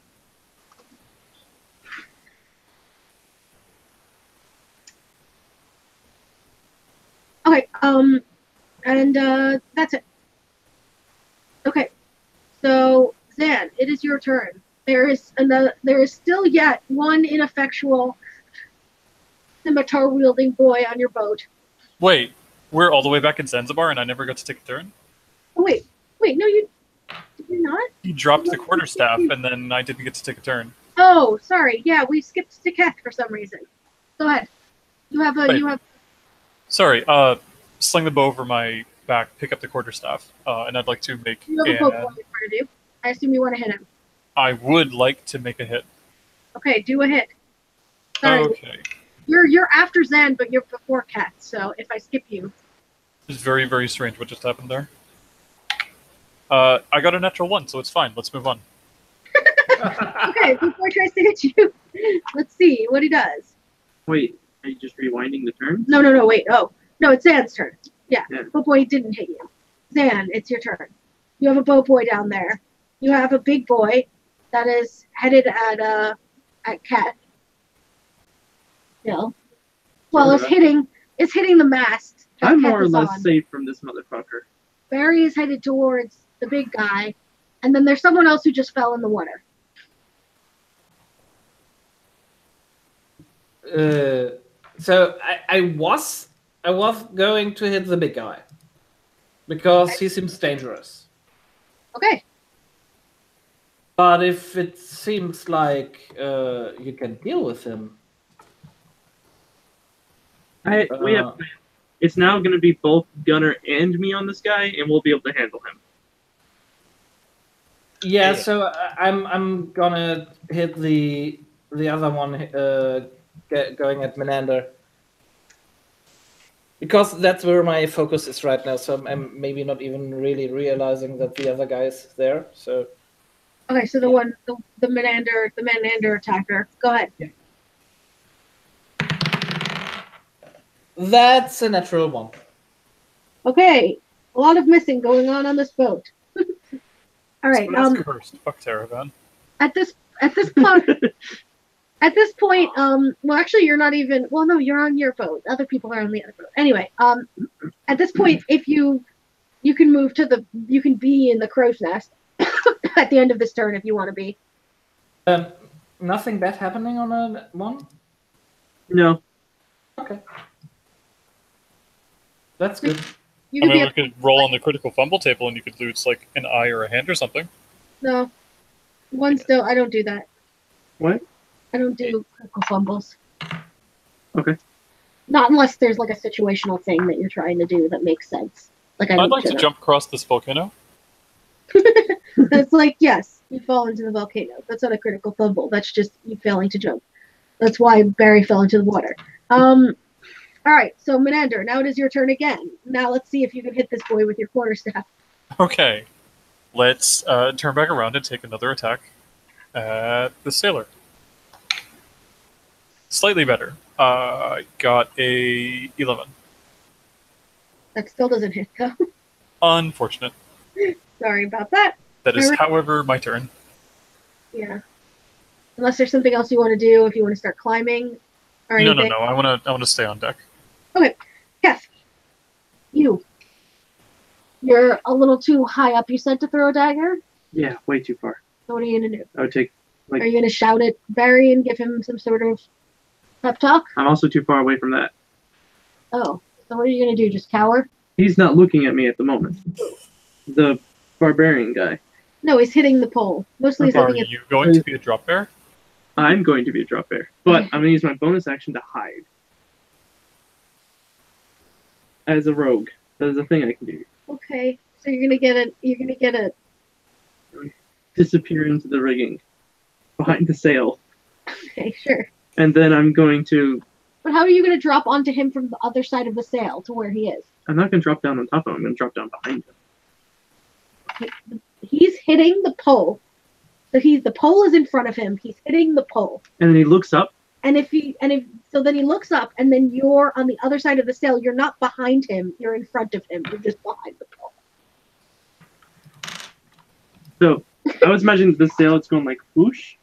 Okay, and that's it. Okay, so Zan, it is your turn. There is still yet one ineffectual scimitar wielding boy on your boat. Wait, we're all the way back in Zanzibar, and I never got to take a turn. Oh wait, no, did you not? He dropped the quarterstaff, and then I didn't get to take a turn. Oh, sorry. Yeah, we skipped to Keth for some reason. Go ahead. Wait. Sorry. Sling the bow over my back, pick up the quarterstaff, and I'd like to make. You have a Pokemon in front of you. I assume you want to hit him. I would like to make a hit. Okay, do a hit. Sorry. Okay. You're after Zan, but you're before Keth. So if I skip you, It's very, very strange what just happened there. I got a natural 1, so it's fine. Let's move on. okay. Before he tries to hit you, let's see what he does. Wait, are you just rewinding the turn? No, wait. Oh, no, it's Zan's turn. Yeah. Boat boy didn't hit you. Zan, it's your turn. You have a boat boy down there. You have a big boy that is headed at Keth. Well, it's hitting the mast. I'm more or less safe from this motherfucker. Barry is headed towards the big guy, and then there's someone else who just fell in the water. So I was going to hit the big guy because he seems dangerous. Okay. But if it seems like you can deal with him, We have. It's now going to be both Gunner and me on this guy, and we'll be able to handle him. yeah. So I'm gonna hit the other one going at Menander because that's where my focus is right now. So I'm maybe not even really realizing that the other guy is there. So Okay, so the Menander attacker. Go ahead. Yeah. That's a natural 1. Okay, a lot of missing going on this boat. All right. Someone else go first. Fuck Taravan. At this point, well, actually, you're not even. Well, no, you're on your boat. Other people are on the other boat. Anyway, at this point, if you can move to you can be in the crow's nest at the end of this turn if you want to be. Nothing bad happening on a 1? No. Okay. That's good. You I can mean, be we could roll on the critical fumble table, and you could lose like an eye or a hand or something. no. One still. I don't do that. What? I don't do critical fumbles. Okay. Not unless there's like a situational thing that you're trying to do that makes sense. Like I'd like to jump across this volcano. It's like, yes, you fall into the volcano. That's not a critical fumble. That's just you failing to jump. That's why Barry fell into the water. All right, so Menander, now it is your turn again. Now let's see if you can hit this boy with your quarterstaff. Okay, let's turn back around and take another attack at the sailor. Slightly better. Got a 11. That still doesn't hit, though. Unfortunate. Sorry about that. That is, however, my turn. Yeah. Unless there's something else you want to do, if you want to start climbing or anything. No. I want to stay on deck. Okay, Keth, you're a little too high up. You said to throw a dagger. Yeah, way too far. So what are you gonna do? I would take. Are you gonna shout at Barry and give him some sort of pep talk? I'm also too far away from that. Oh, so what are you gonna do? Just cower? He's not looking at me at the moment. The barbarian guy. No, he's hitting the pole. Mostly he's Are looking at. you going to be a drop bear? I'm going to be a drop bear, but I'm gonna use my bonus action to hide. As a rogue, that is a thing I can do. Okay, so you're gonna get a. Disappear into the rigging, behind the sail, Okay, sure. and then I'm going to. But how are you gonna drop onto him from the other side of the sail to where he is? I'm not gonna drop down on top of him. I'm gonna drop down behind him. He's hitting the pole. So the pole is in front of him. He's hitting the pole. And then he looks up. And then he looks up, and then you're on the other side of the sail. You're not behind him. You're in front of him. You're just behind the pole. So I was imagining the sail. It's going like whoosh.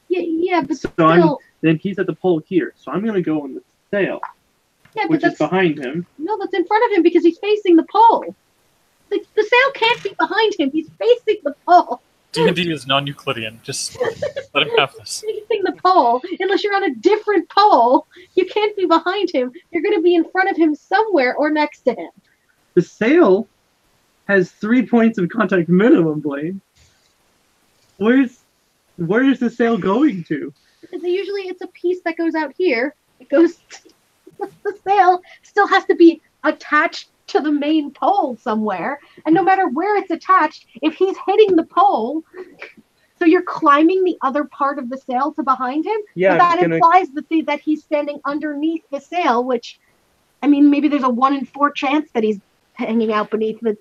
Yeah, but So still. then he's at the pole here. So I'm gonna go on the sail, Yeah, but which is that's behind him. no, that's in front of him because he's facing the pole. The sail can't be behind him. He's facing the pole. D&D is non-Euclidean. Just let him have this. Facing the pole, unless you're on a different pole, you can't be behind him. You're going to be in front of him somewhere or next to him. The sail has 3 points of contact minimum, Blaine. Where is the sail going to? Because usually it's a piece that goes out here. It goes. The sail still has to be attached to the main pole somewhere, and no matter where it's attached, if he's hitting the pole, so you're climbing the other part of the sail to behind him. Yeah, but that implies that he's standing underneath the sail, which, I mean, maybe there's a 1 in 4 chance that he's hanging out beneath the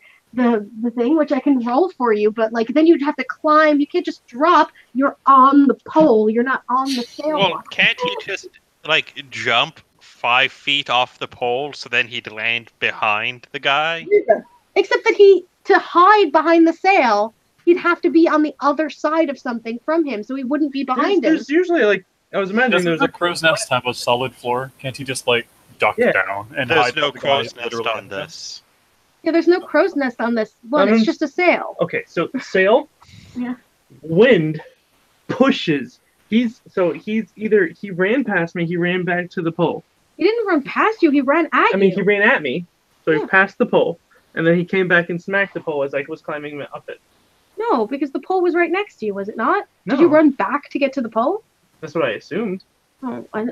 thing, which I can roll for you, but like then you'd have to climb. You can't just drop. You're on the pole. You're not on the sail. Well, can't he just like jump 5 feet off the pole so then he'd land behind the guy? Yeah. Except that to hide behind the sail, he'd have to be on the other side of something from him, so he wouldn't be behind him. There's usually like I was imagining Doesn't there's the crow's nest have a solid floor? Can't he just like duck down and There's hide? no the guy crow's nest literally on under him? this. Yeah, there's no crow's nest on this one. It's just a sail. Okay, so sail. Yeah. Wind pushes. He ran past me. He ran back to the pole. He didn't run past you. He ran at you. I mean, he ran at me, so Yeah. he passed the pole, and then he came back and smacked the pole as I was climbing up it. No, because the pole was right next to you, was it not? No, Did you run back to get to the pole? that's what I assumed. Oh, I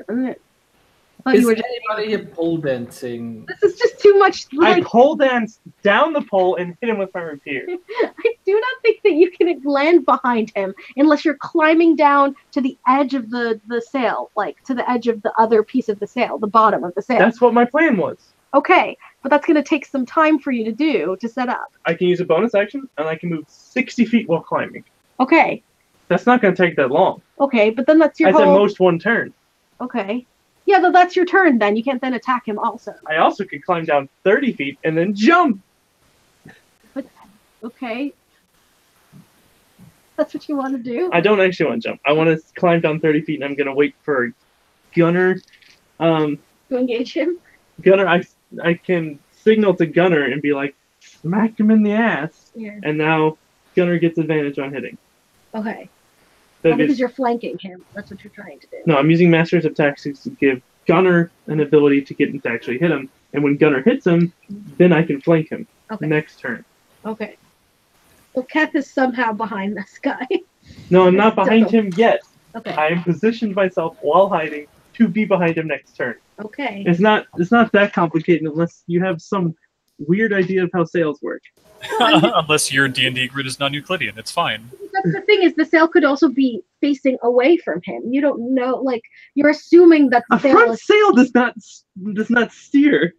thought Is you were just. anybody here pole dancing? This is just too much. I Like, pole danced down the pole and hit him with my rapier. I do not think that you can land behind him unless you're climbing down to the edge of the sail, like to the edge of the other piece of the sail, the bottom of the sail. That's what my plan was. Okay, but that's going to take some time for you to do to set up. I can use a bonus action, and I can move 60 feet while climbing. Okay, That's not going to take that long. okay, but then that's your That's at whole. most 1 turn. Okay, yeah, though that's your turn. Then you can't then attack him also. I also could climb down 30 feet and then jump. Okay, that's what you want to do. I don't actually want to jump. I want to climb down 30 feet, and I'm going to wait for Gunner. To engage him. Gunner, I can signal to Gunner and be like, smack him in the ass. Yeah. And now Gunner gets advantage on hitting. Okay. So Oh, because you're flanking him. That's what you're trying to do. No, I'm using Masters of Tactics to give Gunner an ability to get him to actually hit him. And when Gunner hits him, then I can flank him. Okay. Next turn. Okay. So Keth is somehow behind this guy. No, I'm not behind him yet. Okay. I am positioned myself while hiding to be behind him next turn. Okay. It's not that complicated unless you have some weird idea of how sales work. Unless your D&D grid is non-Euclidean, it's fine. That's the thing, is the sail could also be facing away from him. You don't know, like, you're assuming that the A sail front is. sail does not steer.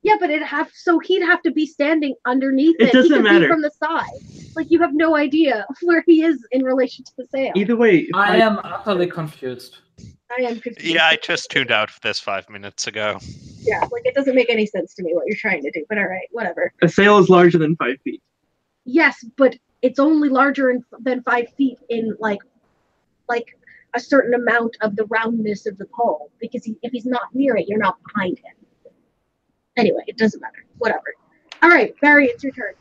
Yeah, but he'd have to be standing underneath it. It doesn't he could matter. Be from the side. Like, you have no idea where he is in relation to the sail. Either way, if I am utterly confused. I am confused. Yeah, I just tuned out for this 5 minutes ago. Yeah, like, it doesn't make any sense to me what you're trying to do, but alright, whatever. a sail is larger than 5 feet. Yes, but it's only larger than 5 feet in, like a certain amount of the roundness of the pole, because if he's not near it, you're not behind him. Anyway, it doesn't matter. Whatever. All right, Barry, it's your turn.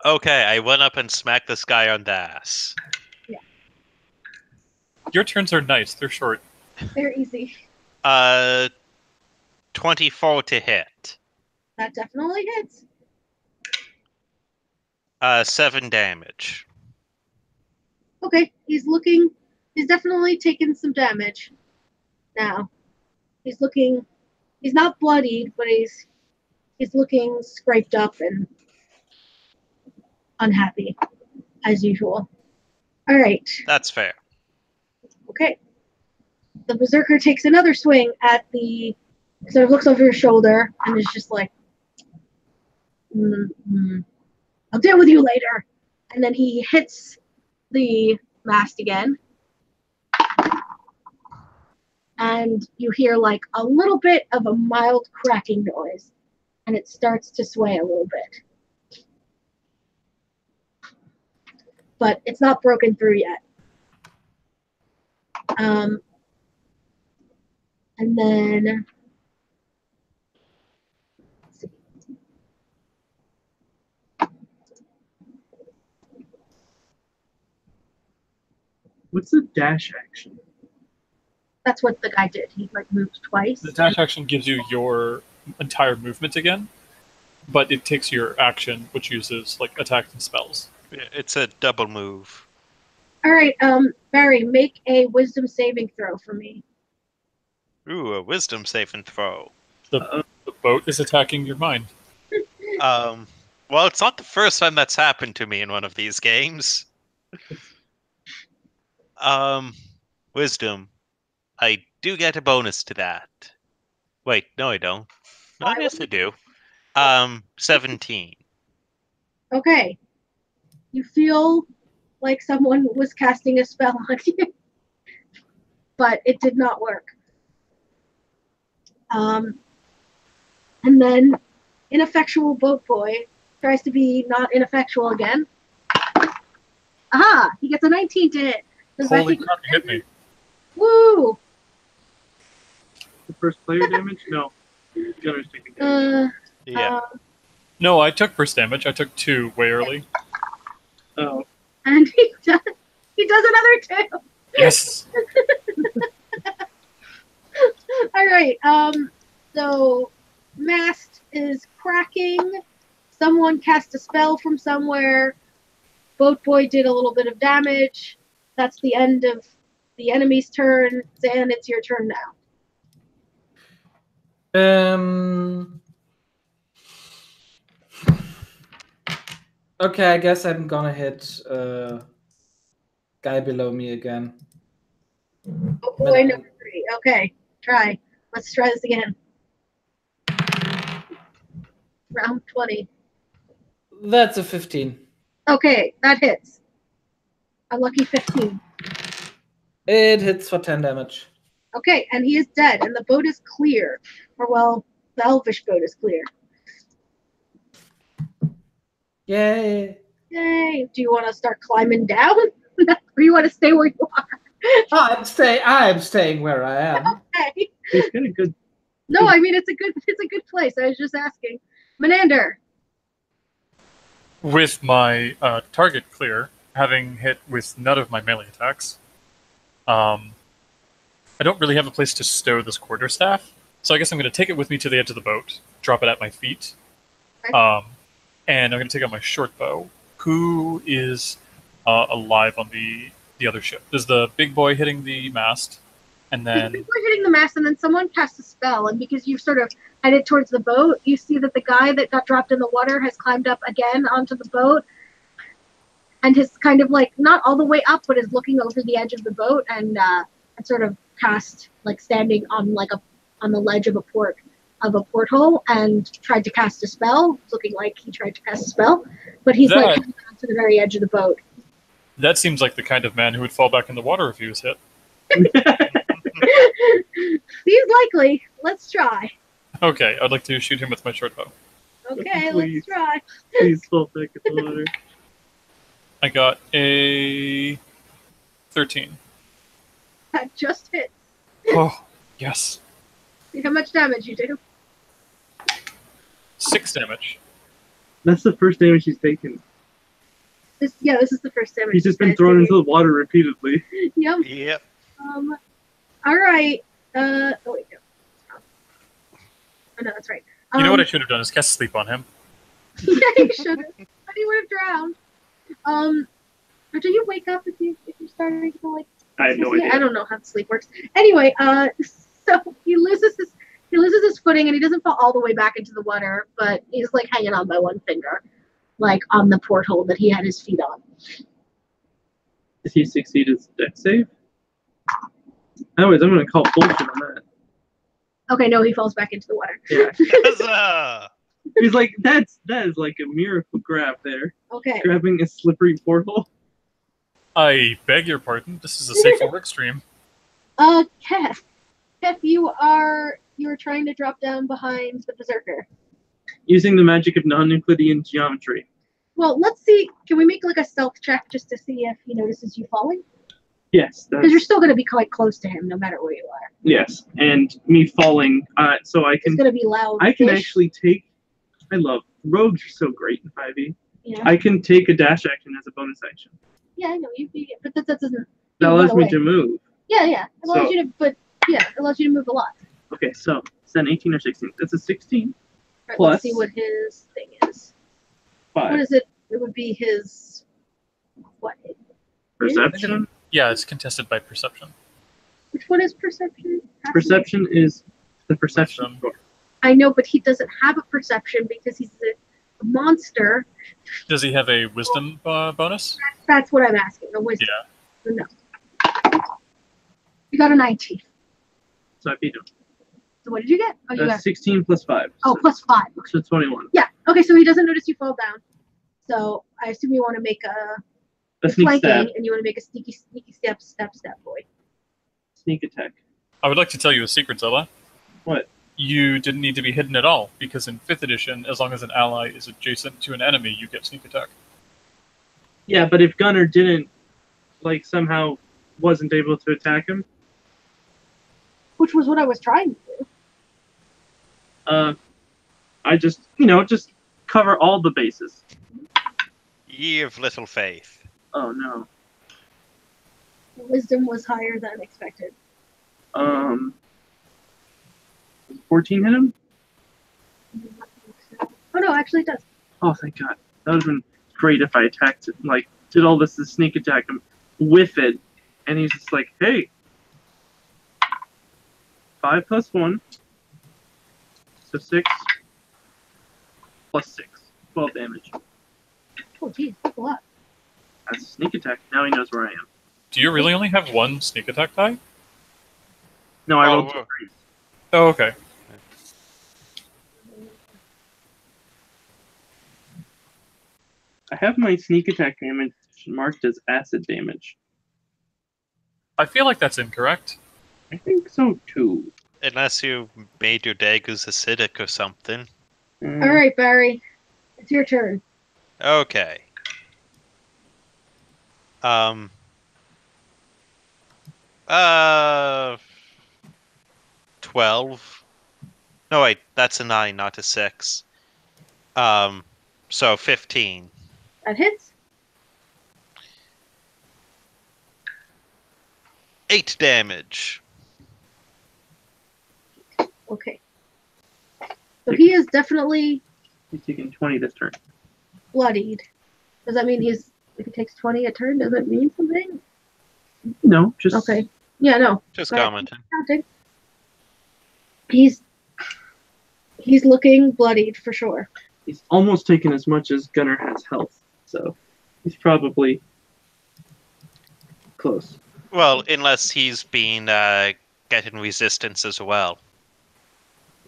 Okay, I went up and smacked this guy on the ass. Your turns are nice. They're short. They're easy. 24 to hit. That definitely hits. 7 damage. Okay, he's definitely taken some damage. Now, he's not bloodied, but he's looking scraped up and unhappy, as usual. All right. That's fair. Okay. The berserker takes another swing at sort of looks over your shoulder and is just like, I'll deal with you later. And then he hits the mast again. And you hear like a little bit of a mild cracking noise. And it starts to sway a little bit. but it's not broken through yet. And then let's see. What's the dash action? That's what the guy did. He like moved twice. The dash action gives you your entire movement again, but it takes your action, which uses like attacks and spells. It's a double move. All right, Barry, make a wisdom saving throw for me. Ooh, a wisdom saving throw. The boat is attacking your mind. Well, it's not the first time that's happened to me in one of these games. Wisdom. I do get a bonus to that. Wait, no, I don't. No, I guess I do. 17. Okay. You feel like someone was casting a spell on you, but it did not work. And then ineffectual boat boy tries to be not ineffectual again. Aha! He gets a 19 to hit. Does Holy that crap, you hit me. Woo! The first player damage? No. Gunner's taking damage. Yeah. No, I took first damage. I took 2 way early. Oh. And he does another 2. Yes. All right. So mast is cracking. Someone cast a spell from somewhere. Boat boy did a little bit of damage. That's the end of the enemy's turn. Zan, it's your turn now. Okay, I guess I'm gonna hit guy below me again. Oh boy, number 3. Okay, try. Let's try this again. Round 20. That's a 15. Okay, that hits. A lucky 15. It hits for 10 damage. Okay, and he is dead, and the boat is clear. Or, well, the elvish boat is clear. Yay! Yay! Do you want to start climbing down? Or you want to stay where you are? I'm staying where I am. Okay. He's got a good. No, I mean it's a good place. I was just asking. Menander. With my target clear, having hit with none of my melee attacks, I don't really have a place to stow this quarterstaff, so I guess I'm going to take it with me to the edge of the boat, drop it at my feet, Okay. and I'm going to take out my short bow. Who is alive on the other ship? There's the big boy hitting the mast, and then We're hitting the mast, and then someone cast a spell, and because you've sort of headed towards the boat, you see that the guy that got dropped in the water has climbed up again onto the boat, and is kind of like not all the way up, but is looking over the edge of the boat, and sort of cast like standing on on the ledge of a porthole, and tried to cast a spell, looking like he tried to cast a spell, but he's like hanging on to the very edge of the boat. that seems like the kind of man who would fall back in the water if he was hit. Seems likely. Let's try. Okay, I'd like to shoot him with my short bow. Okay, Please. let's try. Please fall back in the water. I got a 13. That just hit. Oh, yes. See how much damage you do. 6 damage. That's the first damage he's taken. This is the first damage. He's just this been guy's thrown taking. into the water repeatedly. Yep. Yep. All right. Oh wait, no. Oh no, that's right. You know what I should have done is cast sleep on him. Yeah, you should have. But he would have drowned. Or do you wake up if you're starting to like? I have no idea. I don't know how sleep works. Anyway, so he loses his footing, and he doesn't fall all the way back into the water, but he's like hanging on by one finger, like on the porthole that he had his feet on. Does he succeed his deck save? Anyways, I'm going to call bullshit on that. Okay, no, he falls back into the water. Yeah. Huzzah! He's like, that is like a miracle grab there. Okay. Grabbing a slippery porthole. I beg your pardon. This is a safe for work stream. Keth, you are trying to drop down behind the berserker. Using the magic of non-Euclidean geometry. Well, let's see. Can we make like a stealth check just to see if he notices you falling? Yes, Because you're still going to be quite close to him no matter where you are. yes, and me falling. So I It's can. going to be loud. I can actually take. I love rogues are so great in 5e. Yeah. I can take a dash action as a bonus action. Yeah, I know but that doesn't. That allows me away. to move. Yeah, it allows So- you to. But yeah, it allows you to move a lot. Okay, so is that an 18 or 16? That's a 16 Right, Plus- let's see what his thing is. 5 What is it? It would be his. What? perception. Yeah, it's contested by perception. Which one is perception? Perception is the perception Wisdom. score. I know, but he doesn't have a perception because he's a monster. Does he have a wisdom bonus? That's what I'm asking. A wisdom. Yeah. No. You got a 19. So I beat him. So what did you get? Oh, you got 16 plus 5. oh so, plus 5. so 21. Yeah. Okay, so he doesn't notice you fall down. So I assume you want to make A sneak flanking, stab. and you want to make a sneaky step, boy. Sneak attack. I would like to tell you a secret, Zella. What? You didn't need to be hidden at all, because in 5th edition, as long as an ally is adjacent to an enemy, you get sneak attack. Yeah, but if Gunnar didn't, like, somehow wasn't able to attack him, Which was what I was trying to do. I just, just cover all the bases. Ye of little faith. Oh, no. Wisdom was higher than expected. 14 hit him? Oh no, actually it does. Oh, thank God. That would have been great if I attacked it, like, did all this to sneak attack him with it, and he's just like, hey. 5 plus 1. So 6 plus 6. 12 damage. Oh geez, that's a lot. That's a sneak attack. Now he knows where I am. Do you really only have one sneak attack die? No, I Oh, rolled whoa. 3. Oh, okay. I have my sneak attack damage marked as acid damage. I feel like that's incorrect. I think so too. Unless you made your daggers acidic or something. Mm, All right, Barry, it's your turn. Okay. 12. No, wait, that's a 9, not a 6. So 15. That hits. 8 damage. Okay. So he is definitely He's taking 20 this turn. bloodied. Does that mean if he takes 20 a turn, does it mean something? No, just Okay. Yeah, no. Just Right. commenting. Counting. He's looking bloodied for sure. He's almost taken as much as Gunnar has health, so he's probably close. Well, unless he's been getting resistance as well.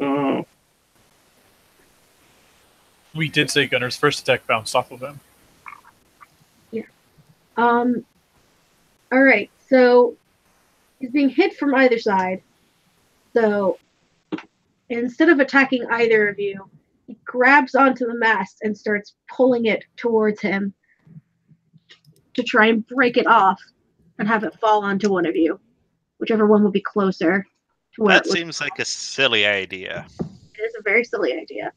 Oh, We did say Gunner's first attack bounced off of him. All right. So he's being hit from either side. So instead of attacking either of you, he grabs onto the mast and starts pulling it towards him to try and break it off and have it fall onto one of you, whichever one will be closer to where That it was. seems like a silly idea. It is a very silly idea.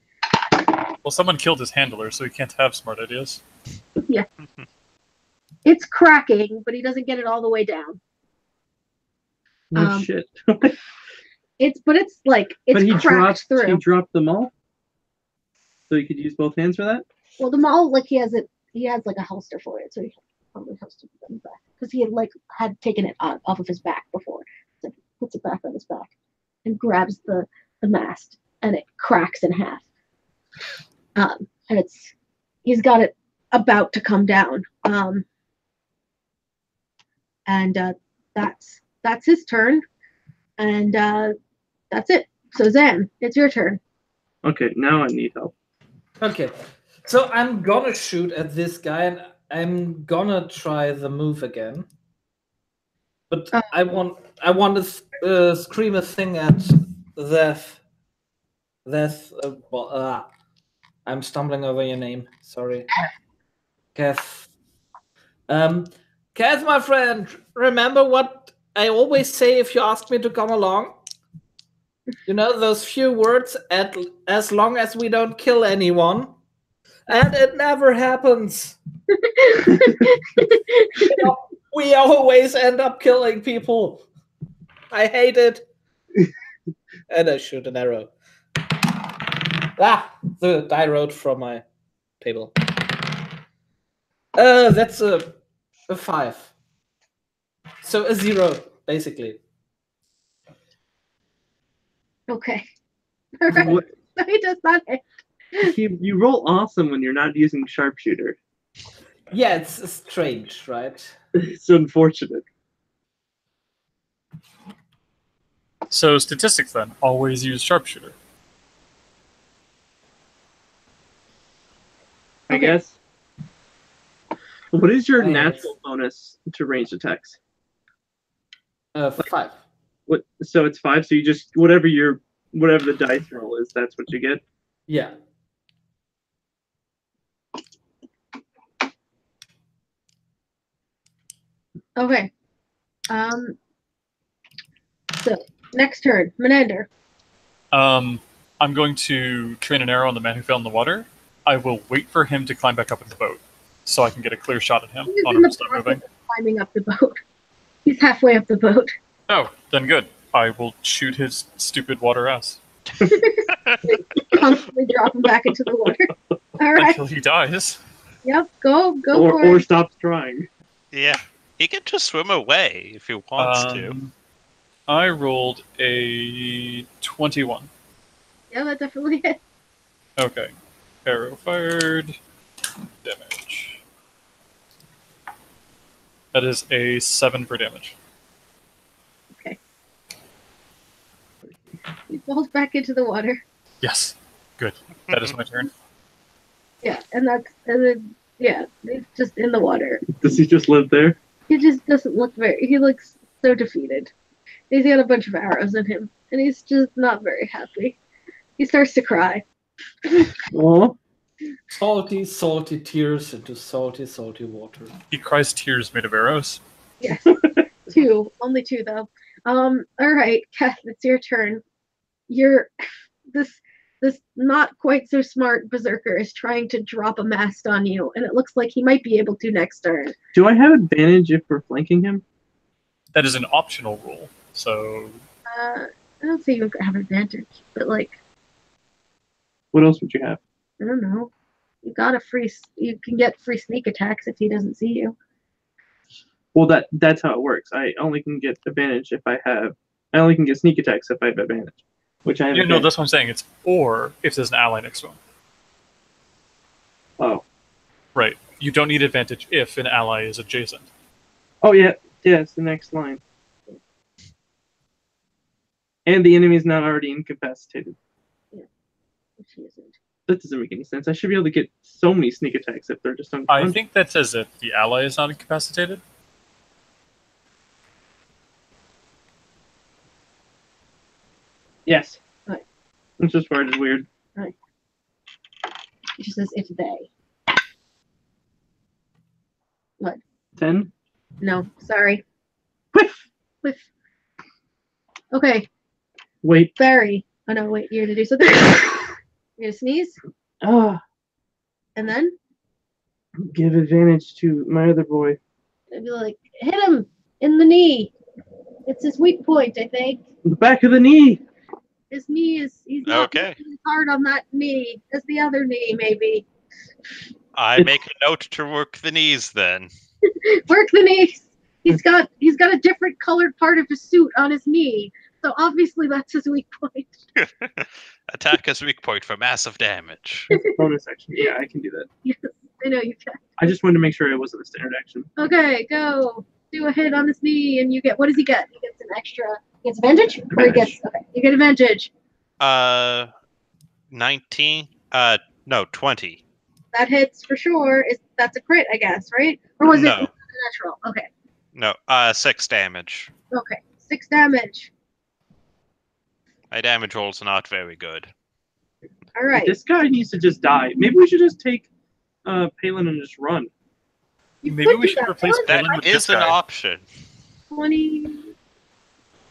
Well, someone killed his handler, so he can't have smart ideas. It's cracking, but he doesn't get it all the way down. no shit. It's but he cracked through. He dropped them all, so he could use both hands for that. Well, the mall, like he has like a holster for it, so he probably holstered them back because he had taken it off of his back before. So he puts it back on his back and grabs the mast, and it cracks in half. And he's got it about to come down. And that's his turn, and that's it. So Zan, it's your turn. Okay, now I need help. Okay, so I'm gonna shoot at this guy, and I'm gonna try the move again. But I want to scream a thing at Zeth. I'm stumbling over your name. Sorry. Kath. Kath, my friend, remember what I always say if you ask me to come along? You know, those few words, as long as we don't kill anyone. And it never happens. We always end up killing people. I hate it. And I shoot an arrow. The die rolled from my table. That's a 5. So a 0, basically. Okay. All right. What- So he does not hit. You roll awesome when you're not using sharpshooter. Yeah, it's strange, right? It's unfortunate. So statistics then, always use sharpshooter. I Okay. guess. What is your Nice. natural bonus to ranged attacks? 5. What? So it's 5. So you just whatever the dice roll is, that's what you get. Yeah. Okay. So next turn, Menander. I'm going to train an arrow on the man who fell in the water. I will wait for him to climb back up in the boat, so I can get a clear shot at him He's on in him the start process moving. of climbing up the boat. He's halfway up the boat. Oh, then good. I will shoot his stupid water ass Constantly dropping back into the water. All right. until he dies. Yep. Go for Or it. stops trying. Yeah. He can just swim away if he wants to. I rolled a 21. Yeah, that definitely hit. Okay. Arrow fired. Damage. That is a 7 for damage. He falls back into the water. Yes. Good. That is my turn. Yeah, and he's just in the water. Does he just live there? He just doesn't look he looks so defeated. He's got a bunch of arrows in him, and he's just not very happy. He starts to cry. Oh, Salty, salty tears into salty, salty water. He cries tears made of arrows. Yes. 2. Only 2 though. All right, Kath, it's your turn. This not quite so smart berserker is trying to drop a mast on you, and it looks like he might be able to next turn. do I have advantage if we're flanking him? That is an optional rule. So I don't say you have advantage, but like, What else would you have? I don't know. You can get free sneak attacks if he doesn't see you. Well, that's how it works. I only can get advantage if I only can get sneak attacks if I have advantage, which I have. no, advantage. that's what I'm saying. It's or if there's an ally next to him. Oh. Right. You don't need advantage if an ally is adjacent. Oh yeah, it's the next line. And the enemy is not already incapacitated. Which he isn't. That doesn't make any sense. I should be able to get so many sneak attacks if they're just I unconscious. think that says that the ally is not incapacitated. Yes. Right. It's just word is weird. It just says if they. 10? No, sorry. Whiff! Whiff. Okay, Wait. Barry. Oh no, wait, you're gonna do something. You're gonna sneeze, Ah, and then give advantage to my other boy. I'd be like, hit him in the knee. It's his weak point, I think. The back of the knee. His knee he's not Okay. working as hard on that knee as the other knee, maybe. I make a note to work the knees then. Work the knees. He's got a different colored part of his suit on his knee, so obviously that's his weak point. Attack as weak point for massive damage. Bonus action. Yeah, I can do that. Yes, I know you can. I just wanted to make sure it wasn't a standard action. Okay, go. Do a hit on his knee, and you get, what does he get? He gets an extra, he gets advantage? Or he gets, okay, you get advantage. 19. No, 20. That hits for sure. That's a crit, I guess, right? Or was it No. natural? Okay, No, 6 damage. okay. 6 damage. My damage roll's not very good. All right. This guy needs to just die. Maybe we should just take Palin and just run. Maybe could we do should that. replace That Palin with is this an guy. option. 20.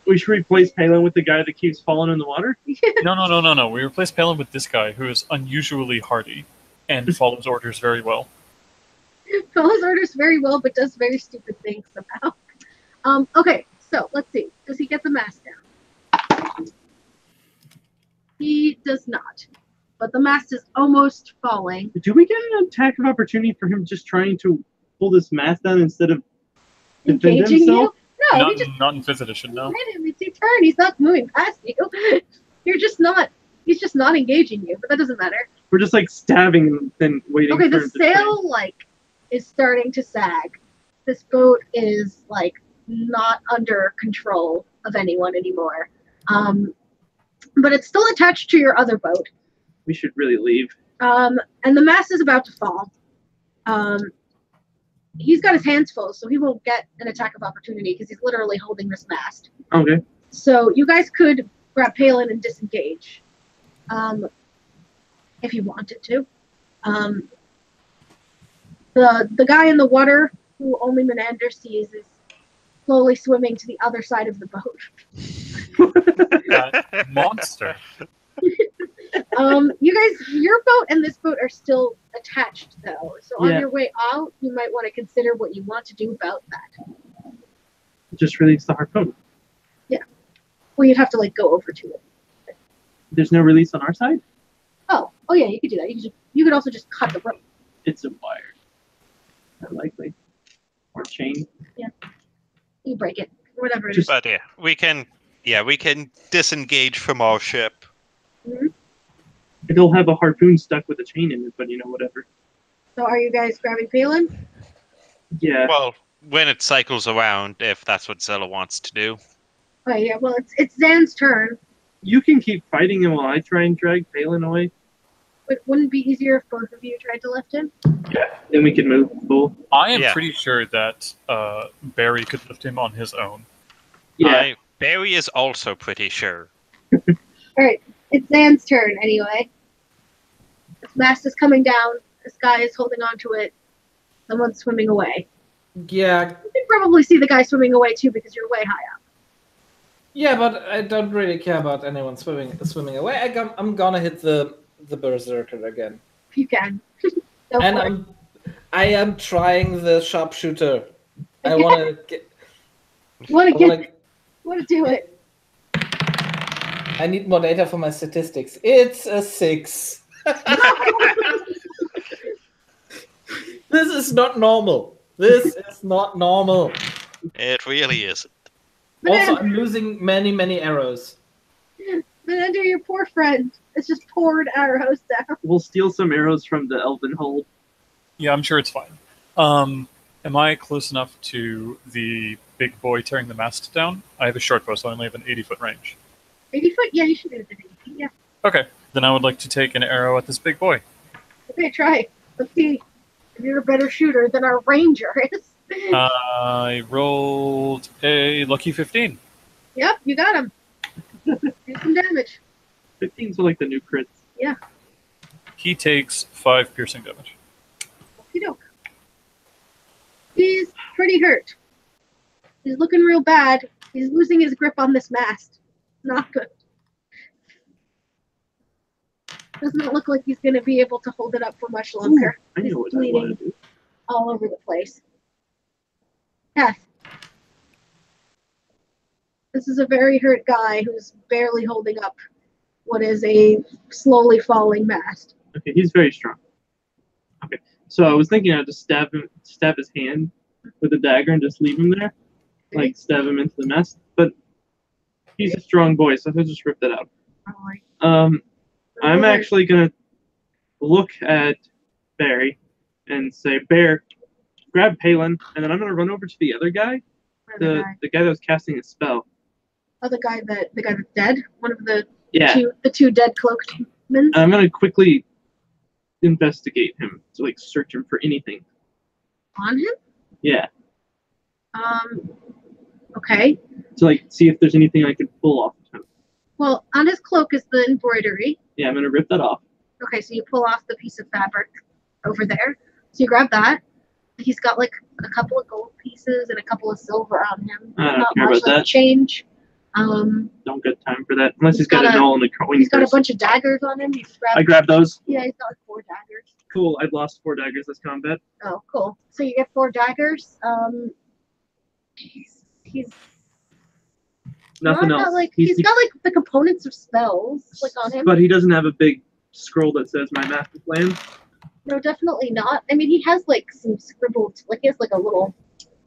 We should replace Palin with the guy that keeps falling in the water. No. We replace Palin with this guy who is unusually hardy and follows orders very well. Follows orders very well, but does very stupid things somehow. Okay, so let's see. Does he get the mast down? He does not. But the mast is almost falling. Do we get an attack of opportunity for him just trying to pull this mast down instead of defend Engaging himself? you? No, Not, he just not in 5th edition, no. hit him. It's your turn. He's not moving past you. You're just not. He's just not engaging you, but that doesn't matter. We're just like stabbing and then waiting Okay, for the him to train. sail is starting to sag. This boat is not under control of anyone anymore. But it's still attached to your other boat. We should really leave. And the mast is about to fall. He's got his hands full, so he won't get an attack of opportunity because he's literally holding this mast. Okay. So you guys could grab Palin and disengage, if you wanted to. The guy in the water, who only Menander sees, is slowly swimming to the other side of the boat. That monster. You guys, your boat and this boat are still attached, though. So on Yeah. your way out, you might want to consider what you want to do about that. Just release the harpoon. Well, you'd have to go over to it. There's no release on our side? Oh yeah, you could do that. You could also just cut the rope. It's a wire. Unlikely. Or chain. You break it, whatever it Just- is. But we can disengage from our ship. It'll have a harpoon stuck with a chain in it, but whatever. So are you guys grabbing Palin? Yeah. Well, when it cycles around, if that's what Zella wants to do. Oh yeah, well it's Zan's turn. You can keep fighting him while I try and drag Palin away. But wouldn't it be easier if both of you tried to lift him? Then we can move full. I am Yeah. pretty sure that Barry could lift him on his own. Yeah. Barry is also pretty sure. Alright, it's Zan's turn anyway. This mast is coming down. This guy is holding on to it. Someone's swimming away. Yeah, You can probably see the guy swimming away too because you're way high up. yeah, but I don't really care about anyone swimming away. I'm gonna hit the berserker again, If you can. Go and for it. I am trying the sharpshooter. I want to get. Want I to wanna, do it. I need more data for my statistics. It's a 6. This is not normal. This is not normal. It really isn't. Also, I'm losing many arrows. Menander, your poor friend. It's just poured arrows down. We'll steal some arrows from the elven hold. Yeah, I'm sure it's fine. Am I close enough to the big boy tearing the mast down? I have a short bow, so I only have an 80-foot range. 80 foot? Yeah, you should do it at 80 feet. Yeah. Okay, then I would like to take an arrow at this big boy. Okay, try. Let's see if you're a better shooter than our ranger is. I rolled a lucky 15. Yep, you got him. Do some damage. 15s are like the new crits. He takes 5 piercing damage. Okey-doke. He's pretty hurt. He's looking real bad. He's losing his grip on this mast. Not good. Does not look like he's going to be able to hold it up for much longer. I He's know what I bleeding want to do. all over the place. Yes. This is a very hurt guy who's barely holding up what is a slowly falling mast. Okay, he's very strong. Okay, so I was thinking I'd just stab his hand with a dagger and just leave him there, like stab him into the mast. But he's a strong boy, so he'll just rip that out. Alright. I'm actually gonna look at Barry and say, Bear, grab Palin, and then I'm gonna run over to the other guy, the guy that was casting a spell. Oh, the guy that's dead? One of the Yeah, two dead cloaked men? I'm gonna quickly investigate him to search him for anything. On him? Yeah, Okay. to see if there's anything I could pull off of him. Well, on his cloak is the embroidery. Yeah, I'm gonna rip that off. Okay, so you pull off the piece of fabric over there. So you grab that. He's got like a couple of gold pieces and a couple of silver on him. I don't Not care much about like that. change. Don't get time for that. Unless He's he's got got a a- null and a coin. He's got a bunch of daggers on him. He's I grabbed those. Yeah, he's got like 4 daggers. Cool. I've lost 4 daggers this combat. Oh, cool. So you get 4 daggers. He's Nothing not else. got, like he's got like the components of spells like on him. But he doesn't have a big scroll that says my master plan. No, definitely not. I mean, he has like some scribbled, like he has like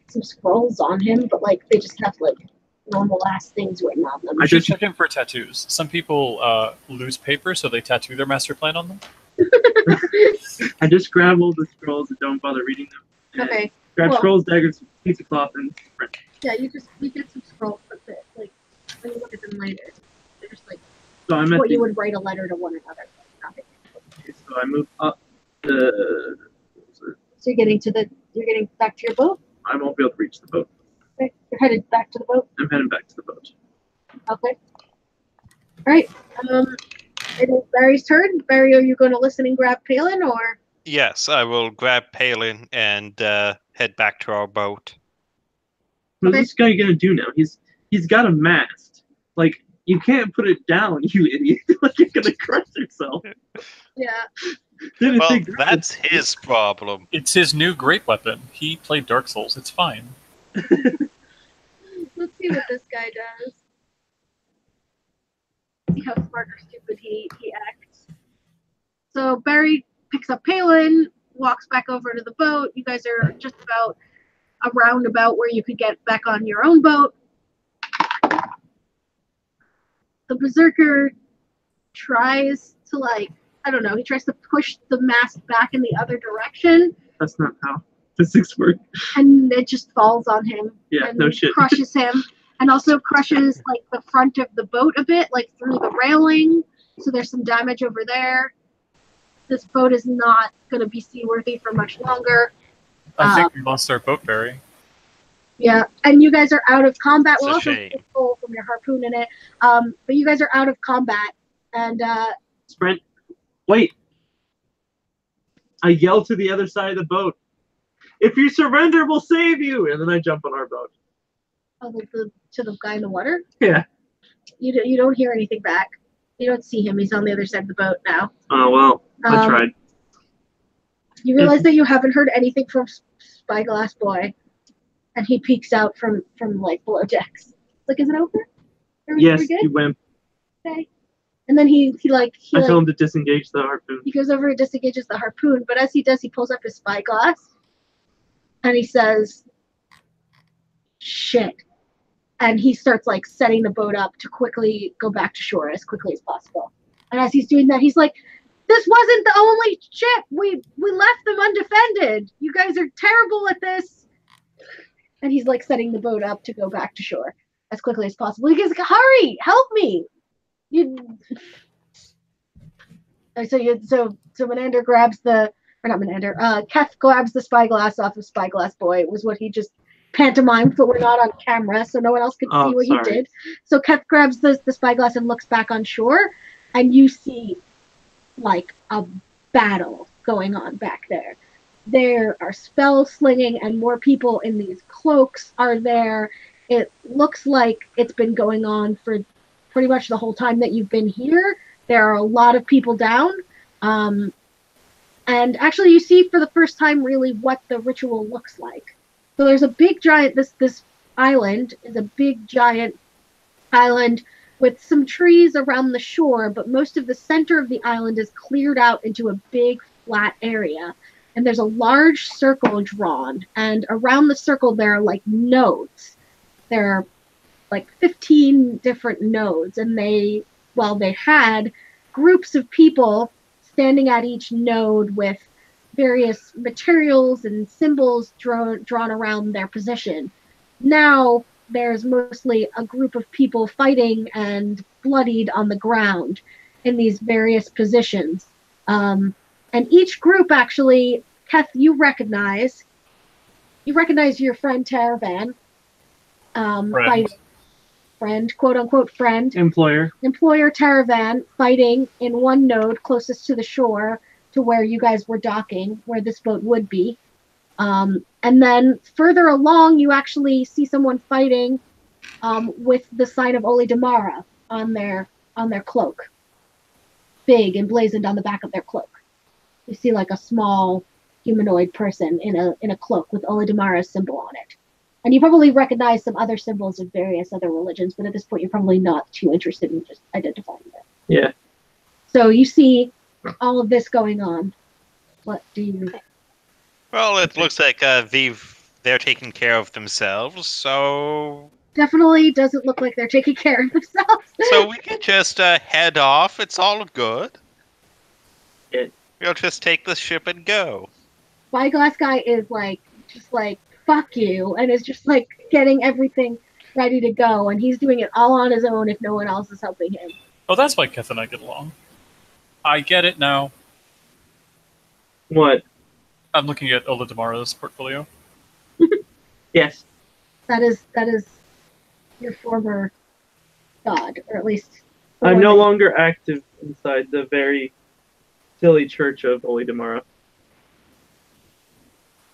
some scrolls on him, but like they just have like normal ass things written on them. I should check in for tattoos. Some people lose paper, so they tattoo their master plan on them. I just grab all the scrolls and don't bother reading them. Okay. Grab Well- scrolls, daggers, piece of cloth, and print. Yeah, you get some scrolls, but like when you look at them later, they're just like So I'm at what the, you would write a letter to one another. Nothing. so I move up the. So you're getting back to your boat. I won't be able to reach the boat. Okay. You're headed back to the boat. I'm heading back to the boat. Okay. All right. It is Barry's turn. Barry, are you going to listen and grab Palin, or? Yes, I will grab Palin and head back to our boat. What's Okay. this guy gonna do now? He's got a mast. Like, you can't put it down, you idiot. Like, you're gonna crush yourself. Yeah. Didn't Well, think that's his problem. It's his new great weapon. He played Dark Souls. It's fine. Let's see what this guy does. See how smart or stupid he acts. So Barry picks up Palin, walks back over to the boat. You guys are just about a roundabout where you could get back on your own boat. The berserker tries to he tries to push the mast back in the other direction, That's not how physics work. and it just falls on him. Yeah, and no shit. crushes him, and also crushes like the front of the boat a bit, like through the railing. So there's some damage over there. This boat is not going to be seaworthy for much longer. I think we lost our boat, Barry. Yeah, and you guys are out of combat. It's We'll a also shame. get full from your harpoon in it. But you guys are out of combat, and Sprint. Wait. I yell to the other side of the boat. If you surrender, we'll save you. And then I jump on our boat. to the guy in the water. Yeah. You don't hear anything back. You don't see him. He's on the other side of the boat now. Oh, well, I tried. You realize that you haven't heard anything from Spyglass Boy, and he peeks out from like below decks. Like, is it over? Yes, we good? you wimp. Okay. And then he I tell him to disengage the harpoon. he goes over and disengages the harpoon, but as he does, he pulls up his spyglass, and he says, "Shit." And he starts like setting the boat up to quickly go back to shore as quickly as possible. And as he's doing that, he's like, "This wasn't the only ship. We left them undefended. You guys are terrible at this." And he's like setting the boat up to go back to shore as quickly as possible. He goes, "Hurry, help me!" So Menander grabs Keth grabs the spyglass off of Spyglass Boy. It was what he just pantomimed, but we're not on camera, so no one else could see what he did. So Keth grabs the spyglass and looks back on shore, and you see like a battle going on back there. There are spells slinging, and more people in these cloaks are there. It looks like it's been going on for pretty much the whole time that you've been here. There are a lot of people down. And actually you see for the first time really what the ritual looks like. So there's a big giant, this island is a big giant island with some trees around the shore, but most of the center of the island is cleared out into a big flat area. And there's a large circle drawn, and around the circle there are like nodes. There are like 15 different nodes, and they had groups of people standing at each node with various materials and symbols drawn around their position. Now there's mostly a group of people fighting and bloodied on the ground in these various positions. And each group actually, Keth, you recognize your friend Taravan, friend, quote unquote friend, employer Taravan, fighting in one node closest to the shore to where you guys were docking, where this boat would be. And then further along, you actually see someone fighting with the sign of Oli Damara on their cloak, big emblazoned on the back of their cloak. You see like a small humanoid person in a cloak with Oli Damara's symbol on it. And you probably recognize some other symbols of various other religions, but at this point, you're probably not too interested in just identifying them. Yeah. So you see all of this going on. What do you? Well, it looks like they're taking care of themselves, so Definitely doesn't look like they're taking care of themselves. we can just head off. It's all good. We'll just take the ship and go. Spyglass guy is just like fuck you, and is just like getting everything ready to go, and he's doing it all on his own if no one else is helping him. Oh, that's why Keth and I get along. I get it now. What? I'm looking at Ola Damara's portfolio. Yes. That is your former god, or at least I'm no longer active inside the very silly church of Oli Damara.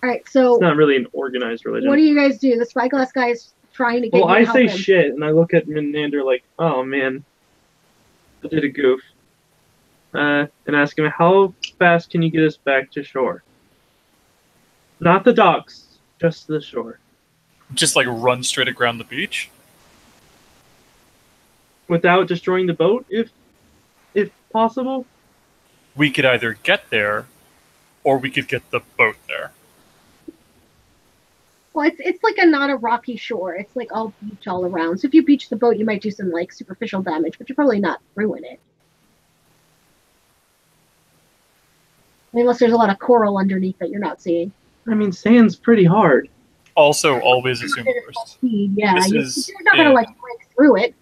All right, so It's not really an organized religion. what do you guys do? The Spyglass guy is trying to get Well, you to I help say him. shit, and I look at Menander like, oh man, I did a goof. And ask him, how fast can you get us back to shore? Not the docks, just the shore. Just like run straight around the beach. Without destroying the boat, if possible? We could either get there, or we could get the boat there. Well, it's like not a rocky shore. It's like all beach all around. So if you beach the boat, you might do some like superficial damage, but you're probably not ruin it. Unless there's a lot of coral underneath that you're not seeing. I mean, sand's pretty hard. Also, always assume the worst. Yeah, This you're not gonna like break through it.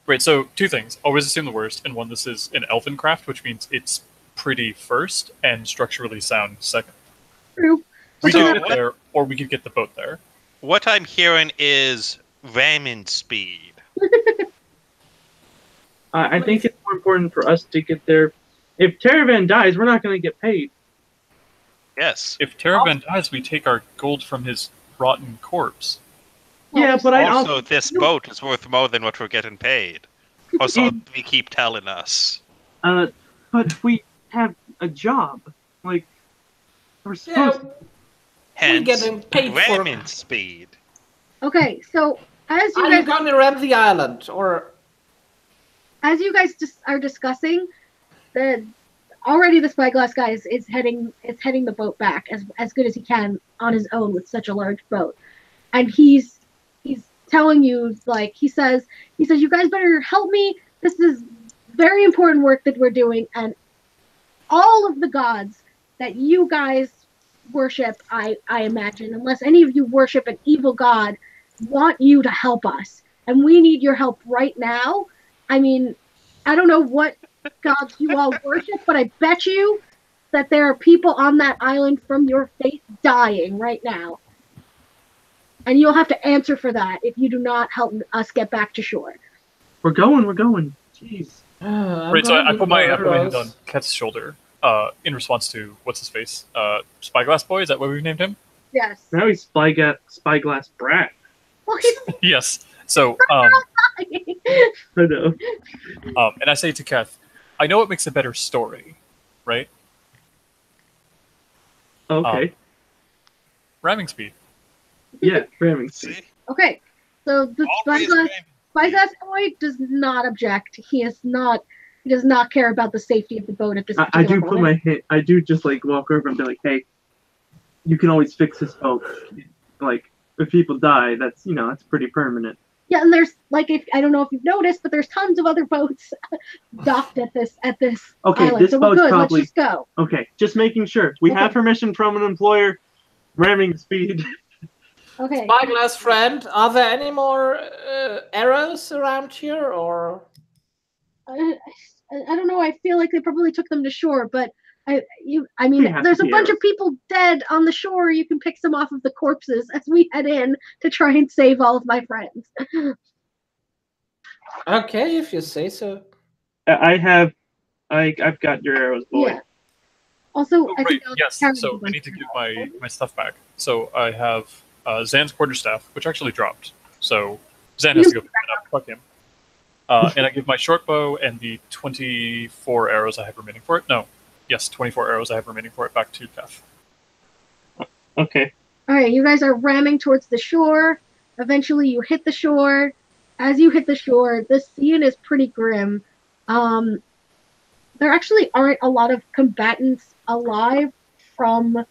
Right, so two things. Always assume the worst, and one, this is an elven craft, which means it's pretty first and structurally sound second. True. We So could get what- there, or we could get the boat there. What I'm hearing is ramming speed. I think it's more important for us to get there. If Teravan dies, we're not going to get paid. Yes. If Teravan dies, we take our gold from his rotten corpse. Yeah, but I Also, this boat is worth more than what we're getting paid. Also, they keep telling us. but we have a job. Like, we're supposed to. Hence, getting paid for ramming speed. Okay, so as you Are guys you going to ram the island, or are discussing, already the Spyglass guy is heading the boat back as good as he can on his own with such a large boat, and he's telling you, like, he says you guys better help me. This is very important work that we're doing, and all of the gods that you guys worship, I imagine, unless any of you worship an evil god, want you to help us, and we need your help right now. I mean, I don't know what gods you all worship, but I bet you that there are people on that island from your faith dying right now. And you'll have to answer for that if you do not help us get back to shore. We're going. Jeez. Right, so I put my hand on Ket's shoulder in response to, what's his face? Spyglass Boy, is that what we've named him? Yes. Now he's Spyglass Brat. Well, he's Yes. So, I know. and I say to Keth, I know it makes a better story, right? Okay. Ramming speed. Yeah, ramming speed. See? okay. So the Always Spyglass boy does not object. He does not care about the safety of the boat at this I particular do put moment. my hand. I do just like walk over and be like, "Hey, you can always fix this boat. Like, if people die, that's pretty permanent." Yeah, and there's like, if I don't know if you've noticed, but there's tons of other boats docked at this Okay, island. this So we're boat's good. probably Let's just go. okay. Just making sure we Okay. have permission from an employer. Ramming speed. Okay. Spyglass friend, are there any more arrows around here, or I don't know. I feel like they probably took them to shore, but I We mean, have there's to a be bunch of arrows. people dead on the shore. You can pick some off of the corpses as we head in to try and save all of my friends. okay, if you say so. I've got your arrows, boy. Yeah. Also, Oh, I right. think Alex Yes. carried a So I bunch need to of give them. my stuff back. So I have Zan's quarterstaff, which actually dropped. So Zan has to go pick it up. Fuck him. And I give my short bow and the 24 arrows I have remaining for it. No. Yes, 24 arrows I have remaining for it back to Kath. Okay. All right, you guys are ramming towards the shore. Eventually, you hit the shore. As you hit the shore, the scene is pretty grim. There actually aren't a lot of combatants alive from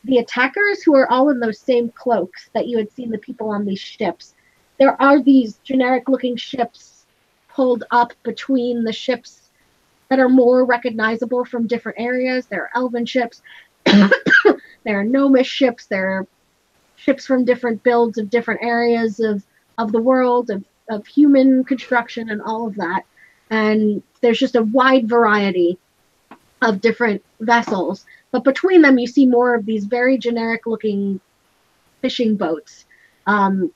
the attackers who are all in those same cloaks that you had seen the people on these ships. There are these generic-looking ships pulled up between the ships that are more recognizable from different areas. There are elven ships. There are gnomish ships. There are ships from different builds of different areas of the world, of human construction and all of that. And there's just a wide variety of different vessels. But between them, you see more of these very generic looking fishing boats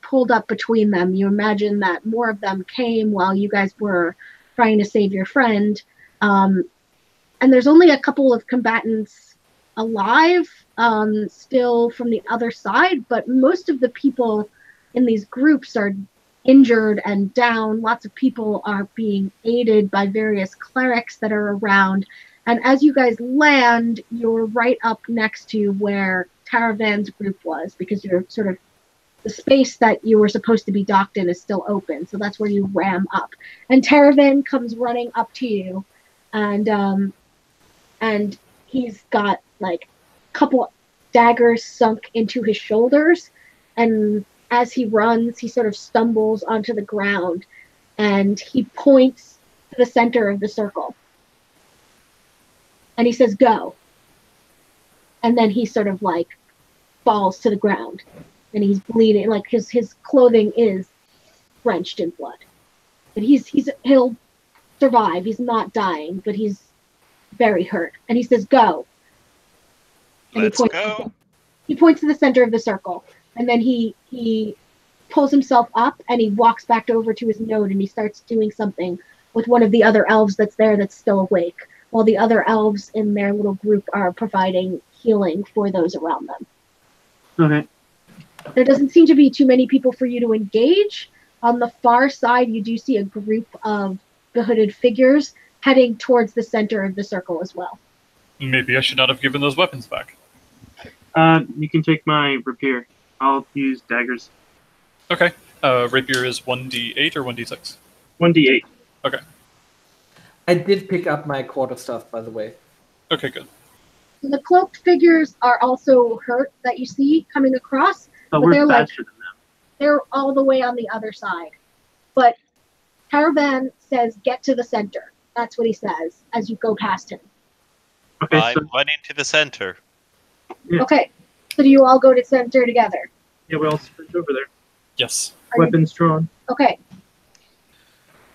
pulled up between them. You imagine that more of them came while you guys were trying to save your friend. And there's only a couple of combatants alive still from the other side, but most of the people in these groups are injured and down. Lots of people are being aided by various clerics that are around. And as you guys land, you're right up next to where Taravan's group was, because you're sort of the space that you were supposed to be docked in is still open. So that's where you ram up. And Taravan comes running up to you, and he's got like a couple daggers sunk into his shoulders, and as he runs, he sort of stumbles onto the ground, and he points to the center of the circle. And he says, "Go." And then he sort of like falls to the ground, and he's bleeding, like his clothing is drenched in blood. But he'll survive. He's not dying, but he's very hurt. And he says, "Go." And Let's go. He points to the center of the circle, and then he pulls himself up and he walks back over to his node, and he starts doing something with one of the other elves that's there that's still awake, while the other elves in their little group are providing healing for those around them. Okay. There doesn't seem to be too many people for you to engage. On the far side, you do see a group of behooded figures heading towards the center of the circle as well. Maybe I should not have given those weapons back. You can take my rapier. I'll use daggers. Okay. Rapier is 1d8 or 1d6? 1d8. Okay. I did pick up my quarterstaff, by the way. Okay, good. So the cloaked figures are also hurt that you see coming across, But but we're they're like faster than them. they're all the way on the other side. But Caravan says, "Get to the center." That's what he says as you go past him. Okay, I'm so running to the center. Yeah. Okay, so do you all go to center together? yeah, we all sprint over there. Yes. Weapons drawn. Okay,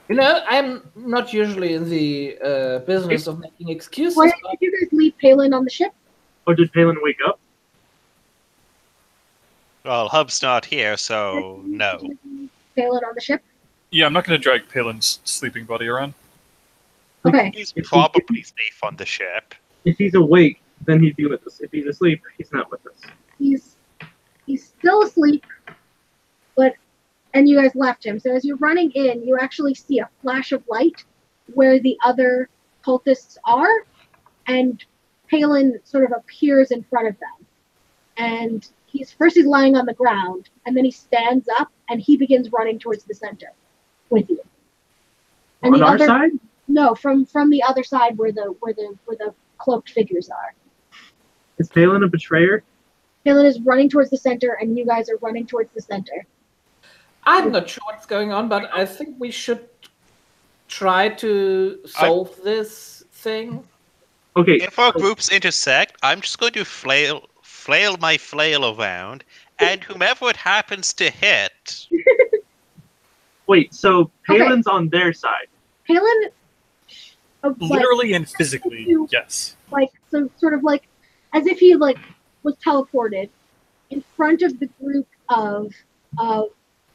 You know, I'm not usually in the business of making excuses. why but did you guys leave Palin on the ship? Oh, did Palin wake up? Well, Hub's not here, so no. Did you leave Palin on the ship? Yeah, I'm not going to drag Palin's sleeping body around. Okay, He's probably safe on the ship. If he's awake, then he'd be with us. If he's asleep, he's not with us. he's still asleep, and you guys left him. So as you're running in, you actually see a flash of light where the other cultists are, and Palin sort of appears in front of them. And he's lying on the ground, and then he stands up and he begins running towards the center with you. And On the our other side? no, from the other side where the cloaked figures are. Is Palin a betrayer? Palin is running towards the center, and you guys are running towards the center. I'm not sure what's going on, but I think we should try to solve this thing. Okay. If our groups intersect, I'm just going to flail my flail around, and whomever it happens to hit. Wait, so Okay. Palin's on their side. Palin, Literally and physically, yes. so sort of like as if he like was teleported in front of the group of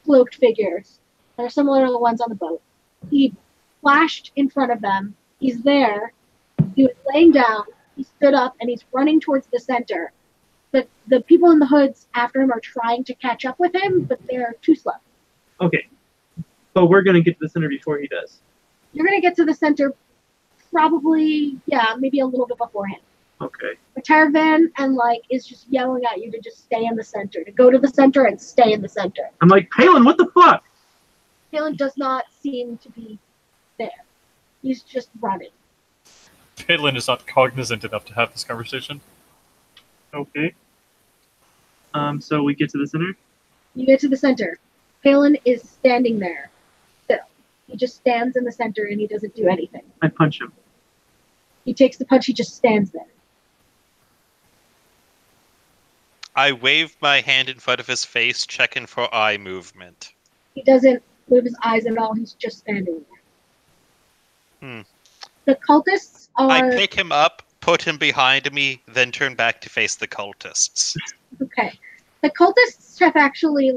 cloaked figures that are similar to the ones on the boat. He flashed in front of them. He's there. He was laying down, he stood up and he's running towards the center. But the people in the hoods after him are trying to catch up with him, but they're too slow. Okay. But we're going to get to the center before he does. You're going to get to the center probably, maybe a little bit beforehand. Okay. But Tarvan and is just yelling at you to just stay in the center, to go to the center and stay in the center. I'm like, Palin, what the fuck? Palin does not seem to be there. He's just running. Palin is not cognizant enough to have this conversation. Okay. So we get to the center? You get to the center. Palin is standing there still. He just stands in the center and he doesn't do anything. I punch him. He takes the punch, he just stands there. I wave my hand in front of his face, checking for eye movement. He doesn't move his eyes at all, he's just standing there. The cultists are... I pick him up, put him behind me, then turn back to face the cultists. Okay. The cultists have actually,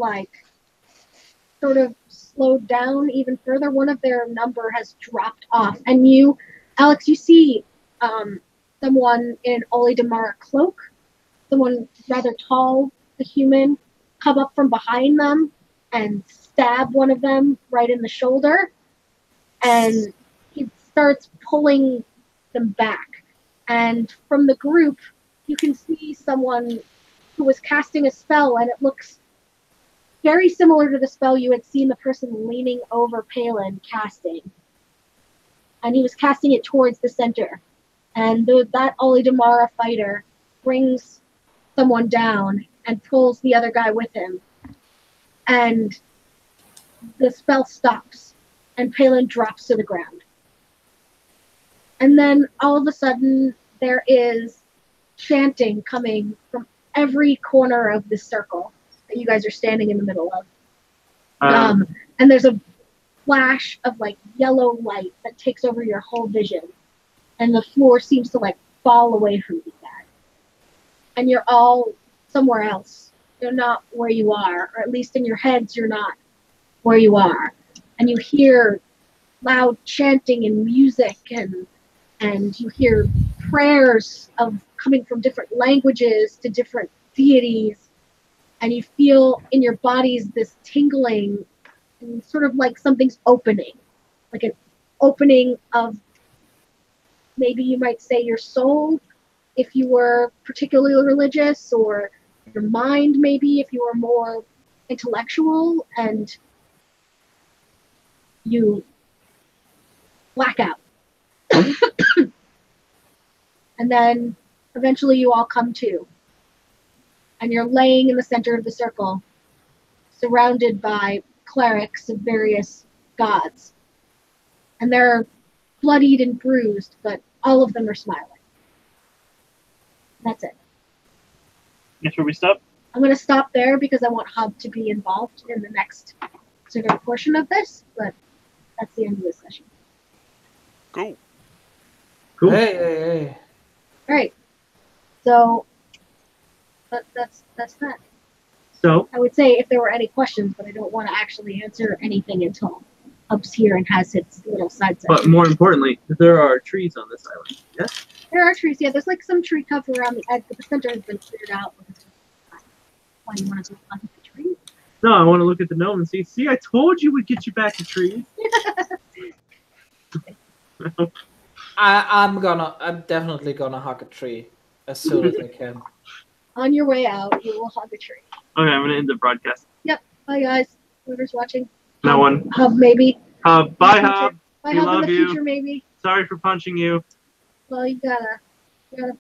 sort of slowed down even further. One of their number has dropped off. And you, Alex, you see someone in an Oli Damara cloak, someone rather tall, a human, come up from behind them and stab one of them right in the shoulder. And he starts pulling them back. And from the group, you can see someone who was casting a spell, and it looks very similar to the spell you had seen the person leaning over Palin casting. And he was casting it towards the center. And that Oli Damara fighter brings someone down and pulls the other guy with him. And the spell stops, and Palin drops to the ground. And then all of a sudden, there is chanting coming from every corner of this circle that you guys are standing in the middle of. And there's a flash of yellow light that takes over your whole vision. And the floor seems to fall away from you guys. And you're all somewhere else. You're not where you are, or at least in your heads, you're not where you are. And you hear loud chanting and music, and you hear prayers coming from different languages to different deities, and you feel in your bodies this tingling, and sort of like something's opening, like an opening of, maybe you might say, your soul, if you were particularly religious, or your mind, maybe, if you were more intellectual, and you black out. And then eventually you all come to. And you're laying in the center of the circle, surrounded by clerics of various gods. And they're bloodied and bruised, but all of them are smiling. That's it. That's where we stop? I'm going to stop there because I want Hub to be involved in the next sort of portion of this, but that's the end of this session. Cool. Cool. Hey. All right. So that's that. So I would say if there were any questions, but I don't want to actually answer anything until Hub's here and has his little side section. but more importantly, there are trees on this island. Yes? There are trees. Yeah, there's some tree cover around the edge, but the center has been cleared out. Why do you want to go look at the trees? No, I want to look at the gnome and see. See, I told you we'd get you back to trees. I'm definitely gonna hug a tree as soon as I can. On your way out, you will hug a tree. Okay, I'm going to end the broadcast. Bye, guys. Whoever's watching. No one. Hub, maybe. Bye, Hub. Bye, We Hub, in love the you. future, maybe. Sorry for punching you. Well, you gotta